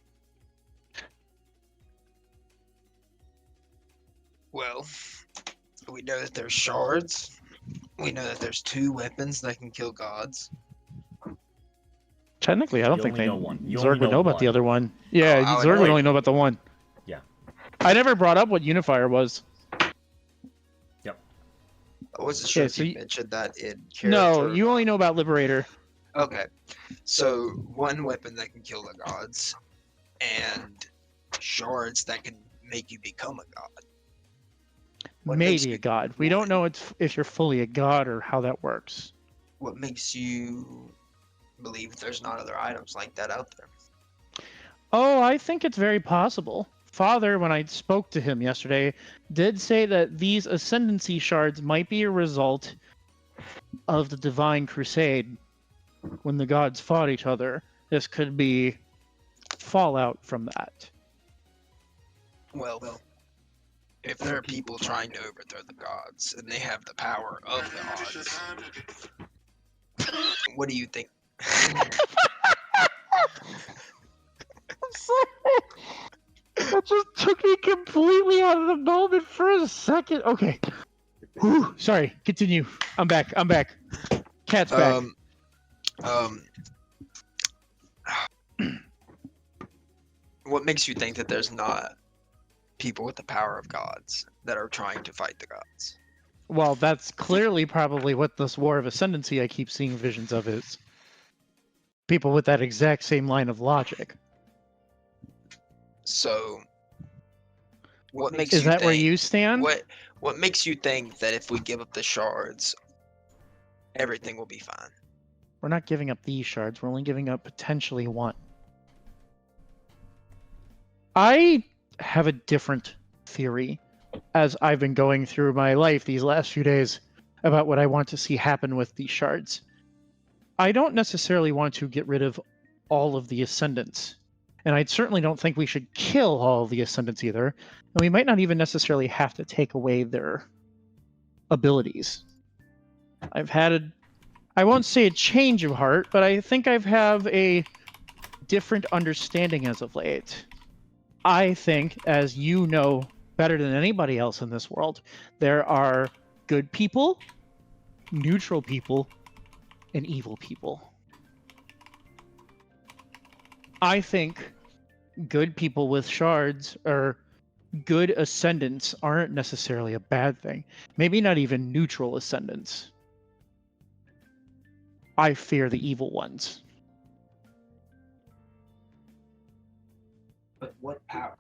Well, we know that there's shards. We know that there's 2 weapons that can kill gods. Technically, I don't You think only they know one. You Zorg only would know know about the one. other one. Yeah, I would Zorg would know. only know about the one. Yeah. I never brought up what Unifier was. I wasn't sure Yeah, if so you you- mentioned that in character. No, or you only not. know about Liberator. Okay. So, 1 weapon that can kill the gods, and shards that can make you become a god. What makes Maybe you- a god. We don't know if you're fully a god or how that works. What makes you believe there's not other items like that out there? Oh, I think it's very possible. Father, when I spoke to him yesterday, did say that these ascendancy shards might be a result of the Divine Crusade when the gods fought each other. This could be fallout from that. Well, if there are people trying to overthrow the gods and they have the power of the gods, what do you think? I'm sorry. That just took me completely out of the moment for a second. Okay. Whew, sorry. Continue. I'm back. Cat's back. What makes you think that there's not people with the power of gods that are trying to fight the gods? Well, that's clearly probably what this War of Ascendancy I keep seeing visions of is. People with that exact same line of logic. So, what makes Is you that think, where you stand? What makes you think that if we give up the shards, everything will be fine? We're not giving up these shards. We're only giving up potentially one. I have a different theory as I've been going through my life these last few days about what I want to see happen with these shards. I don't necessarily want to get rid of all of the Ascendants. And I certainly don't think we should kill all of the Ascendants either. And we might not even necessarily have to take away their abilities. I've had I won't say a change of heart, but I think I've have a different understanding as of late. I think, as you know better than anybody else in this world, there are good people, neutral people, and evil people. I think good people with shards or good ascendants aren't necessarily a bad thing. Maybe not even neutral ascendants. I fear the evil ones. But what power?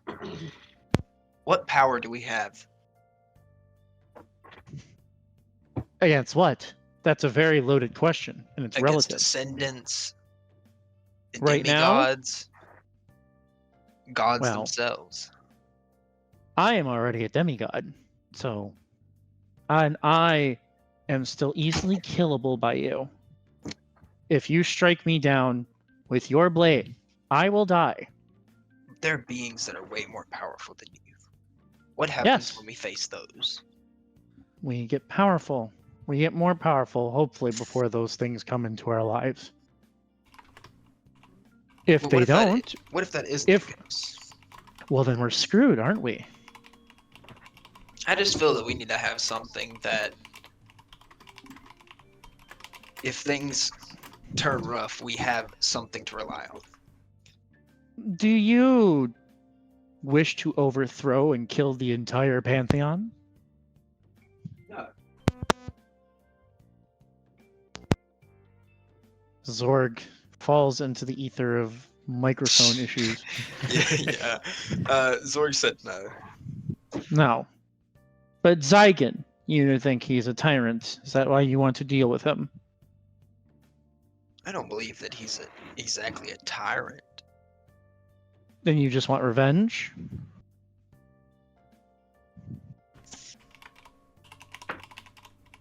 What power do we have? Against what? That's a very loaded question, and it's Against relative. descendants, Right now? demigods, gods Well. themselves. I am already a demigod, so and I am still easily killable by you. If you strike me down with your blade, I will die. They're beings that are way more powerful than you. What happens Yes. when we face those? We get powerful. We get more powerful, hopefully, before those things come into our lives. If But they what if that- don't, What if that is If- the case? well, then we're screwed, aren't we? I just feel that we need to have something that, if things turn rough, we have something to rely on. Do you wish to overthrow and kill the entire Pantheon? No. Zorg falls into the ether of microphone issues. yeah. Zorg said no. No. But Zygon, you think he's a tyrant. Is that why you want to deal with him? I don't believe that he's exactly a tyrant. Then you just want revenge?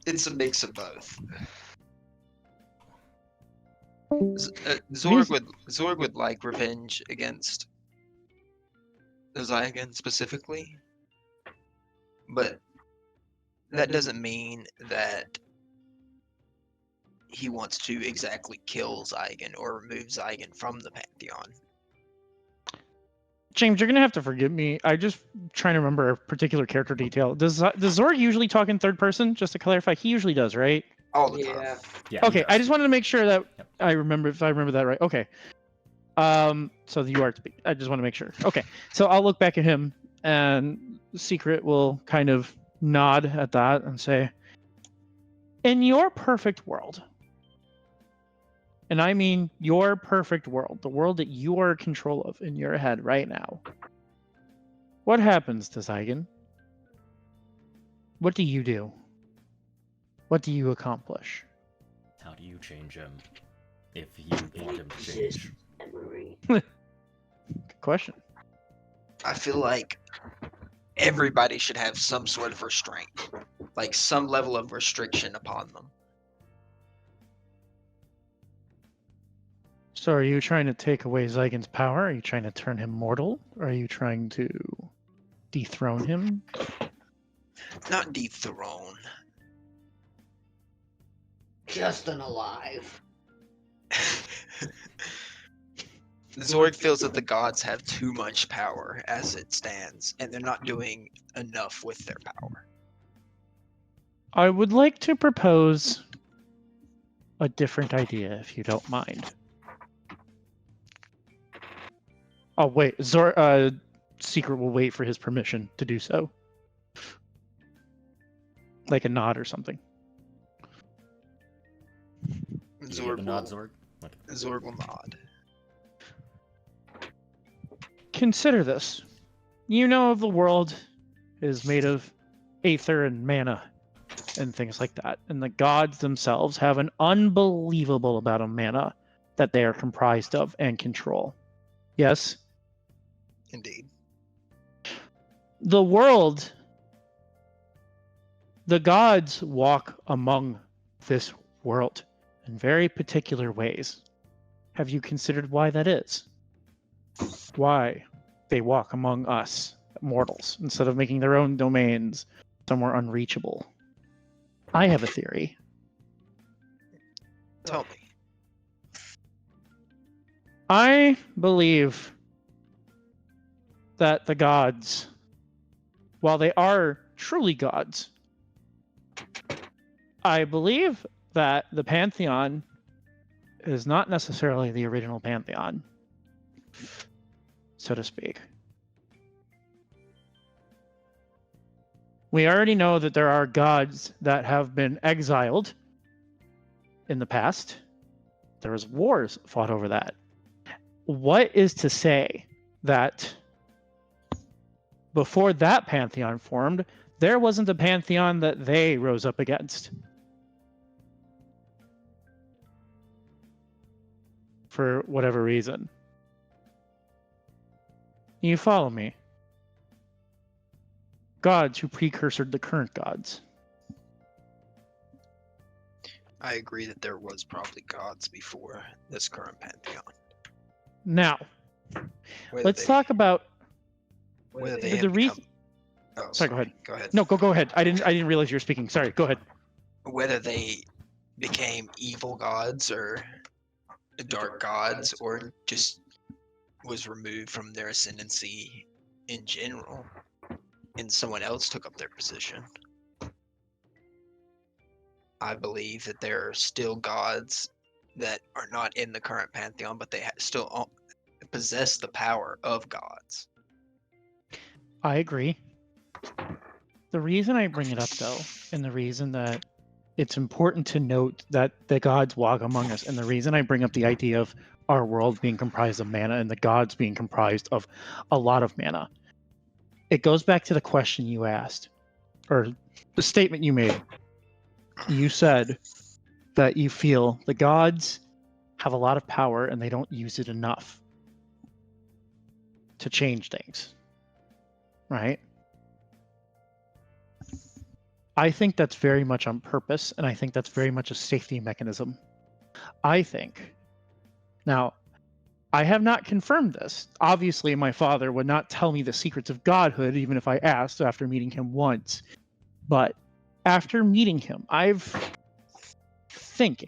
It's a mix of both. Zorg would like revenge against Zygon specifically, but that doesn't mean that he wants to exactly kill Zygon or remove Zygon from the Pantheon. James, you're gonna have to forgive me. I just trying to remember a particular character detail. Does Zorg usually talk in third person? Just to clarify, he usually does, right? All the time. Yeah. Yeah. he Okay, I does. just wanted to make sure that Yep. I remember if I remember that right. Okay. So you are. I just want to make sure. Okay. So I'll look back at him, and Secret will kind of nod at that and say, "In your perfect world, and I mean your perfect world, the world that you are in control of in your head right now, what happens to Zygon? What do you do? What do you accomplish?" How do you change him if you want him to change? Good question. I feel like everybody should have some sort of restraint, like some level of restriction upon them. So are you trying to take away Zygon's power? Are you trying to turn him mortal? Or are you trying to dethrone him? Not dethrone. Just unalive. Zorg feels that the gods have too much power as it stands, and they're not doing enough with their power. I would like to propose a different idea, if you don't mind. Oh wait, Secret will wait for his permission to do so. Like a nod or something. Do you give a nod, Zorg? Okay. Zorg will nod. Consider this. You know of the world is made of aether and mana and things like that. And the gods themselves have an unbelievable amount of mana that they are comprised of and control. Yes? Indeed. The world, the gods walk among this world in very particular ways. Have you considered why that is? Why they walk among us, mortals, instead of making their own domains somewhere unreachable? I have a theory. Tell me. I believe that the gods, while they are truly gods, I believe that the Pantheon is not necessarily the original Pantheon, so to speak. We already know that there are gods that have been exiled in the past. There was wars fought over that. What is to say that before that Pantheon formed, there wasn't a Pantheon that they rose up against? For whatever reason. You follow me? Gods who precursored the current gods. I agree that there was probably gods before this current pantheon. Now, Whether let's they- talk about whether they the have reason. become- Oh, Sorry, go ahead. Go ahead. No, go ahead. I didn't realize you were speaking. Sorry, go ahead. Whether they became evil gods or dark gods or just was removed from their ascendancy in general and someone else took up their position. I believe that there are still gods that are not in the current pantheon, but they still possess the power of gods. I agree. The reason I bring it up, though, and the reason that it's important to note that the gods walk among us, and the reason I bring up the idea of our world being comprised of mana and the gods being comprised of a lot of mana, it goes back to the question you asked, or the statement you made. You said that you feel the gods have a lot of power and they don't use it enough to change things. Right? I think that's very much on purpose, and I think that's very much a safety mechanism. I think Now, I have not confirmed this. Obviously, my father would not tell me the secrets of godhood, even if I asked after meeting him once. But after meeting him, I think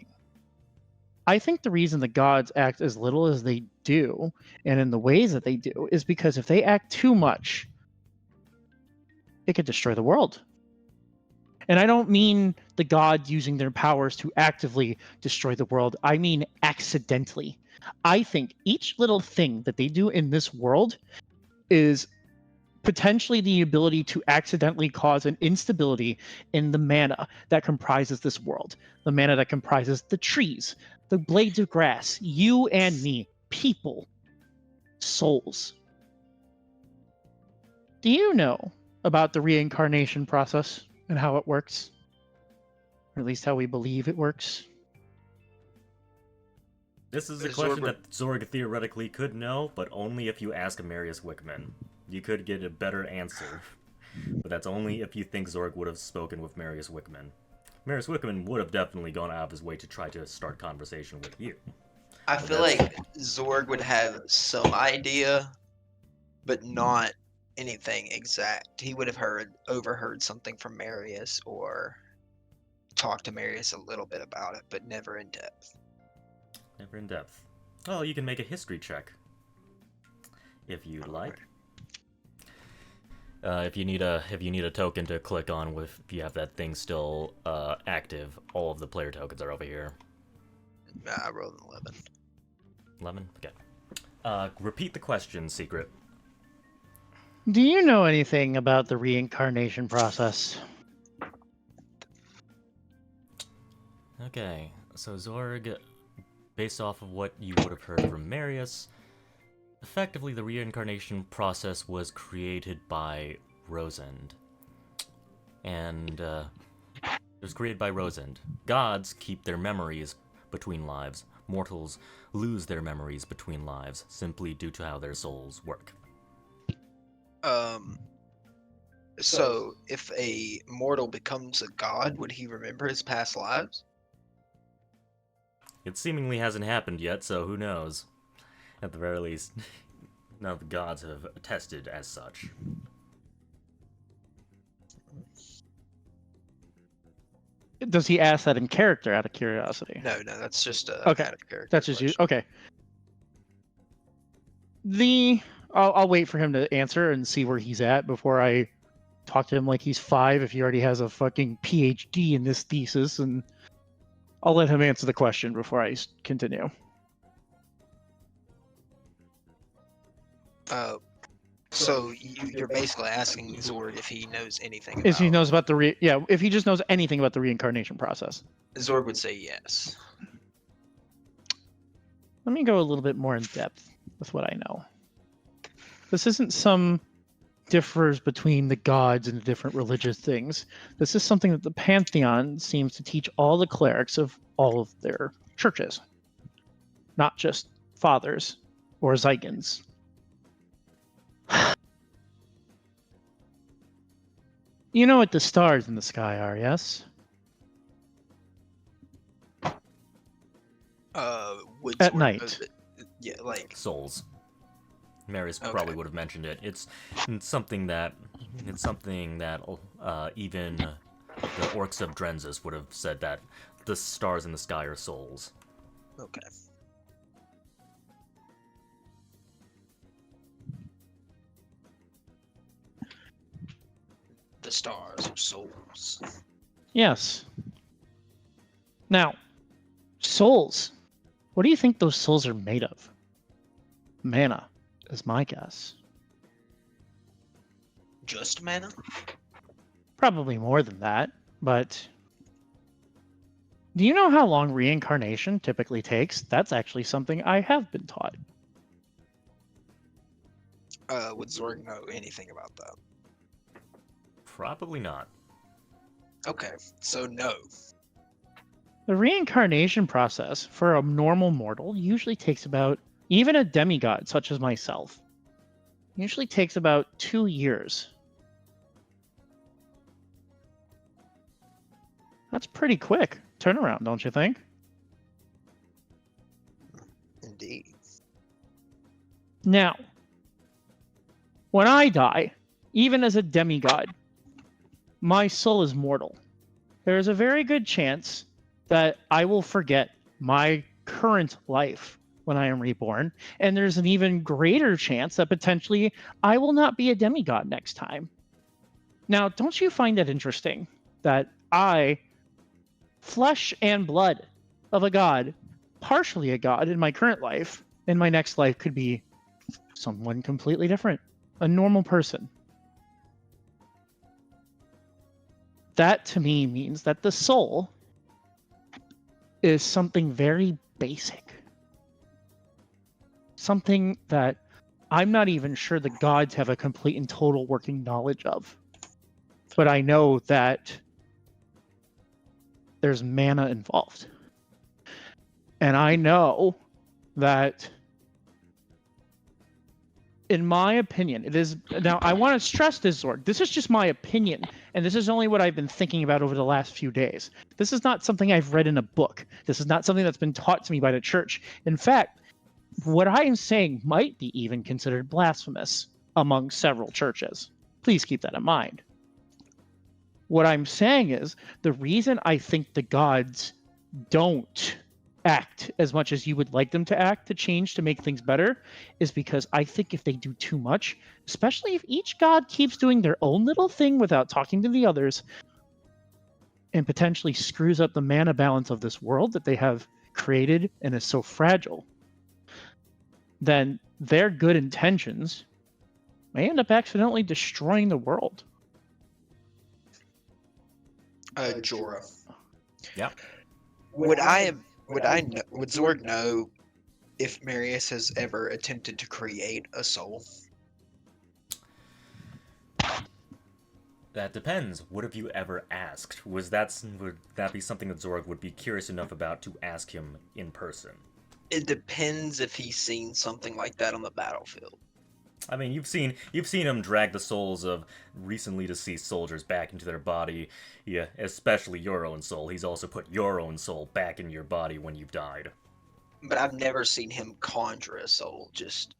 the reason the gods act as little as they do, and in the ways that they do, is because if they act too much, it could destroy the world. And I don't mean the gods using their powers to actively destroy the world. I mean accidentally. I think each little thing that they do in this world is potentially the ability to accidentally cause an instability in the mana that comprises this world. The mana that comprises the trees, the blades of grass, you and me, people, souls. Do you know about the reincarnation process and how it works? Or at least how we believe it works? This is a Zorg question would- that Zorg theoretically could know, but only if you ask Marius Wickman. You could get a better answer, but that's only if you think Zorg would have spoken with Marius Wickman. Marius Wickman would have definitely gone out of his way to try to start conversation with you. I feel like Zorg would have some idea, but not anything exact. He would have overheard something from Marius or talked to Marius a little bit about it, but never in depth. Never in depth. Oh, you can make a history check if you'd like. If you need a token to click on if you have that thing still active, all of the player tokens are over here. I rolled an 11. 11? Okay. Repeat the question, Secret. Do you know anything about the reincarnation process? Okay, so Zorg, based off of what you would have heard from Marius, effectively the reincarnation process was created by Rosend. And it was created by Rosend. Gods keep their memories between lives. Mortals lose their memories between lives, simply due to how their souls work. So if a mortal becomes a god, would he remember his past lives? It seemingly hasn't happened yet, so who knows? At the very least, none of the gods have attested as such. Does he ask that in character out of curiosity? No, that's just a Okay, out of character that's just you. question. Okay. I'll wait for him to answer and see where he's at before I talk to him like he's 5 if he already has a fucking PhD in this thesis, and I'll let him answer the question before I continue. So you're basically asking Zorg if he knows anything If he about. knows about if he just knows anything about the reincarnation process. Zorg would say yes. Let me go a little bit more in depth with what I know. This isn't some differs between the gods and the different religious things. This is something that the Pantheon seems to teach all the clerics of all of their churches, not just fathers or Zygons. You know what the stars in the sky are, yes? Would At Zorg know night. that- yeah, like Souls. Marius Okay. probably would have mentioned it. It's something that even the orcs of Drenzus would have said that the stars in the sky are souls. okay. The stars are souls. Yes. Now, souls. What do you think those souls are made of? Mana is my guess. Just mana? Probably more than that, but do you know how long reincarnation typically takes? That's actually something I have been taught. Would Zorg know anything about that? Probably not. Okay, so no. The reincarnation process for a normal mortal usually takes about, even a demigod such as myself, usually takes about 2 years. That's pretty quick turnaround, don't you think? Indeed. Now, when I die, even as a demigod, my soul is mortal. There is a very good chance that I will forget my current life when I am reborn, and there's an even greater chance that potentially I will not be a demigod next time. Now, don't you find that interesting that I, flesh and blood of a god, partially a god in my current life, in my next life could be someone completely different, a normal person? That to me means that the soul is something very basic. Something that I'm not even sure the gods have a complete and total working knowledge of. But I know that there's mana involved. And I know that, in my opinion, it is... Now, I want to stress this, Zorg. This is just my opinion, and this is only what I've been thinking about over the last few days. This is not something I've read in a book. This is not something that's been taught to me by the church. In fact, what I am saying might be even considered blasphemous among several churches. Please keep that in mind. What I'm saying is, the reason I think the gods don't act as much as you would like them to act to change to make things better is because I think if they do too much, especially if each god keeps doing their own little thing without talking to the others, and potentially screws up the mana balance of this world that they have created and is so fragile, then their good intentions may end up accidentally destroying the world. Jorah. Yeah. Would Zorg know if Marius has ever attempted to create a soul? That depends. What have you ever asked? Would that be something that Zorg would be curious enough about to ask him in person? It depends if he's seen something like that on the battlefield. I mean, you've seen him drag the souls of recently deceased soldiers back into their body. Yeah, especially your own soul. He's also put your own soul back in your body when you've died. But I've never seen him conjure a soul, just...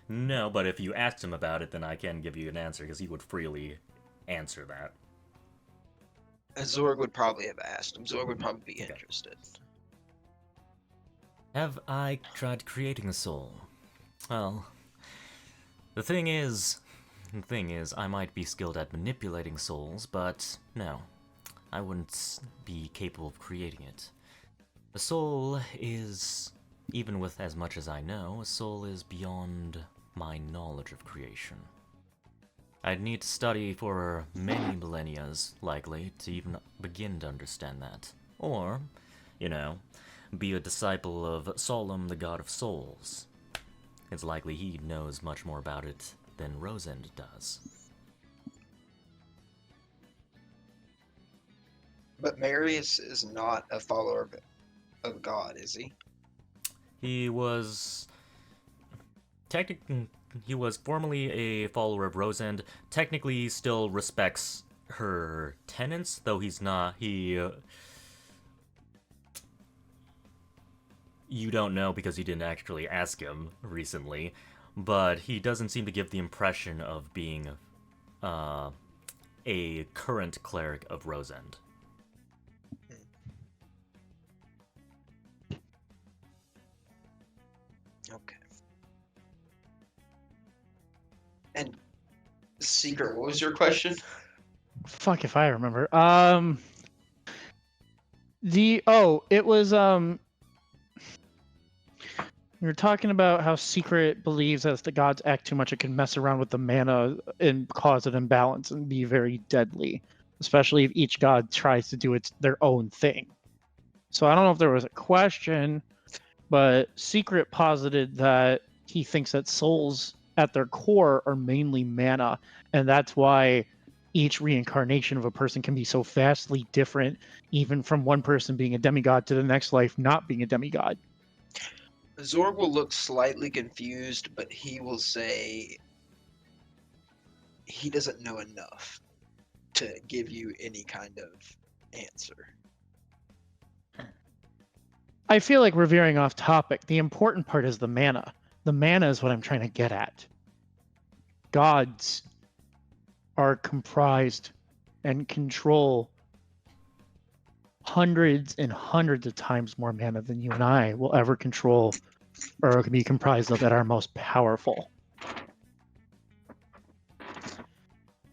No, but if you asked him about it, then I can give you an answer, because he would freely answer that. Zorg would probably have asked him. Zorg would probably be interested. Have I tried creating a soul? Well, the thing is, I might be skilled at manipulating souls, but no, I wouldn't be capable of creating it. A soul is, even with as much as I know, a soul is beyond my knowledge of creation. I'd need to study for many millennia, likely, to even begin to understand that. Or, be a disciple of Solum, the god of souls. It's likely he knows much more about it than Rosend does. But Marius is not a follower of God, is he? He was formerly a follower of Rosend. Technically, he still respects her tenets, though he's not. You don't know because you didn't actually ask him recently, but he doesn't seem to give the impression of being a current cleric of Rosend. Okay. And Secret, what was your question? Fuck if I remember. It was we were talking about how Secret believes as the gods act too much, it can mess around with the mana and cause an imbalance and be very deadly, especially if each god tries to do their own thing. So I don't know if there was a question, but Secret posited that he thinks that souls at their core are mainly mana, and that's why each reincarnation of a person can be so vastly different, even from one person being a demigod to the next life not being a demigod. Zorg will look slightly confused, but he will say he doesn't know enough to give you any kind of answer. I feel like we're veering off topic. The important part is the mana. The mana is what I'm trying to get at. Gods are comprised and control hundreds and hundreds of times more mana than you and I will ever control or be comprised of at our most powerful.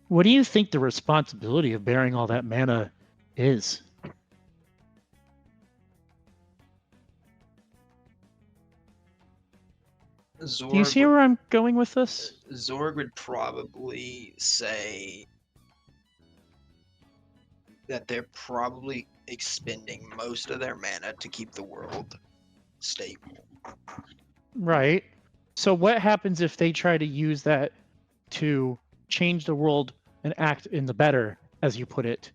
What do you think the responsibility of bearing all that mana is? Zorg Do you see would- where I'm going with this? Zorg would probably say that they're probably expending most of their mana to keep the world stable. Right. So what happens if they try to use that to change the world and act in the better, as you put it?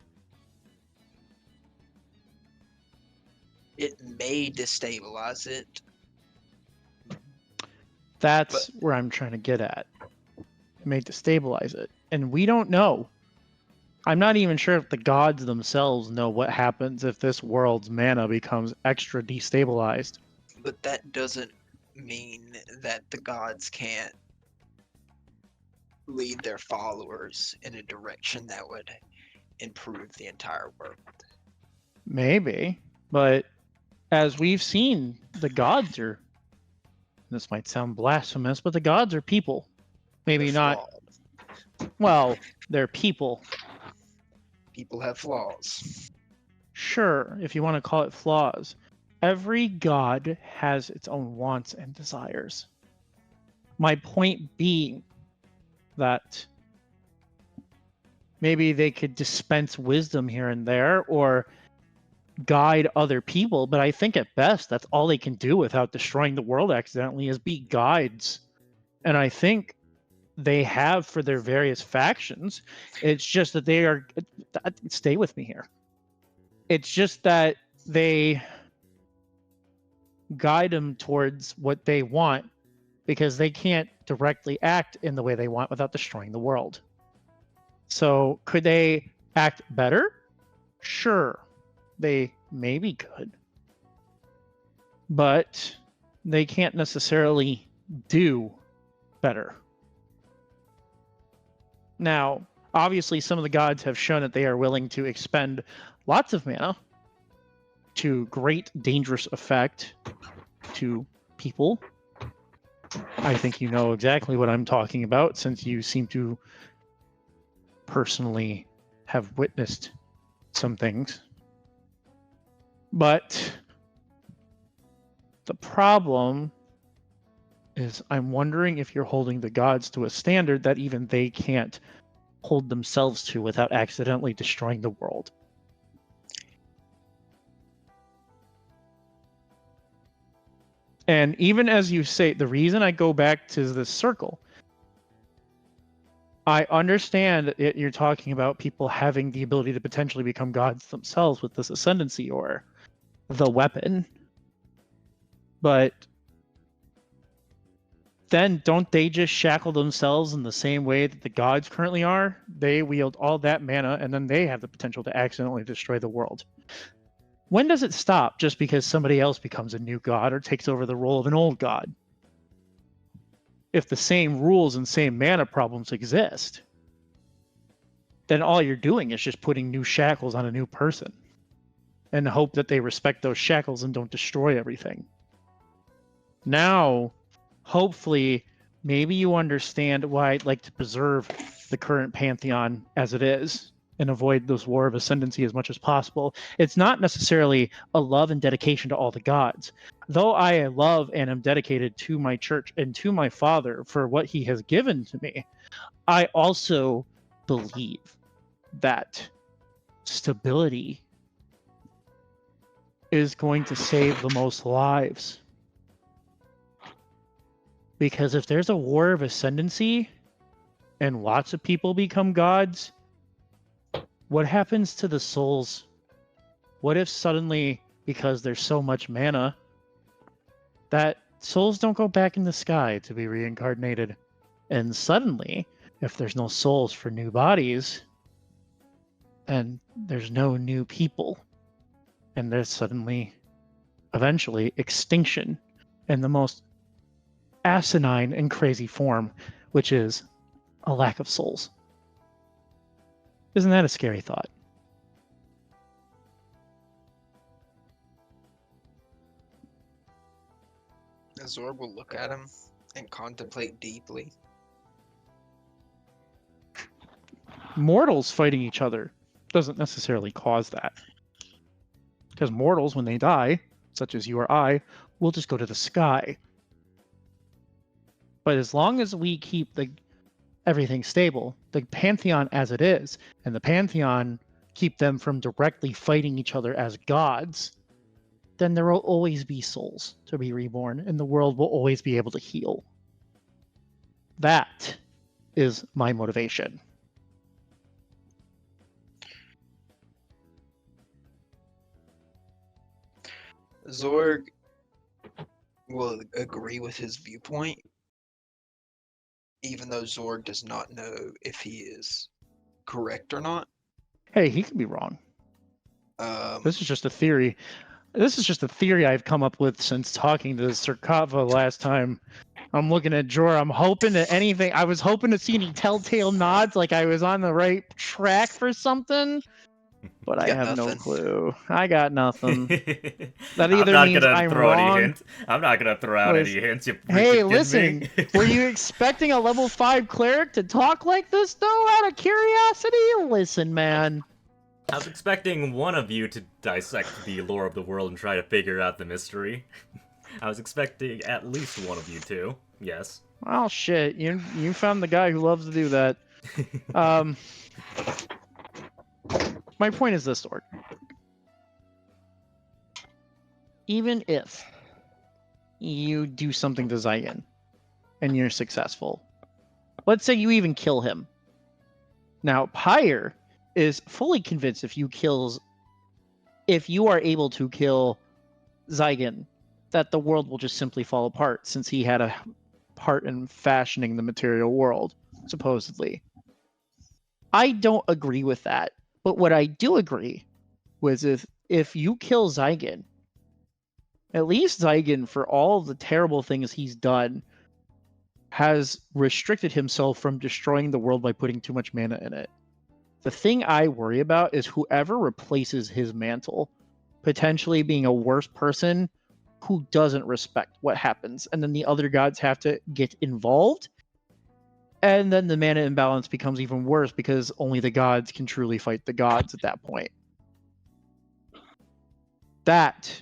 It may destabilize it. That's where I'm trying to get at. It may destabilize it. And we don't know. I'm not even sure if the gods themselves know what happens if this world's mana becomes extra destabilized. But that doesn't mean that the gods can't lead their followers in a direction that would improve the entire world. Maybe. But as we've seen, the gods are, this might sound blasphemous, but the gods are people. Maybe They're not, flawed. well, they're people. People have flaws. Sure, if you want to call it flaws. Every god has its own wants and desires. My point being that maybe they could dispense wisdom here and there or guide other people, but I think at best that's all they can do without destroying the world accidentally is be guides. And I think they have for their various factions. It's just that they are, stay with me here. It's just that they guide them towards what they want because they can't directly act in the way they want without destroying the world. So could they act better? Sure, they maybe could. But they can't necessarily do better. Now, obviously, some of the gods have shown that they are willing to expend lots of mana to great dangerous effect to people. I think you know exactly what I'm talking about since you seem to personally have witnessed some things. But the problem is I'm wondering if you're holding the gods to a standard that even they can't hold themselves to without accidentally destroying the world. And even as you say, the reason I go back to this circle, I understand that you're talking about people having the ability to potentially become gods themselves with this ascendancy or the weapon. But then don't they just shackle themselves in the same way that the gods currently are? They wield all that mana and then they have the potential to accidentally destroy the world. When does it stop just because somebody else becomes a new god or takes over the role of an old god? If the same rules and same mana problems exist, then all you're doing is just putting new shackles on a new person and hope that they respect those shackles and don't destroy everything. Now, hopefully, maybe you understand why I'd like to preserve the current pantheon as it is and avoid this war of ascendancy as much as possible. It's not necessarily a love and dedication to all the gods. Though I love and am dedicated to my church and to my father for what he has given to me, I also believe that stability is going to save the most lives. Because if there's a war of ascendancy and lots of people become gods, what happens to the souls? What if suddenly, because there's so much mana, that souls don't go back in the sky to be reincarnated? And suddenly, if there's no souls for new bodies, and there's no new people, and there's suddenly eventually extinction in the most asinine and crazy form, which is a lack of souls. Isn't that a scary thought? Zorg will look at him and contemplate deeply. Mortals fighting each other doesn't necessarily cause that. Because mortals, when they die, such as you or I, will just go to the sky. But as long as we keep everything stable, the Pantheon as it is, and the Pantheon keep them from directly fighting each other as gods, then there will always be souls to be reborn, and the world will always be able to heal. That is my motivation. Zorg will agree with his viewpoint, even though Zorg does not know if he is correct or not. Hey, he could be wrong. This is just a theory. This is just a theory I've come up with since talking to Sirkava last time. I'm looking at Jorah. I'm hoping that anything. I was hoping to see any telltale nods, like I was on the right track for something. But I got have no nothing. clue. I got nothing. That I'm either not means gonna I'm throw wrong. any hints. I'm not gonna throw out Listen- any hints. You Hey, freaking listen. kidding me? Were you expecting a level 5 cleric to talk like this, though, out of curiosity? Listen, man. I was expecting one of you to dissect the lore of the world and try to figure out the mystery. I was expecting at least one of you to. Yes. Oh, shit. You found the guy who loves to do that. My point is this, Orc. Even if you do something to Zygon and you're successful, let's say you even kill him. Now, Pyre is fully convinced if you are able to kill Zygon, that the world will just simply fall apart, since he had a part in fashioning the material world, supposedly. I don't agree with that, but what I do agree with is if you kill Zygon, at least Zygon, for all of the terrible things he's done, has restricted himself from destroying the world by putting too much mana in it. The thing I worry about is whoever replaces his mantle potentially being a worse person who doesn't respect what happens, and then the other gods have to get involved, and then the mana imbalance becomes even worse because only the gods can truly fight the gods at that point. That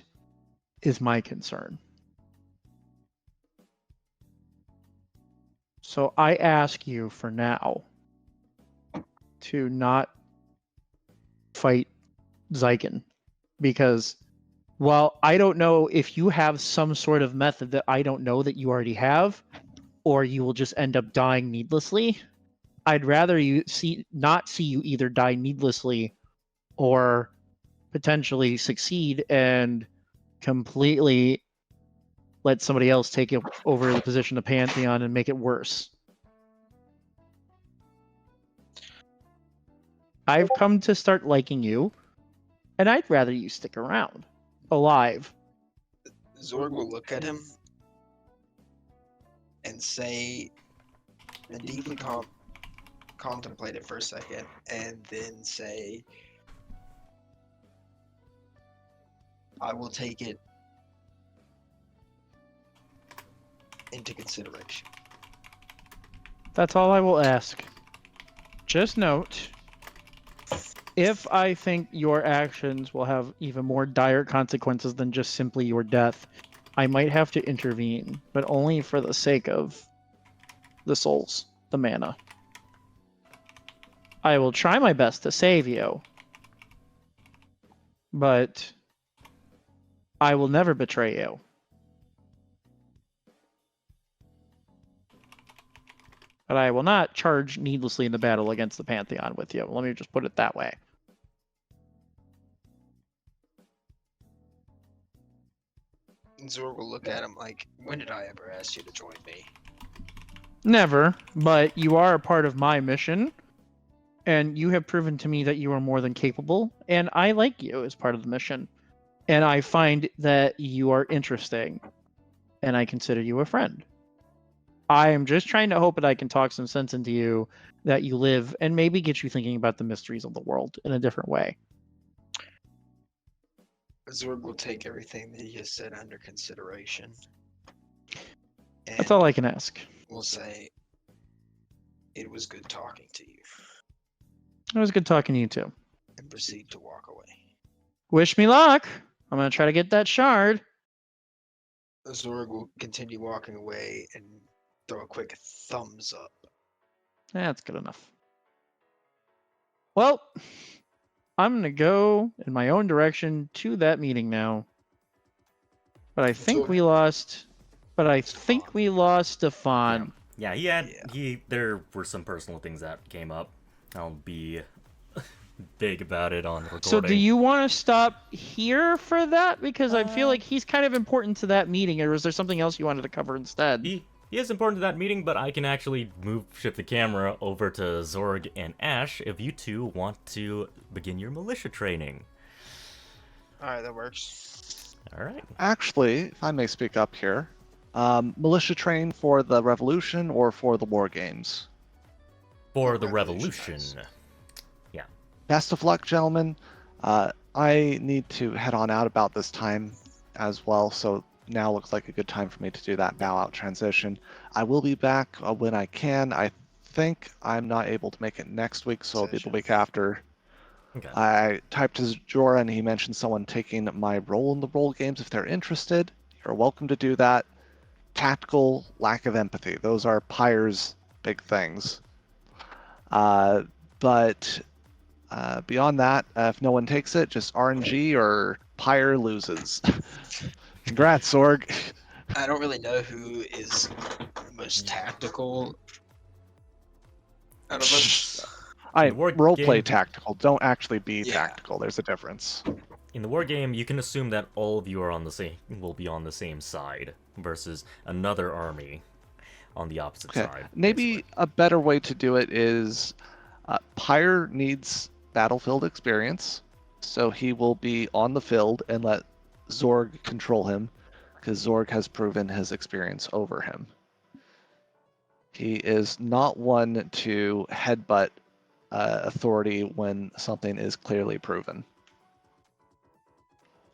is my concern. So I ask you for now to not fight Zygon, because while I don't know if you have some sort of method that I don't know that you already have, or you will just end up dying needlessly, I'd rather not see you either die needlessly or potentially succeed and completely let somebody else take over the position of Pantheon and make it worse. I've come to start liking you, and I'd rather you stick around, alive. Zorg will look at him and say, and deeply contemplate it for a second, and then say, I will take it into consideration. That's all I will ask. Just note, if I think your actions will have even more dire consequences than just simply your death, I might have to intervene, but only for the sake of the souls, the mana. I will try my best to save you, but I will never betray you. But I will not charge needlessly in the battle against the Pantheon with you. Let me just put it that way. Zorg will look at him like, when did I ever ask you to join me? Never, but you are a part of my mission, and you have proven to me that you are more than capable, and I like you as part of the mission. and I find that you are interesting, and I consider you a friend. I am just trying to hope that I can talk some sense into you, that you live, and maybe get you thinking about the mysteries of the world in a different way. Zorg will take everything that he has said under consideration. That's And all I can ask. we'll say, it was good talking to you, It was good talking to you too. and proceed to walk away. Wish me luck. I'm gonna try to get that shard. Zorg will continue walking away and throw a quick thumbs up. That's good enough. Well, I'm gonna go in my own direction to that meeting now. But I think So- we lost. But I think we lost Stefan. Yeah, Yeah. there were some personal things that came up. I'll be big about it on recording. So do you want to stop here for that? Because I feel like he's kind of important to that meeting, or is there something else you wanted to cover instead? He is important to that meeting, but I can actually shift the camera over to Zorg and Ash if you two want to begin your militia training. Alright, that works. All right. Actually, if I may speak up here, militia train for the revolution or for the war games? For The the revolution, revolution. Best of luck, gentlemen. I need to head on out about this time as well, so now looks like a good time for me to do that bow out transition. I will be back when I can. I think I'm not able to make it next week, so it'll be the Session. week after. Okay. I typed to Jorah and he mentioned someone taking my role in the role games. If they're interested, you're welcome to do that. Tactical, lack of empathy. Those are Pyre's big things. But beyond that, if no one takes it, just RNG or Pyre loses. Congrats, Sorg. I don't really know who is most tactical out of us. I The war roleplay game- tactical. Don't actually be Yeah. tactical. There's a difference. In the war game, you can assume that all of you will be on the same side versus another army on the opposite Okay. side. Maybe basically. a better way to do it is Pyre needs battlefield experience, so he will be on the field and let Zorg control him, because Zorg has proven his experience over him. He is not one to headbutt authority when something is clearly proven.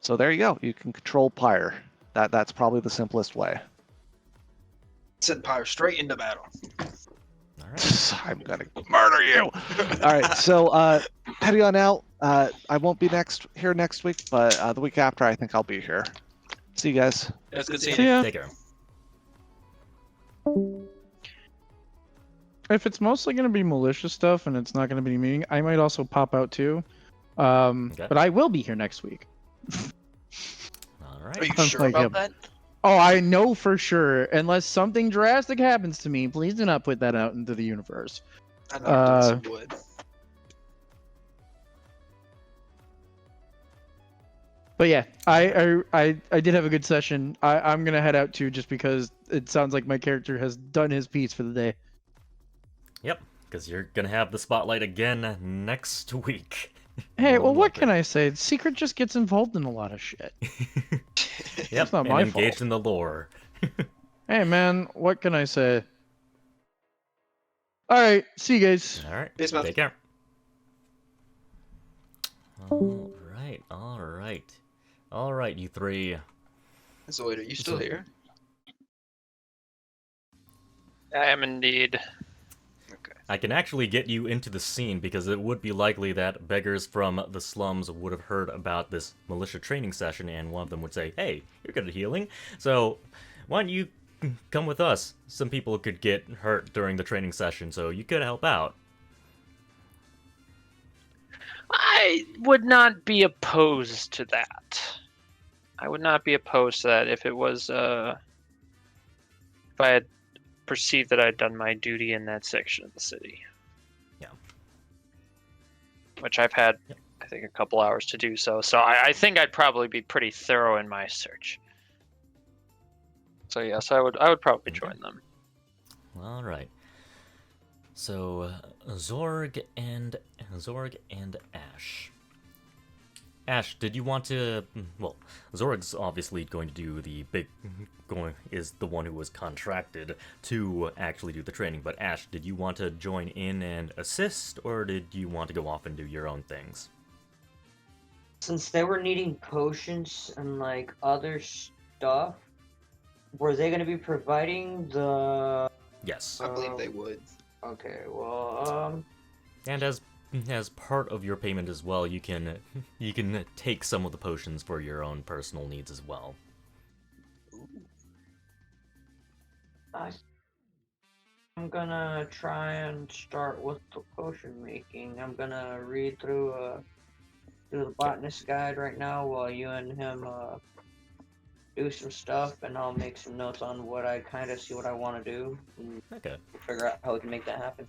So there you go. You can control Pyre. That's probably the simplest way. Send Pyre straight into battle. All right. I'm gonna murder you. All right, so heading on out. I won't be here next week, but the week after, I think I'll be here. See you guys. That's good See seeing you. ya. Take care. If it's mostly going to be malicious stuff and it's not going to be meeting, I might also pop out too. But I will be here next week. All Are right. you I'm sure like about him. that? Oh, I know for sure. Unless something drastic happens to me, please do not put that out into the universe. I know Dawson would. But yeah, I did have a good session. I'm gonna head out too, just because it sounds like my character has done his piece for the day. Yep. Because you're gonna have the spotlight again next week. Hey, well, what can I say? Secret just gets involved in a lot of shit. Yep. not and my engaged fault. in the lore. Hey, man, what can I say? All right, see you guys. All right. Peace, man. Take care. All right. All right. All right, you three. Zoid, are you still So- here? I am indeed. Okay. I can actually get you into the scene because it would be likely that beggars from the slums would have heard about this militia training session and one of them would say, hey, you're good at healing, so why don't you come with us? Some people could get hurt during the training session, so you could help out. I would not be opposed to that. I would not be opposed to that if it was, if I had perceived that I'd done my duty in that section of the city. Yeah. Which I've had, Yep. I think, a couple hours to do so. So I think I'd probably be pretty thorough in my search. So yes, I would probably join them. All right. So Zorg and Ash. Ash, did you want to? Well, Zorg's obviously going to do the big. Is the one who was contracted to actually do the training. But Ash, did you want to join in and assist, or did you want to go off and do your own things? Since they were needing potions and like other stuff, were they going to be providing the? Yes. I believe they would. Okay, well, And as part of your payment as well, you can take some of the potions for your own personal needs as well. I'm gonna try and start with the potion making. I'm gonna read through the botanist guide right now while you and him do some stuff, and I'll make some notes on what I kind of see what I want to do, and Okay. figure out how we can make that happen.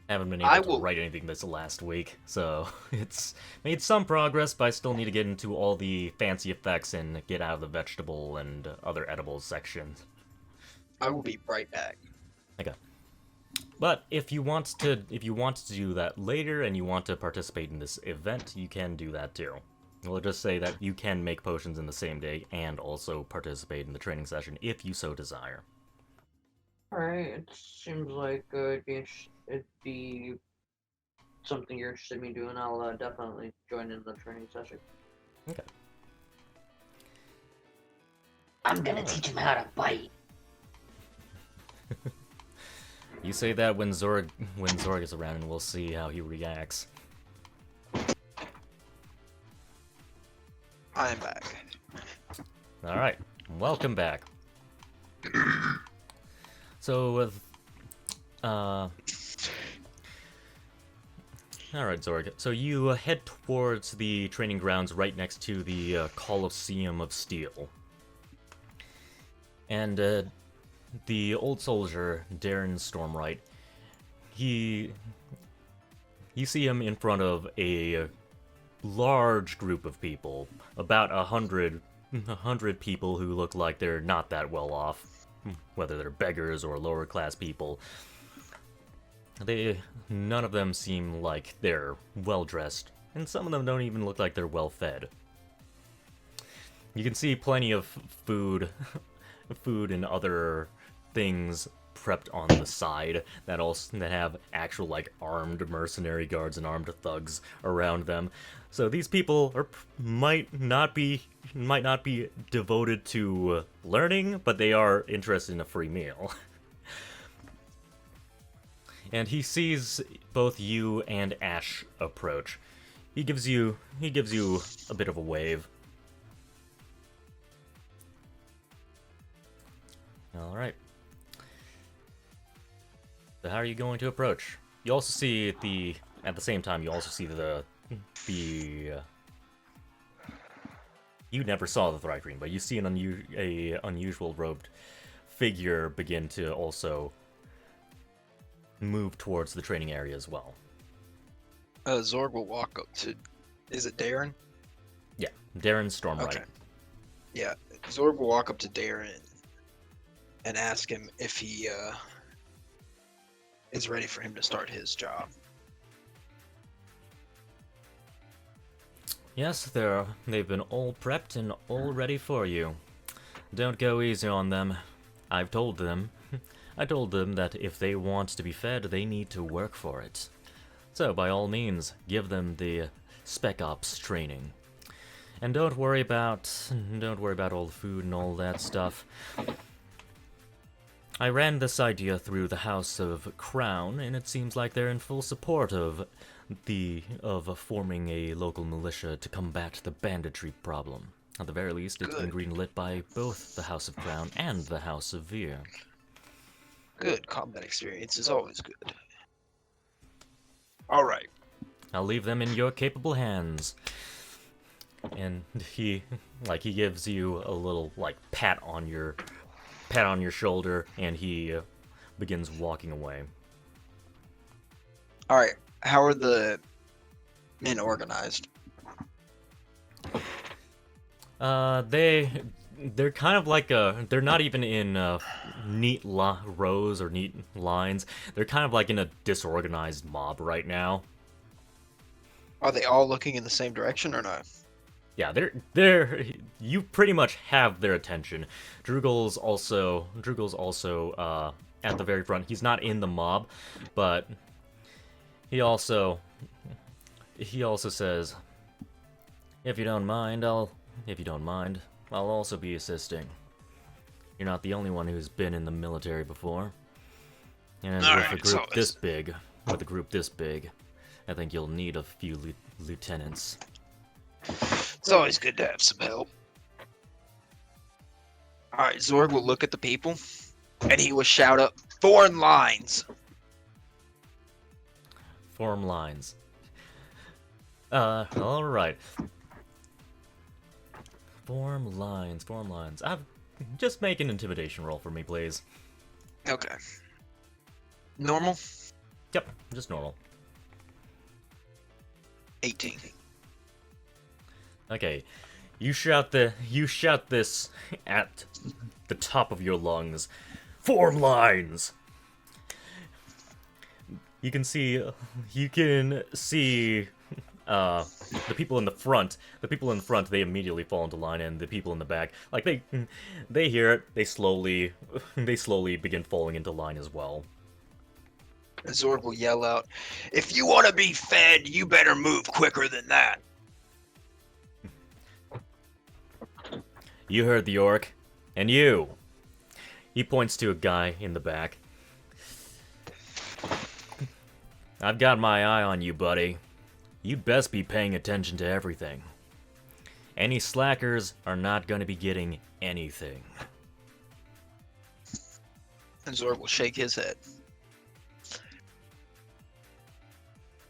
Haven't been I able to will- write anything this last week, so it's made some progress, but I still need to get into all the fancy effects and get out of the vegetable and other edibles sections. I will be right back. Okay. But if you want to do that later and you want to participate in this event, you can do that too. We'll just say that you can make potions in the same day and also participate in the training session if you so desire. Alright, it seems like it'd be something you're interested in me doing. I'll definitely join in the training session. Okay. I'm gonna teach him how to bite. You say that when Zorg is around, and we'll see how he reacts. I'm back. All right, welcome back. So, all right, Zorg. So you head towards the training grounds right next to the Colosseum of Steel, and the old soldier Darren Stormwright. You see him in front of a large group of people, about 100 people who look like they're not that well off, whether they're beggars or lower class people. None of them seem like they're well dressed, and some of them don't even look like they're well fed. You can see plenty of food and other things prepped on the side that have actual like armed mercenary guards and armed thugs around them. So these people might not be devoted to learning, but they are interested in a free meal. And he sees both you and Ash approach. He gives you a bit of a wave. All right. So how are you going to approach? You also see at the same time you also see the you never saw the Thri-Kreen, but you see an unusual robed figure begin to also move towards the training area as well. Zorg will walk up to. Is it Darren? Yeah, Darren Stormwright. Okay. Yeah, Zorg will walk up to Darren and ask him if he is ready for him to start his job. Yes, they've been all prepped and all ready for you. Don't go easy on them. I told them that if they want to be fed, they need to work for it. So by all means, give them the Spec Ops training. And don't worry about all the food and all that stuff. I ran this idea through the House of Crown, and it seems like they're in full support of forming a local militia to combat the banditry problem. At the very least, it's been greenlit by both the House of Crown and the House of Veer. Good. Combat experience is always good. All right. I'll leave them in your capable hands. And he gives you a little pat on your shoulder, and he begins walking away. All right. How are the men organized? They're kind of like they're not even in neat rows or neat lines. They're kind of like in a disorganized mob right now. Are they all looking in the same direction or not? Yeah, they're you pretty much have their attention. Drugal's also at the very front. He's not in the mob, but he also says, if you don't mind, I'll also be assisting. You're not the only one who's been in the military before. And Alright, with a group this big, I think you'll need a few lieutenants. It's always good to have some help. Alright, Zorg will look at the people, and he will shout up, "Foreign lines!" Form lines. Alright. Form lines. Just make an intimidation roll for me, please. Okay. Normal? Yep, just normal. 18. Okay. You shout this at the top of your lungs. Form lines! You can see the people in the front, they immediately fall into line, and the people in the back, like they hear it, they slowly begin falling into line as well. Zorg will yell out, "If you want to be fed, you better move quicker than that." You heard the orc, and you. He points to a guy in the back. I've got my eye on you, buddy. You'd best be paying attention to everything. Any slackers are not going to be getting anything. And Zorg will shake his head.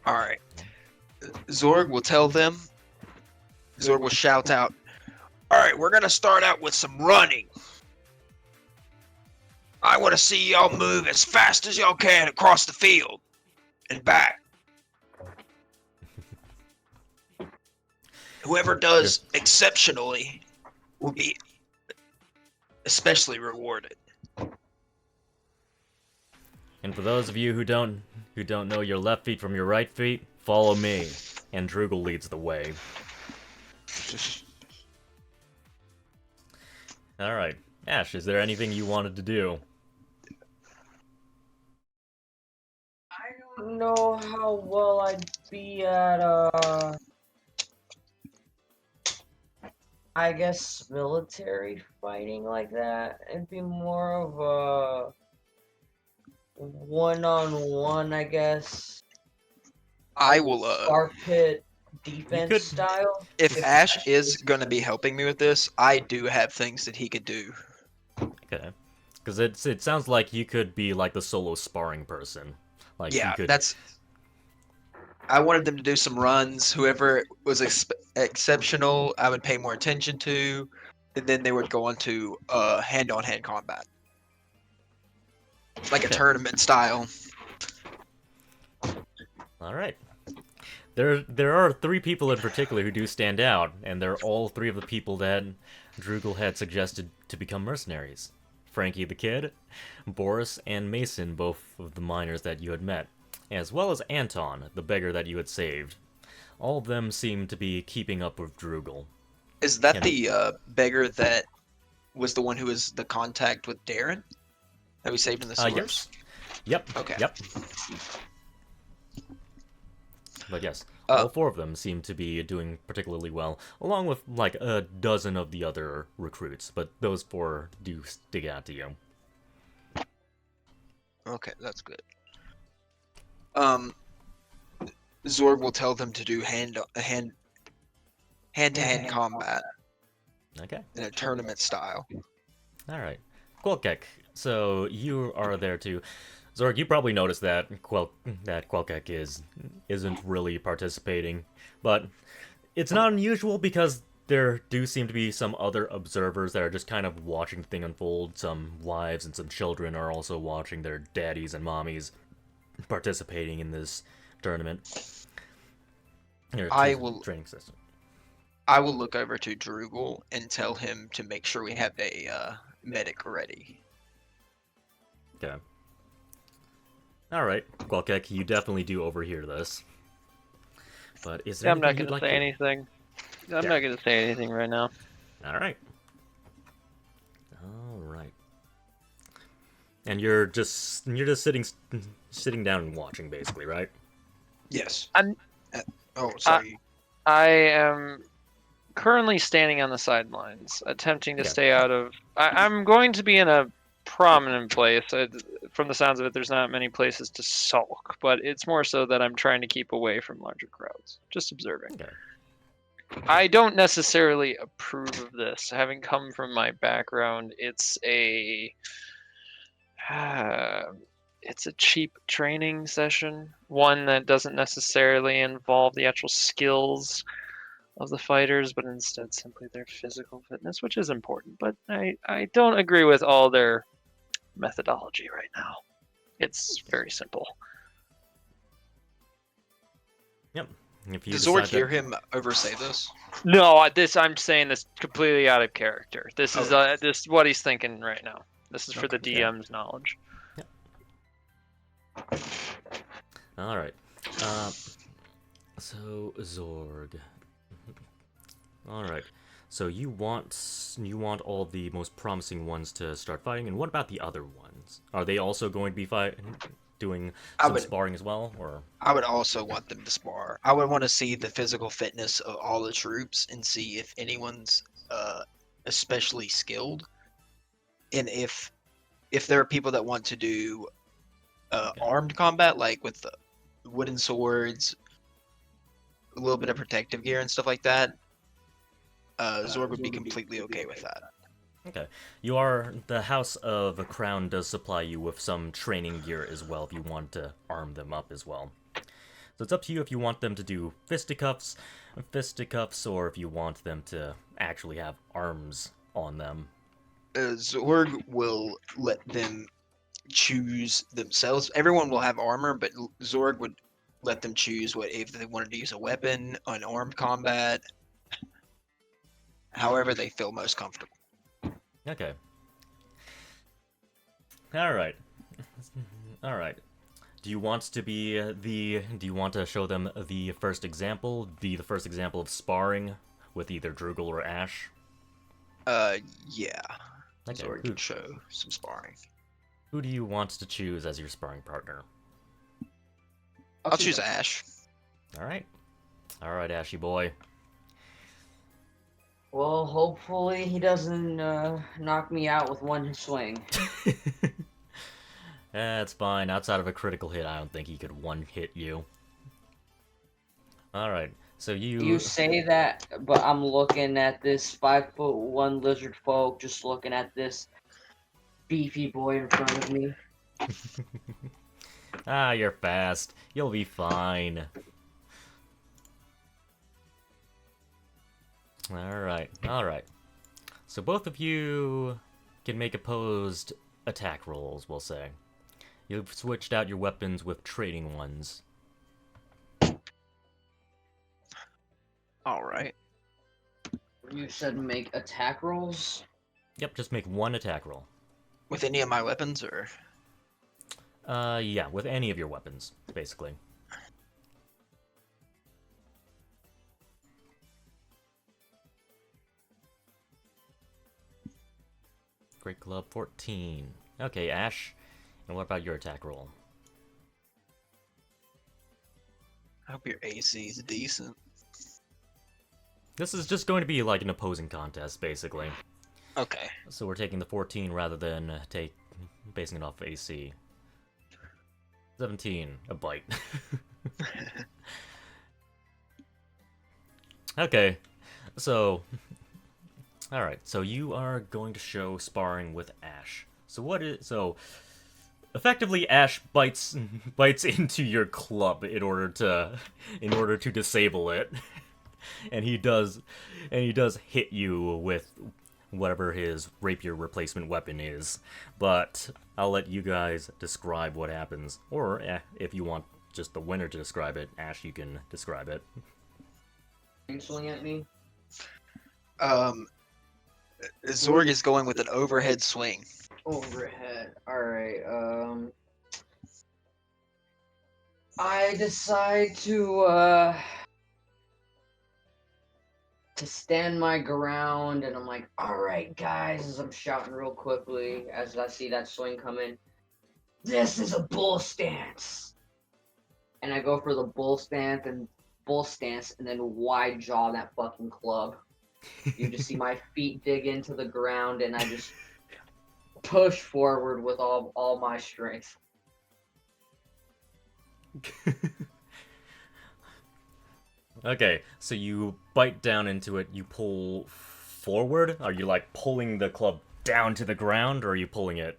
Alright. Zorg will shout out, "Alright, we're gonna start out with some running. I want to see y'all move as fast as y'all can across the field and back. Whoever does exceptionally will be especially rewarded." And for those of you who don't know your left feet from your right feet, follow me. And Drugal leads the way. Alright. Ash, is there anything you wanted to do? I don't know how well I'd be at, I guess military fighting like that. It'd be more of a one-on-one, I guess. I will, Star pit defense could- style. if Ash is going to be helping me with this, I do have things that he could do. Okay. Because it sounds like you could be like the solo sparring person. Like Yeah, you could... that's... I wanted them to do some runs. Whoever was exceptional, I would pay more attention to, and then they would go on to hand-on-hand combat. Like a Okay. tournament style. Alright. There are 3 people in particular who do stand out, and they're all 3 of the people that Drugal had suggested to become mercenaries. Frankie the Kid, Boris, and Mason, both of the miners that you had met, as well as Anton, the beggar that you had saved. All of them seem to be keeping up with Drugal. Is that Yeah. the beggar that was the one who was the contact with Darren? That we saved in the sewers? Yes. Yep. Okay. Yep. But yes, Uh, all 4 of them seem to be doing particularly well, along with like a dozen of the other recruits, but those 4 do stick out to you. Okay, that's good. Zorg will tell them to do hand-to-hand combat Okay. in a tournament style. Alright. Quelkek, so you are there too. Zorg, you probably noticed that Quelkek isn't really participating, but it's not unusual because there do seem to be some other observers that are just kind of watching the thing unfold. Some wives and some children are also watching their daddies and mommies participating in this tournament. I will- training system. I will look over to Drugal and tell him to make sure we have a medic ready. Okay. Alright, Quelkek, you definitely do overhear this. But is there I'm not anything going you'd to like say anything. I'm not gonna say anything right now. All right. All right. And you're just sitting down and watching, basically, right? Yes. I'm- Oh, sorry. I am currently standing on the sidelines, attempting to Okay. stay out of. I'm going to be in a prominent place. From the sounds of it, there's not many places to sulk, but it's more so that I'm trying to keep away from larger crowds, just observing. Okay. I don't necessarily approve of this. Having come from my background, it's a cheap training session, one that doesn't necessarily involve the actual skills of the fighters, but instead simply their physical fitness, which is important. But I don't agree with all their methodology right now. It's very simple. Yep. If you Does Zorg decide hear that- him oversay this? No, I'm saying this completely out of character. This is this what he's thinking right now. This is for the Okay. DM's knowledge. All right. So Zorg. All right. So you want all the most promising ones to start fighting, and what about the other ones? Are they also going to be doing I some would- sparring as well, or? I would also want them to spar. I would want to see the physical fitness of all the troops and see if anyone's especially skilled, and if there are people that want to do armed combat, like with the wooden swords, a little bit of protective gear and stuff like that. Zorg would be completely okay with that. Okay. The House of Crown does supply you with some training gear as well if you want to arm them up as well. So it's up to you if you want them to do fisticuffs, or if you want them to actually have arms on them. Zorg will let them choose themselves. Everyone will have armor, but Zorg would let them choose if they wanted to use a weapon, unarmed combat, however they feel most comfortable. Okay. Alright. Alright. Do you want to show them the first example? The first example of sparring with either Drugel or Ash? Yeah. Okay. Zorg can show some sparring. Who do you want to choose as your sparring partner? I'll choose Ash. Alright. Alright, Ashy boy. Well, hopefully he doesn't knock me out with one swing. That's fine. Outside of a critical hit, I don't think he could one-hit you. Alright, so You say that, but I'm looking at this 5'1" lizard folk, just looking at this beefy boy in front of me. Ah, you're fast. You'll be fine. Alright, alright. So both of you can make opposed attack rolls, we'll say. You've switched out your weapons with trading ones. Alright. You said make attack rolls? Yep, just make one attack roll. With any of my weapons, or? Yeah, with any of your weapons, basically. Great Club 14. Okay, Ash. And what about your attack roll? I hope your AC is decent. This is just going to be like an opposing contest, basically. Okay. So we're taking the 14 rather than basing it off of AC. 17, a bite. Okay, so... Alright, so you are going to show sparring with Ash. So effectively Ash bites into your club in order to disable it. And he does hit you with whatever his rapier replacement weapon is. But I'll let you guys describe what happens. Or if you want just the winner to describe it, Ash, you can describe it. You swing at me? Zorg is going with an overhead swing. Overhead. Alright, I decide to to stand my ground, and I'm like, all right, guys, as I'm shouting real quickly as I see that swing coming, this is a bull stance. And I go for the bull stance and then wide jaw that fucking club. You just see my feet dig into the ground, and I just push forward with all my strength. Okay, so you bite down into it, you pull forward? Are you like pulling the club down to the ground, or are you pulling it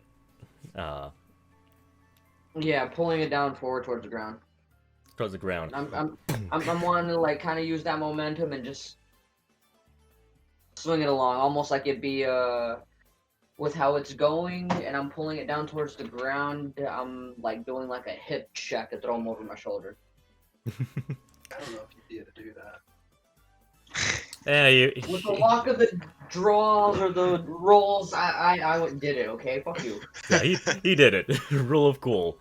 Yeah, pulling it down forward towards the ground. towards the ground? I'm wanting to like kind of use that momentum and just swing it along, almost like it'd be with how it's going, and I'm pulling it down towards the ground. I'm like doing like a hip check to throw him over my shoulder. I don't know if you'd be able to do that. Yeah, you... With the luck of the draws or the rolls, I did it. Okay, fuck you. Yeah, he did it. Rule of cool.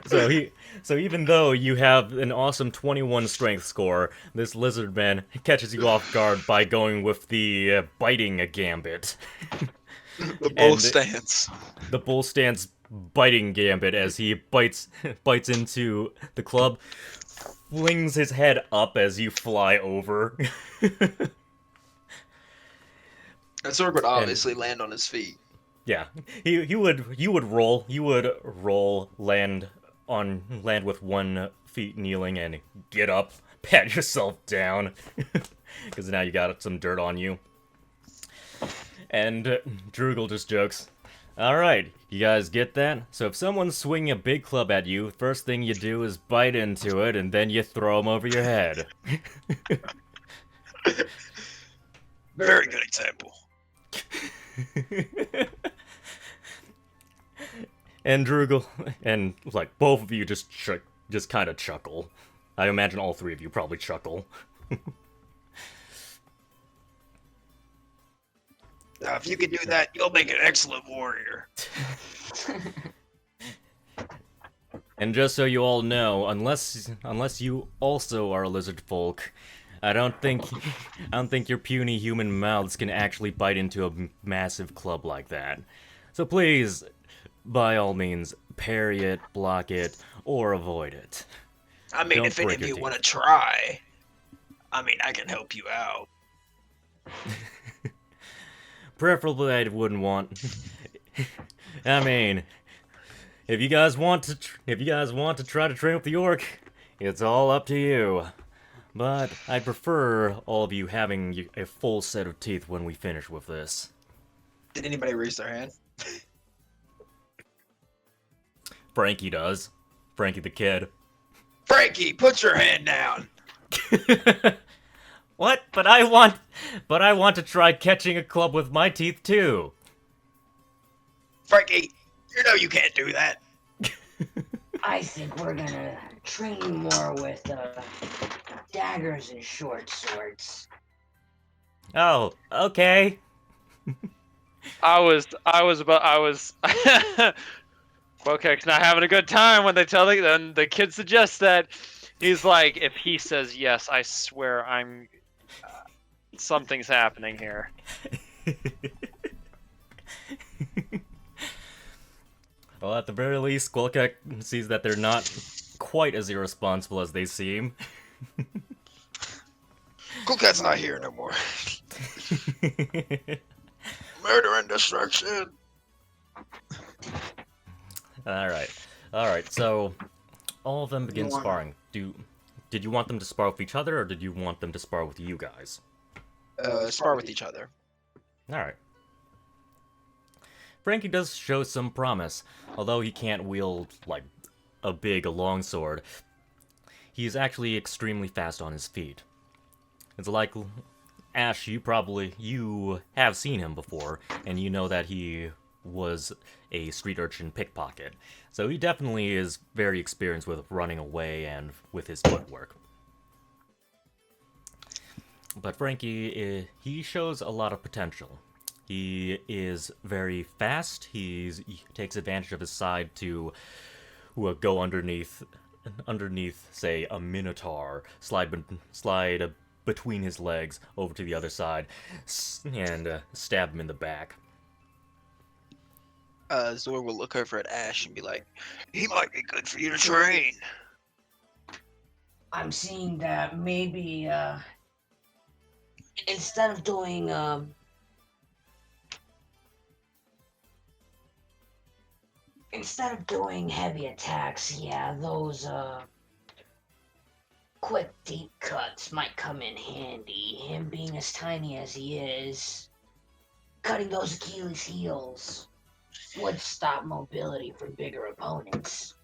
So even though you have an awesome 21 strength score, this lizard man catches you off guard by going with the biting gambit. The bull stance. The bull stance biting gambit as he bites into the club, flings his head up as you fly over. And Zorg would obviously land on his feet. Yeah, you would roll, land with 1 feet kneeling and get up, pat yourself down, because now you got some dirt on you. And Droogle just jokes, "Alright, you guys get that? So if someone's swinging a big club at you, first thing you do is bite into it, and then you throw them over your head." Very good example. And Droogle, and like both of you just kind of chuckle. I imagine all 3 of you probably chuckle. Now, if you can do that, you'll make an excellent warrior. And just so you all know, unless you also are lizard folk, I don't think your puny human mouths can actually bite into a massive club like that. So please, by all means, parry it, block it, or avoid it. I mean, Don't if any break of your you teeth. want to try, I mean, I can help you out. Preferably, I wouldn't want. I mean, if you guys want to try to train with the orc, it's all up to you. But I prefer all of you having a full set of teeth when we finish with this. Did anybody raise their hand? Frankie does. Frankie the kid. Frankie, put your hand down. What? But I want to try catching a club with my teeth too. Frankie, you know you can't do that. I think we're gonna train you more with daggers and short swords. Oh, okay. Bokek's not having a good time when the kid suggests that. He's like, if he says yes, I swear something's happening here. Well, at the very least, Squilkek sees that they're not quite as irresponsible as they seem. Coolcat's not here no more. Murder and destruction. Alright, so all of them begin sparring. Did you want them to spar with each other, or did you want them to spar with you guys? Spar with each other. Alright. Frankie does show some promise, although he can't wield, like, a big longsword. He's actually extremely fast on his feet. It's like, Ash, you have seen him before, and you know that he was a street urchin pickpocket. So he definitely is very experienced with running away and with his footwork. But Frankie, he shows a lot of potential. He is very fast. He takes advantage of his side to go underneath, say, a minotaur, slide between his legs over to the other side and stab him in the back. Zorg will look over at Ash and be like, "He might be good for you to train." I'm seeing that maybe instead of doing heavy attacks, yeah, those quick deep cuts might come in handy. Him being as tiny as he is, cutting those Achilles heels would stop mobility for bigger opponents.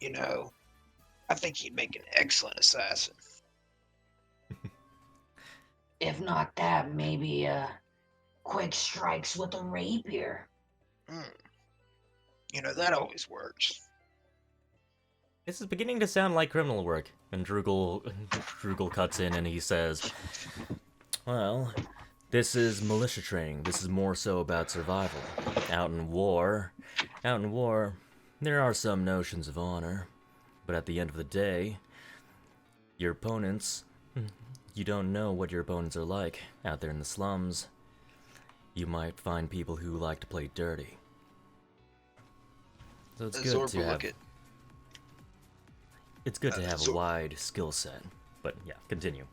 You know, I think he'd make an excellent assassin. If not that, maybe quick strikes with a rapier. You know, that always works. This is beginning to sound like criminal work. And Drugel cuts in and he says, well, this is militia training. This is more so about survival. Out in war, there are some notions of honor. But at the end of the day, your opponents, you don't know what your opponents are like out there in the slums. You might find people who like to play dirty. So it's good to have... It's good to have a wide skill set. But yeah, continue.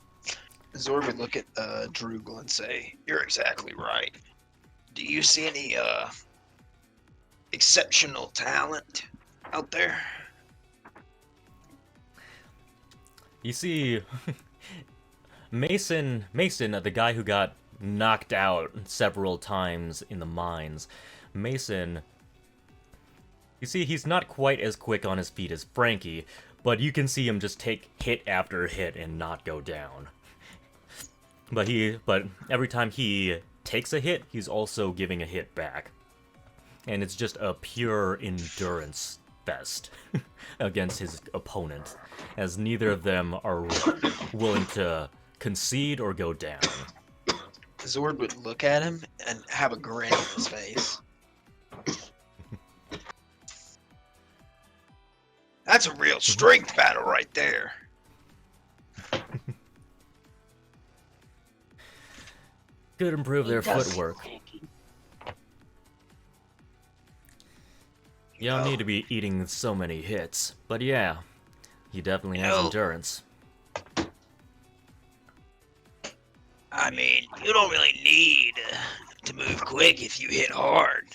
Zorg would look at Drugel and say, "You're exactly right. Do you see any exceptional talent out there?" You see, Mason, the guy who got knocked out several times in the mines, Mason, you see, he's not quite as quick on his feet as Frankie, but you can see him just take hit after hit and not go down. But every time he takes a hit, he's also giving a hit back. And it's just a pure endurance fest against his opponent, as neither of them are willing to concede or go down. Zorg would look at him and have a grin on his face. That's a real strength battle right there. Could improve their footwork. You don't need to be eating so many hits, but yeah, he definitely has endurance. I mean, you don't really need to move quick if you hit hard.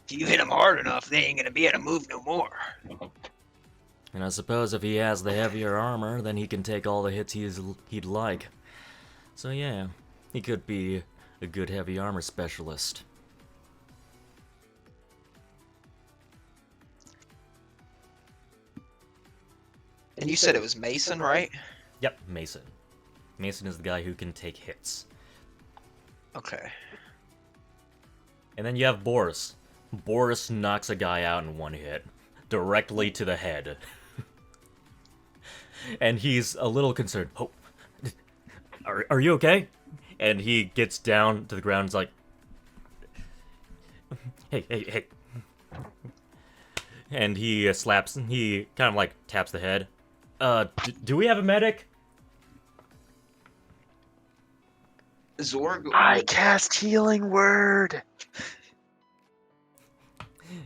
If you hit him hard enough, they ain't gonna be able to move no more. And I suppose if he has the heavier armor, then he can take all the hits he'd like. So yeah, he could be a good heavy armor specialist. And you said it was Mason, right? Yep, Mason. Mason is the guy who can take hits. Okay. And then you have Boris. Boris knocks a guy out in one hit, directly to the head. And he's a little concerned. Oh, are you okay? And he gets down to the ground and is like, hey. And he he kind of like taps the head. Do we have a medic? Zorg. I cast healing word.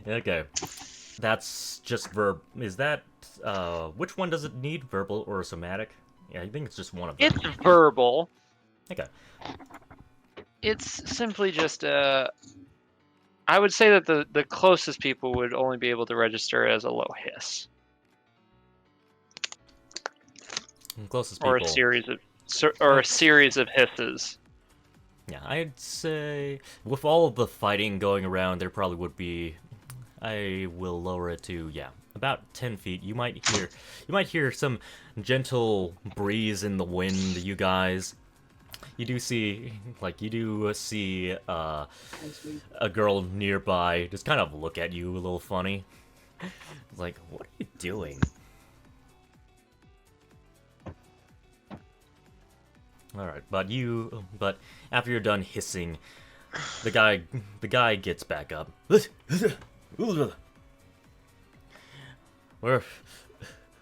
Okay. That's just Is that, which one does it need? Verbal or somatic? Yeah, I think it's just one of them. It's verbal. Okay. It's simply just I would say that the closest people would only be able to register as a low hiss. Closest people. Or a series of hisses. Yeah, I'd say with all of the fighting going around, there probably would be. I will lower it to about 10 feet. You might hear some gentle breeze in the wind. You guys, you do see a girl nearby just kind of look at you a little funny. Like, what are you doing? Alright, but after you're done hissing, the guy gets back up.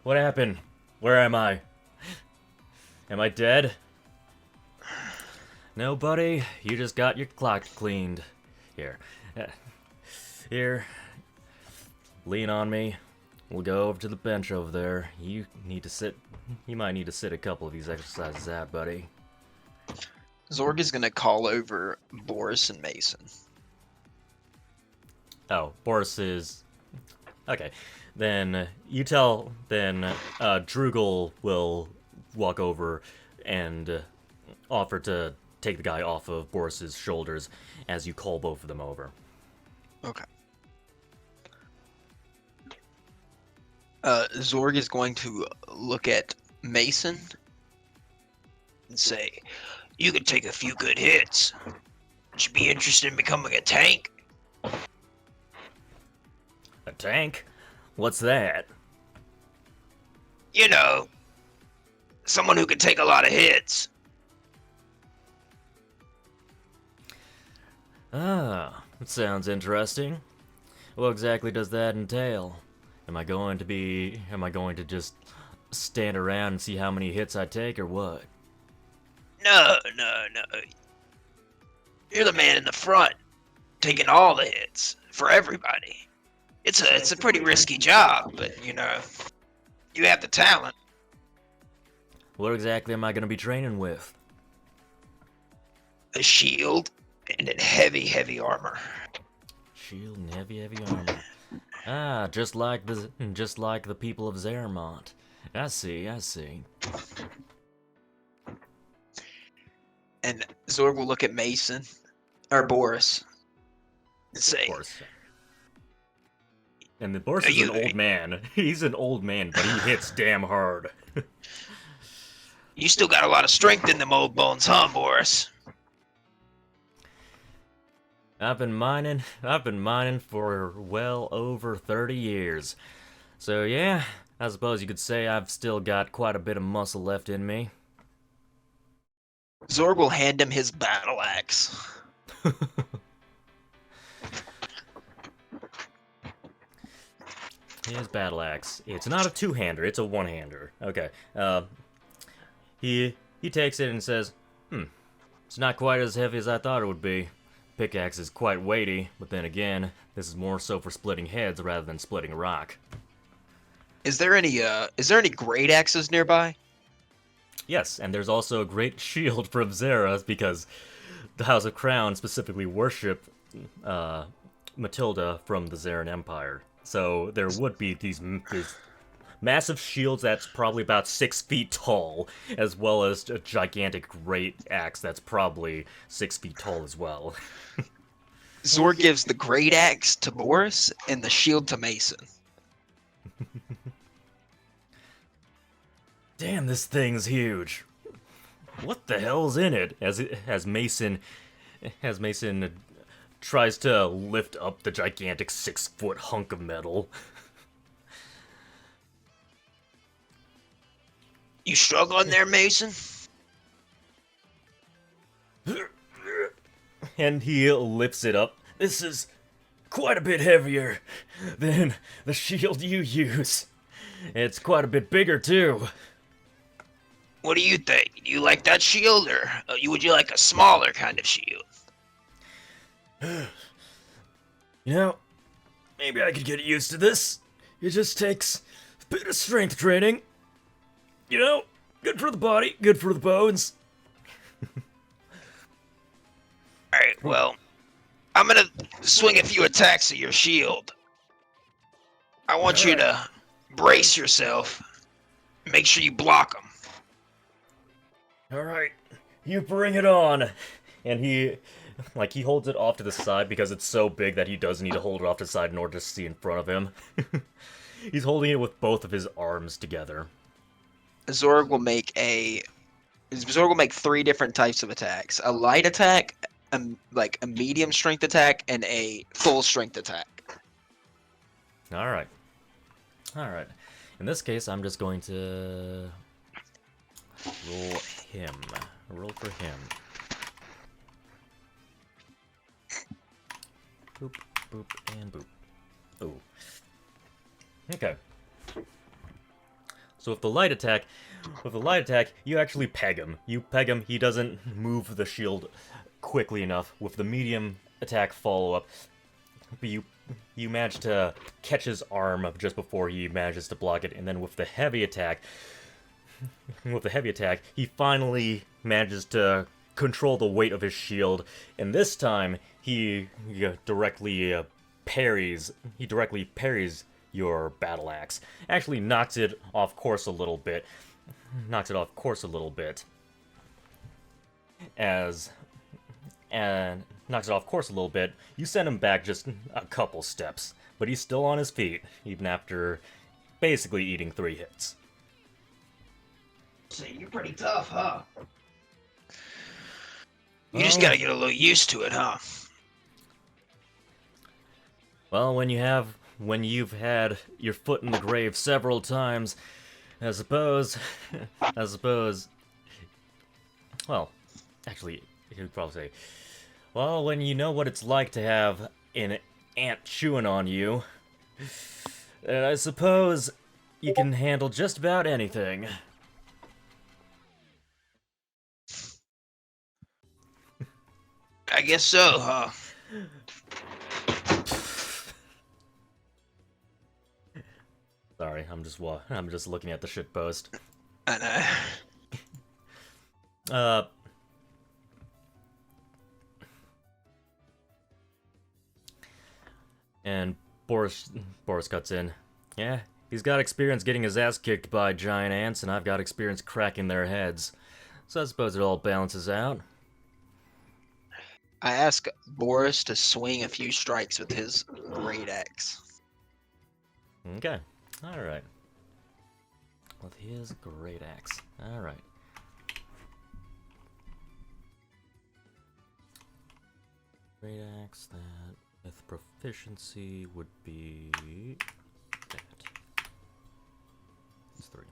What happened? Where am I? Am I dead? No, buddy. You just got your clock cleaned. Here. Here. Lean on me. We'll go over to the bench over there. You need to sit. You might need to sit a couple of these exercises out, buddy. Zorg is gonna call over Boris and Mason. Oh, Boris is... Okay. Then you tell... Then Drugel will walk over and offer to take the guy off of Boris's shoulders as you call both of them over. Okay. Zorg is going to look at Mason and say, "You could take a few good hits. Would you be interested in becoming a tank?" A tank? What's that? You know, someone who can take a lot of hits. Ah, that sounds interesting. What exactly does that entail? Am I going to just stand around and see how many hits I take, or what? No. You're the man in the front, taking all the hits for everybody. It's a pretty risky job, but you know, you have the talent. What exactly am I going to be training with? A shield and in heavy armor. Shield and heavy armor. Ah, just like the people of Zaremont. I see. And Zorg will look at Mason or Boris and say, Boris. And the Boris is an old man. He's an old man, but he hits damn hard. "You still got a lot of strength in them old bones, huh, Boris?" I've been mining for well over 30 years. So yeah, I suppose you could say I've still got quite a bit of muscle left in me. Zorg will hand him his battle axe. His battle axe. It's not a two-hander, it's a one-hander. Okay. He takes it and says, it's not quite as heavy as I thought it would be. Pickaxe is quite weighty, but then again, this is more so for splitting heads rather than splitting rock. Is there any great axes nearby? Yes, and there's also a great shield from Zera because the House of Crown specifically worship Matilda from the Zarin Empire. So there would be these massive shields that's probably about 6 feet tall, as well as a gigantic great axe that's probably 6 feet tall as well. Zorg gives the great axe to Boris and the shield to Mason. Damn, this thing's huge. What the hell's in it? As Mason tries to lift up the gigantic 6-foot hunk of metal. You struggling there, Mason? And he lifts it up. This is quite a bit heavier than the shield you use. It's quite a bit bigger, too. What do you think? Do you like that shield, or would you like a smaller kind of shield? You know, maybe I could get used to this. It just takes a bit of strength training. You know, good for the body, good for the bones. Alright, well, I'm gonna swing a few attacks at your shield. I want you to brace yourself. Make sure you block them. Alright, you bring it on. And he holds it off to the side because it's so big that he does need to hold it off to the side in order to see in front of him. He's holding it with both of his arms together. Zorg will make 3 different types of attacks: a light attack, a medium strength attack, and a full strength attack. Alright. In this case, I'm just going to roll for him. Boop, boop, and boop. Ooh. Okay. So with the light attack, you actually peg him. You peg him. He doesn't move the shield quickly enough. With the medium attack follow-up, but you manage to catch his arm just before he manages to block it, and then with the heavy attack, he finally manages to control the weight of his shield, and this time he directly parries your battle axe. Actually knocks it off course a little bit. You send him back just a couple steps, but he's still on his feet, even after basically eating 3 hits. So you're pretty tough, huh? You just gotta get a little used to it, huh? Well, when you've had your foot in the grave several times, I suppose, well, actually, you'd probably say, well, when you know what it's like to have an ant chewing on you, I suppose you can handle just about anything. I guess so, huh? Sorry, I'm just looking at the shitpost. I know. And Boris cuts in. Yeah, he's got experience getting his ass kicked by giant ants, and I've got experience cracking their heads. So I suppose it all balances out. I ask Boris to swing a few strikes with his great axe. Okay, alright. With his great axe. Alright. Great axe that with proficiency would be that. It's 3.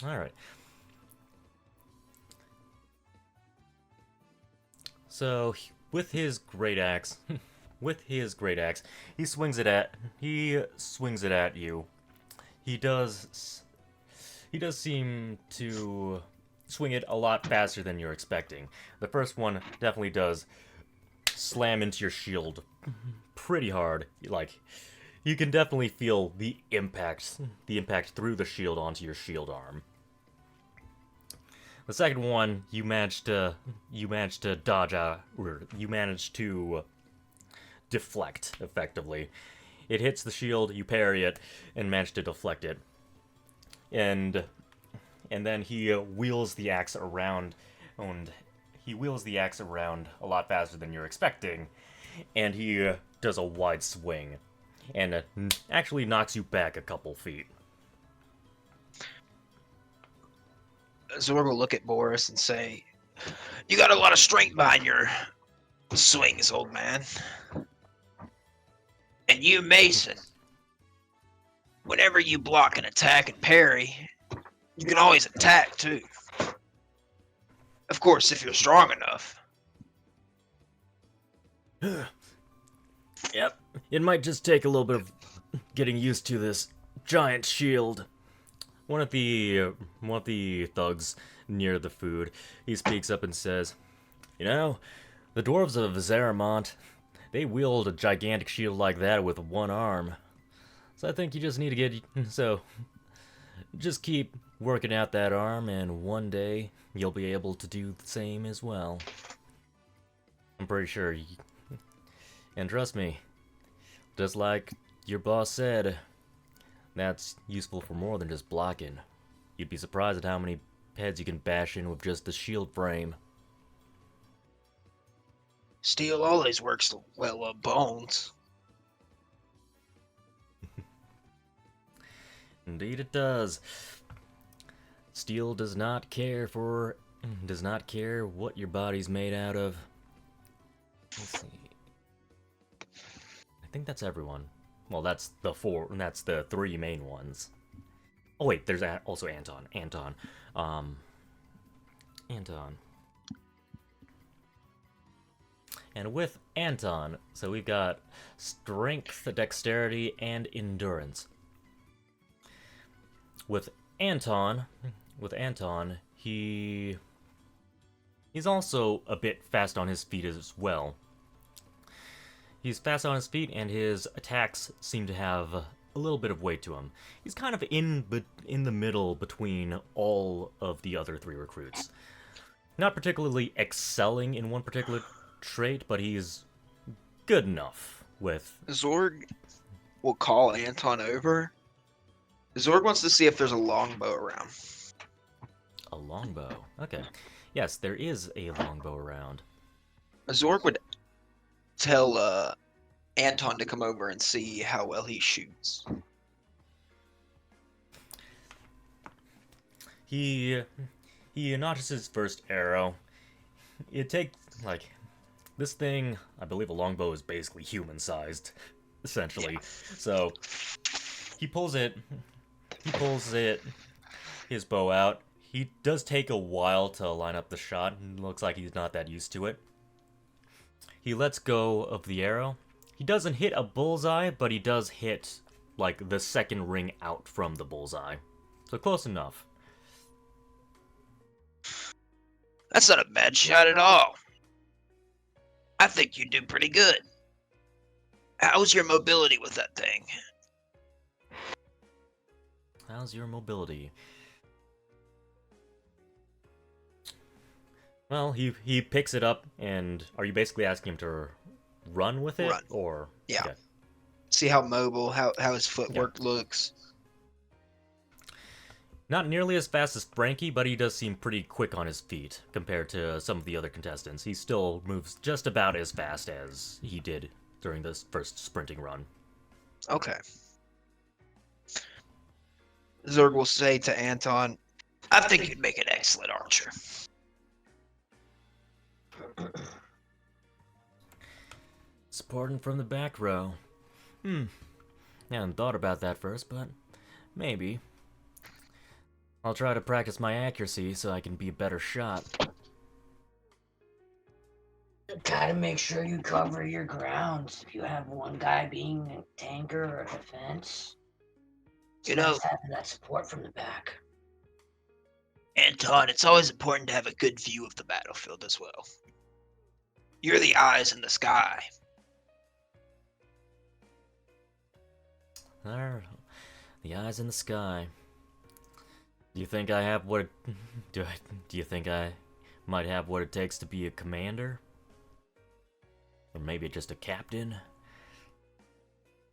Alright. So with his great axe, he swings it at you. He does seem to swing it a lot faster than you're expecting. The first one definitely does slam into your shield pretty hard. Like, you can definitely feel the impact through the shield onto your shield arm. The second one, you managed to dodge out, or you managed to deflect effectively. It hits the shield, you parry it, and manage to deflect it. And then he wheels the axe around, and he wheels the axe around a lot faster than you're expecting, and he does a wide swing, and actually knocks you back a couple feet. Zorg will look at Boris and say, "You got a lot of strength behind your swings, old man. And you, Mason, whenever you block an attack and parry, you can always attack too. Of course, if you're strong enough." Yep, it might just take a little bit of getting used to this giant shield. One of the thugs near the food, he speaks up and says, "You know, the dwarves of Zaramont, they wield a gigantic shield like that with one arm. So I think you just need to just keep working out that arm, and one day you'll be able to do the same as well. I'm pretty sure. And trust me, just like your boss said, that's useful for more than just blocking. You'd be surprised at how many heads you can bash in with just the shield frame." Steel always works well on bones. Indeed it does. Steel does not care what your body's made out of. Let's see. I think that's everyone. Well, that's the 3 main ones. Oh wait, there's also Anton. Anton. And with Anton, so we've got strength, dexterity, and endurance. with Anton, he's also a bit fast on his feet as well. He's fast on his feet, and his attacks seem to have a little bit of weight to him. He's kind of in the middle between all of the other 3 recruits. Not particularly excelling in one particular trait, but he's good enough with... Zorg will call Anton over. Zorg wants to see if there's a longbow around. A longbow. Okay. Yes, there is a longbow around. Zorg would tell Anton to come over and see how well he shoots. He notches his first arrow. It takes, like, this thing, I believe a longbow is basically human-sized, essentially. Yeah. So, he pulls his bow out. He does take a while to line up the shot, and looks like he's not that used to it. He lets go of the arrow. He doesn't hit a bullseye, but he does hit, like, the second ring out from the bullseye. So close enough. That's not a bad shot at all. I think you do pretty good. How's your mobility with that thing? How's your mobility? Well, he picks it up, and are you basically asking him to run with it? Run. Or Yeah. okay. See how mobile, how his footwork looks. Not nearly as fast as Frankie, but he does seem pretty quick on his feet compared to some of the other contestants. He still moves just about as fast as he did during this first sprinting run. Okay. Zorg will say to Anton, I think you'd make an excellent archer. Supporting from the back row. I hadn't thought about that first, but maybe. I'll try to practice my accuracy so I can be a better shot. Gotta make sure you cover your grounds. If you have one guy being a tanker or a defense, You know, having that support from the back. Anton, it's always important to have a good view of the battlefield as well. You're the eyes in the sky. There, the eyes in the sky. Do you think I have what? Do you think I might have what it takes to be a commander, or maybe just a captain?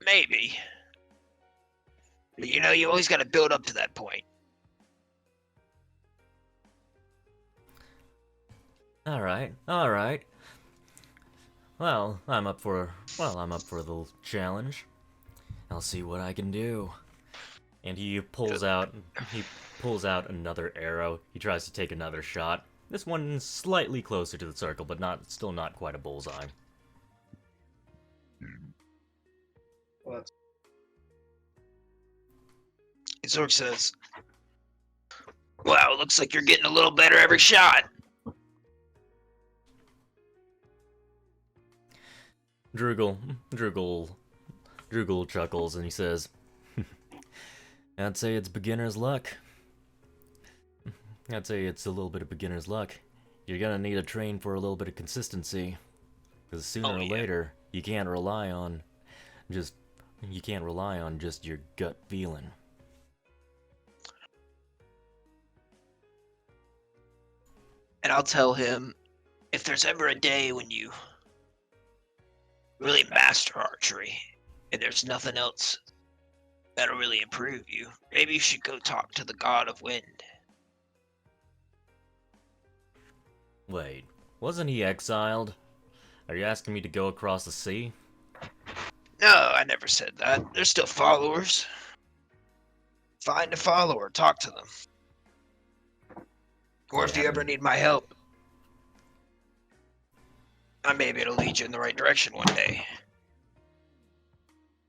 Maybe. But you know, you always got to build up to that point. All right, all right. Well, I'm up for the challenge. I'll see what I can do. And he pulls out another arrow. He tries to take another shot. This one's slightly closer to the circle, but still not quite a bullseye. Well, Zorg says, wow, looks like you're getting a little better every shot. Drugel chuckles and he says, I'd say it's beginner's luck. I'd say it's a little bit of beginner's luck. You're gonna need to train for a little bit of consistency. Because sooner or later, you can't rely on just your gut feeling. And I'll tell him, if there's ever a day when you really master archery, and there's nothing else that'll really improve you, maybe you should go talk to the God of Wind. Wait, wasn't he exiled? Are you asking me to go across the sea? No, I never said that. They're still followers. Find a follower, talk to them. Or if you ever need my help, I may be able to lead you in the right direction one day.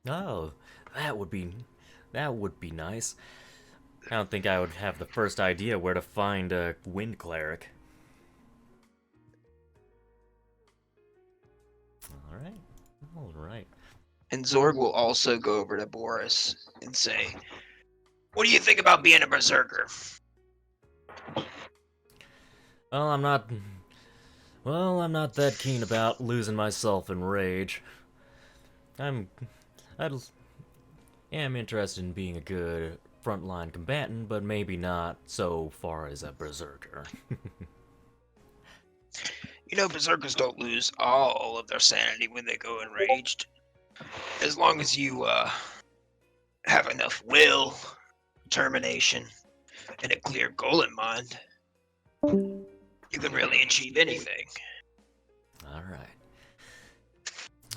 Oh, that would be nice. I don't think I would have the first idea where to find a wind cleric. All right. And Zorg will also go over to Boris and say, What do you think about being a berserker? Well, I'm not. Well, I'm not that keen about losing myself in rage. I am interested in being a good frontline combatant, but maybe not so far as a berserker. You know, berserkers don't lose all of their sanity when they go enraged. As long as you have enough will, determination, and a clear goal in mind, you can really achieve anything. Alright.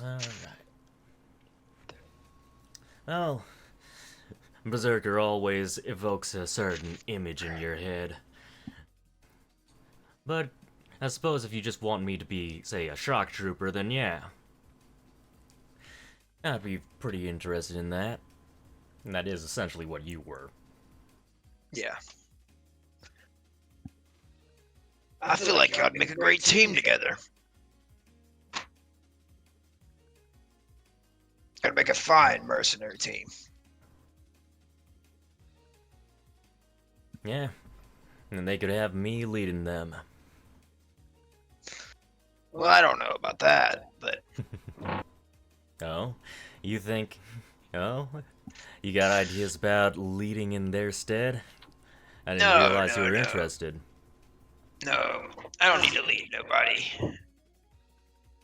Alright. Well, Berserker always evokes a certain image in your head. But I suppose if you just want me to be, say, a shock trooper, then yeah. I'd be pretty interested in that. And that is essentially what you were. Yeah. I feel like y'all make a great team together. Gotta make a fine mercenary team. Yeah. And they could have me leading them. Well, I don't know about that, but Oh? You think... Oh? You got ideas about leading in their stead? I didn't No, realize you no, were no. interested. no, I don't need to lead nobody.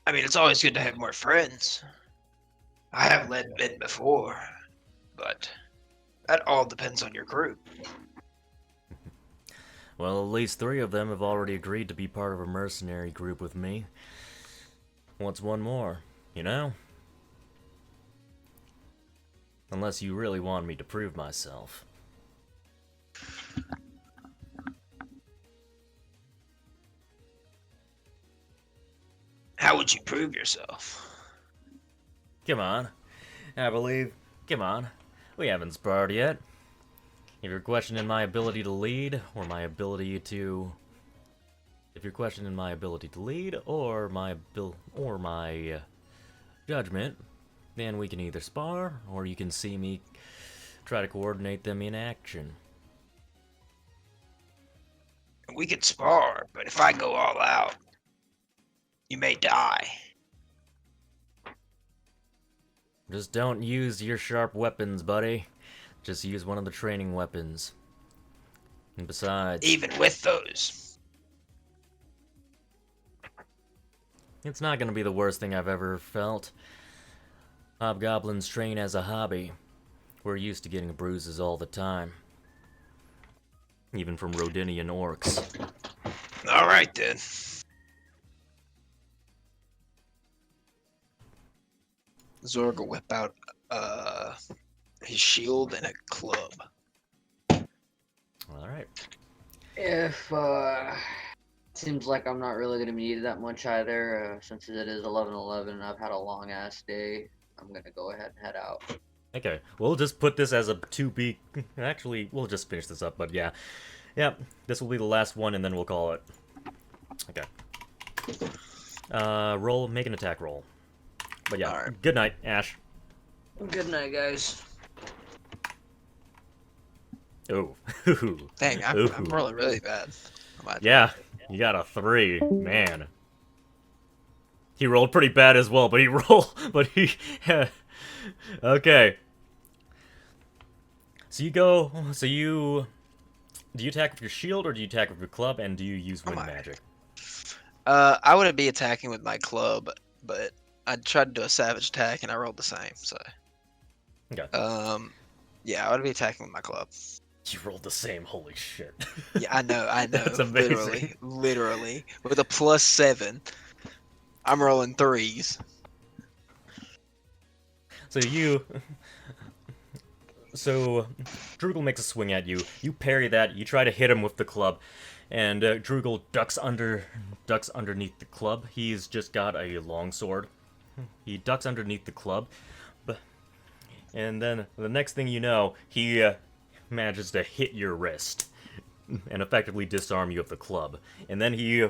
I mean, it's always good to have more friends. I have led men before, but that all depends on your group. Well, at least 3 of them have already agreed to be part of a mercenary group with me. What's one more, you know? Unless you really want me to prove myself. How would you prove yourself? Come on. I believe... Come on. We haven't sparred yet. If you're questioning my ability to lead, or my ability to... If you're questioning my ability to lead, or my judgment, then we can either spar, or you can see me try to coordinate them in action. We could spar, but if I go all out, you may die. Just don't use your sharp weapons, buddy. Just use one of the training weapons. And besides... Even with those. It's not gonna be the worst thing I've ever felt. Hobgoblins train as a hobby. We're used to getting bruises all the time. Even from Rodinian orcs. Alright then. Zorg will whip out his shield and a club. Alright. If seems like I'm not really gonna be needed that much either, since it is 11:11 and I've had a long ass day. I'm gonna go ahead and head out. Okay, we'll just put this as a 2B. Actually, we'll just finish this up, but yeah. Yep, this will be the last one and then we'll call it. Okay. Make an attack roll. But yeah, Alright. Good night, Ash. Good night, guys. Oh. Dang, I'm Ooh. rolling really bad. Yeah, you got a 3. Man. He rolled pretty bad as well, but he okay. So you do you attack with your shield or do you attack with your club, and do you use wind magic? I wouldn't be attacking with my club, but I tried to do a savage attack and I rolled the same, so. Okay. Yeah, I would be attacking with my club. You rolled the same, holy shit. Yeah, I know. That's amazing. Literally. With a +7, I'm rolling 3s. So Drugel makes a swing at you. You parry that. You try to hit him with the club, and Drugel ducks underneath the club. He's just got a long sword. He ducks underneath the club, and then the next thing you know, he manages to hit your wrist and effectively disarm you of the club. And then he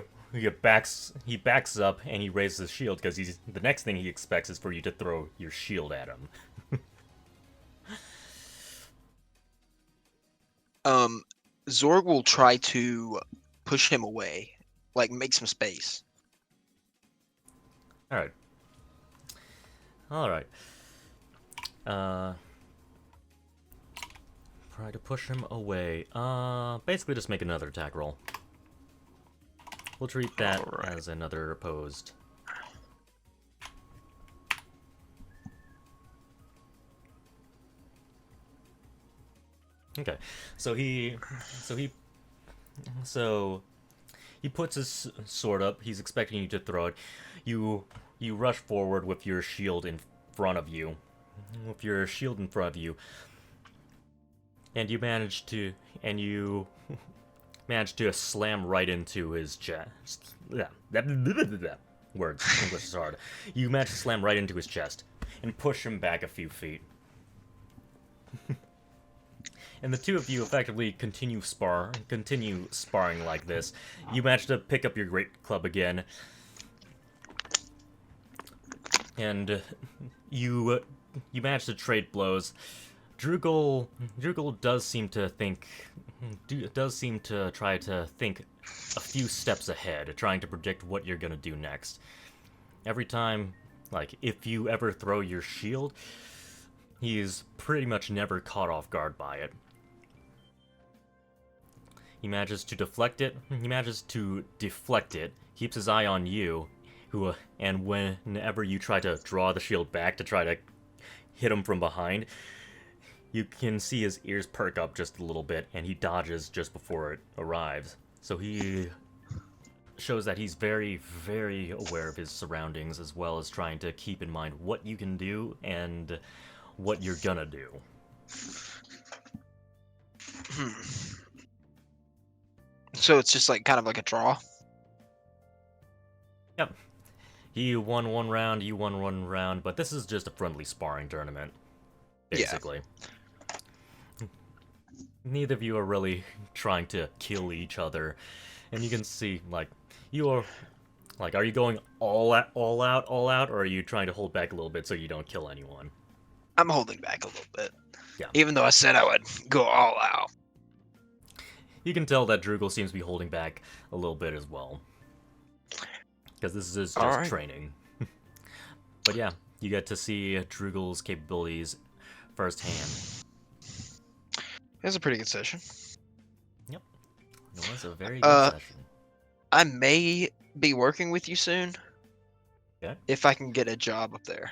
backs up and he raises his shield because the next thing he expects is for you to throw your shield at him. Zorg will try to push him away, like make some space. All right. All right. Try to push him away. Basically just make another attack roll. We'll treat that Alright. as another opposed. Okay, so he puts his sword up. He's expecting you to throw it. You rush forward with your shield in front of you, and you manage to slam right into his chest. Words, English is hard. You manage to slam right into his chest and push him back a few feet. And the two of you effectively continue sparring like this. You manage to pick up your great club again, and you manage to trade blows. Drugel does seem to try to think a few steps ahead, trying to predict what you're gonna do next. Every time, like, if you ever throw your shield, he's pretty much never caught off guard by it. He manages to deflect it. Keeps his eye on you, and whenever you try to draw the shield back to try to hit him from behind, you can see his ears perk up just a little bit, and he dodges just before it arrives. So he shows that he's very, very aware of his surroundings, as well as trying to keep in mind what you can do and what you're gonna do. So it's just like kind of like a draw. Yep. He won one round, you won one round, but this is just a friendly sparring tournament, basically. Yeah. Neither of you are really trying to kill each other, and you can see, like, are you going all out, or are you trying to hold back a little bit so you don't kill anyone? I'm holding back a little bit. Yeah. Even though I said I would go all out. You can tell that Drugel seems to be holding back a little bit as well, because this is just training. But yeah, you get to see Drugel's capabilities firsthand. It was a pretty good session. Yep, it was a very good session. I may be working with you soon. Yeah. If I can get a job up there.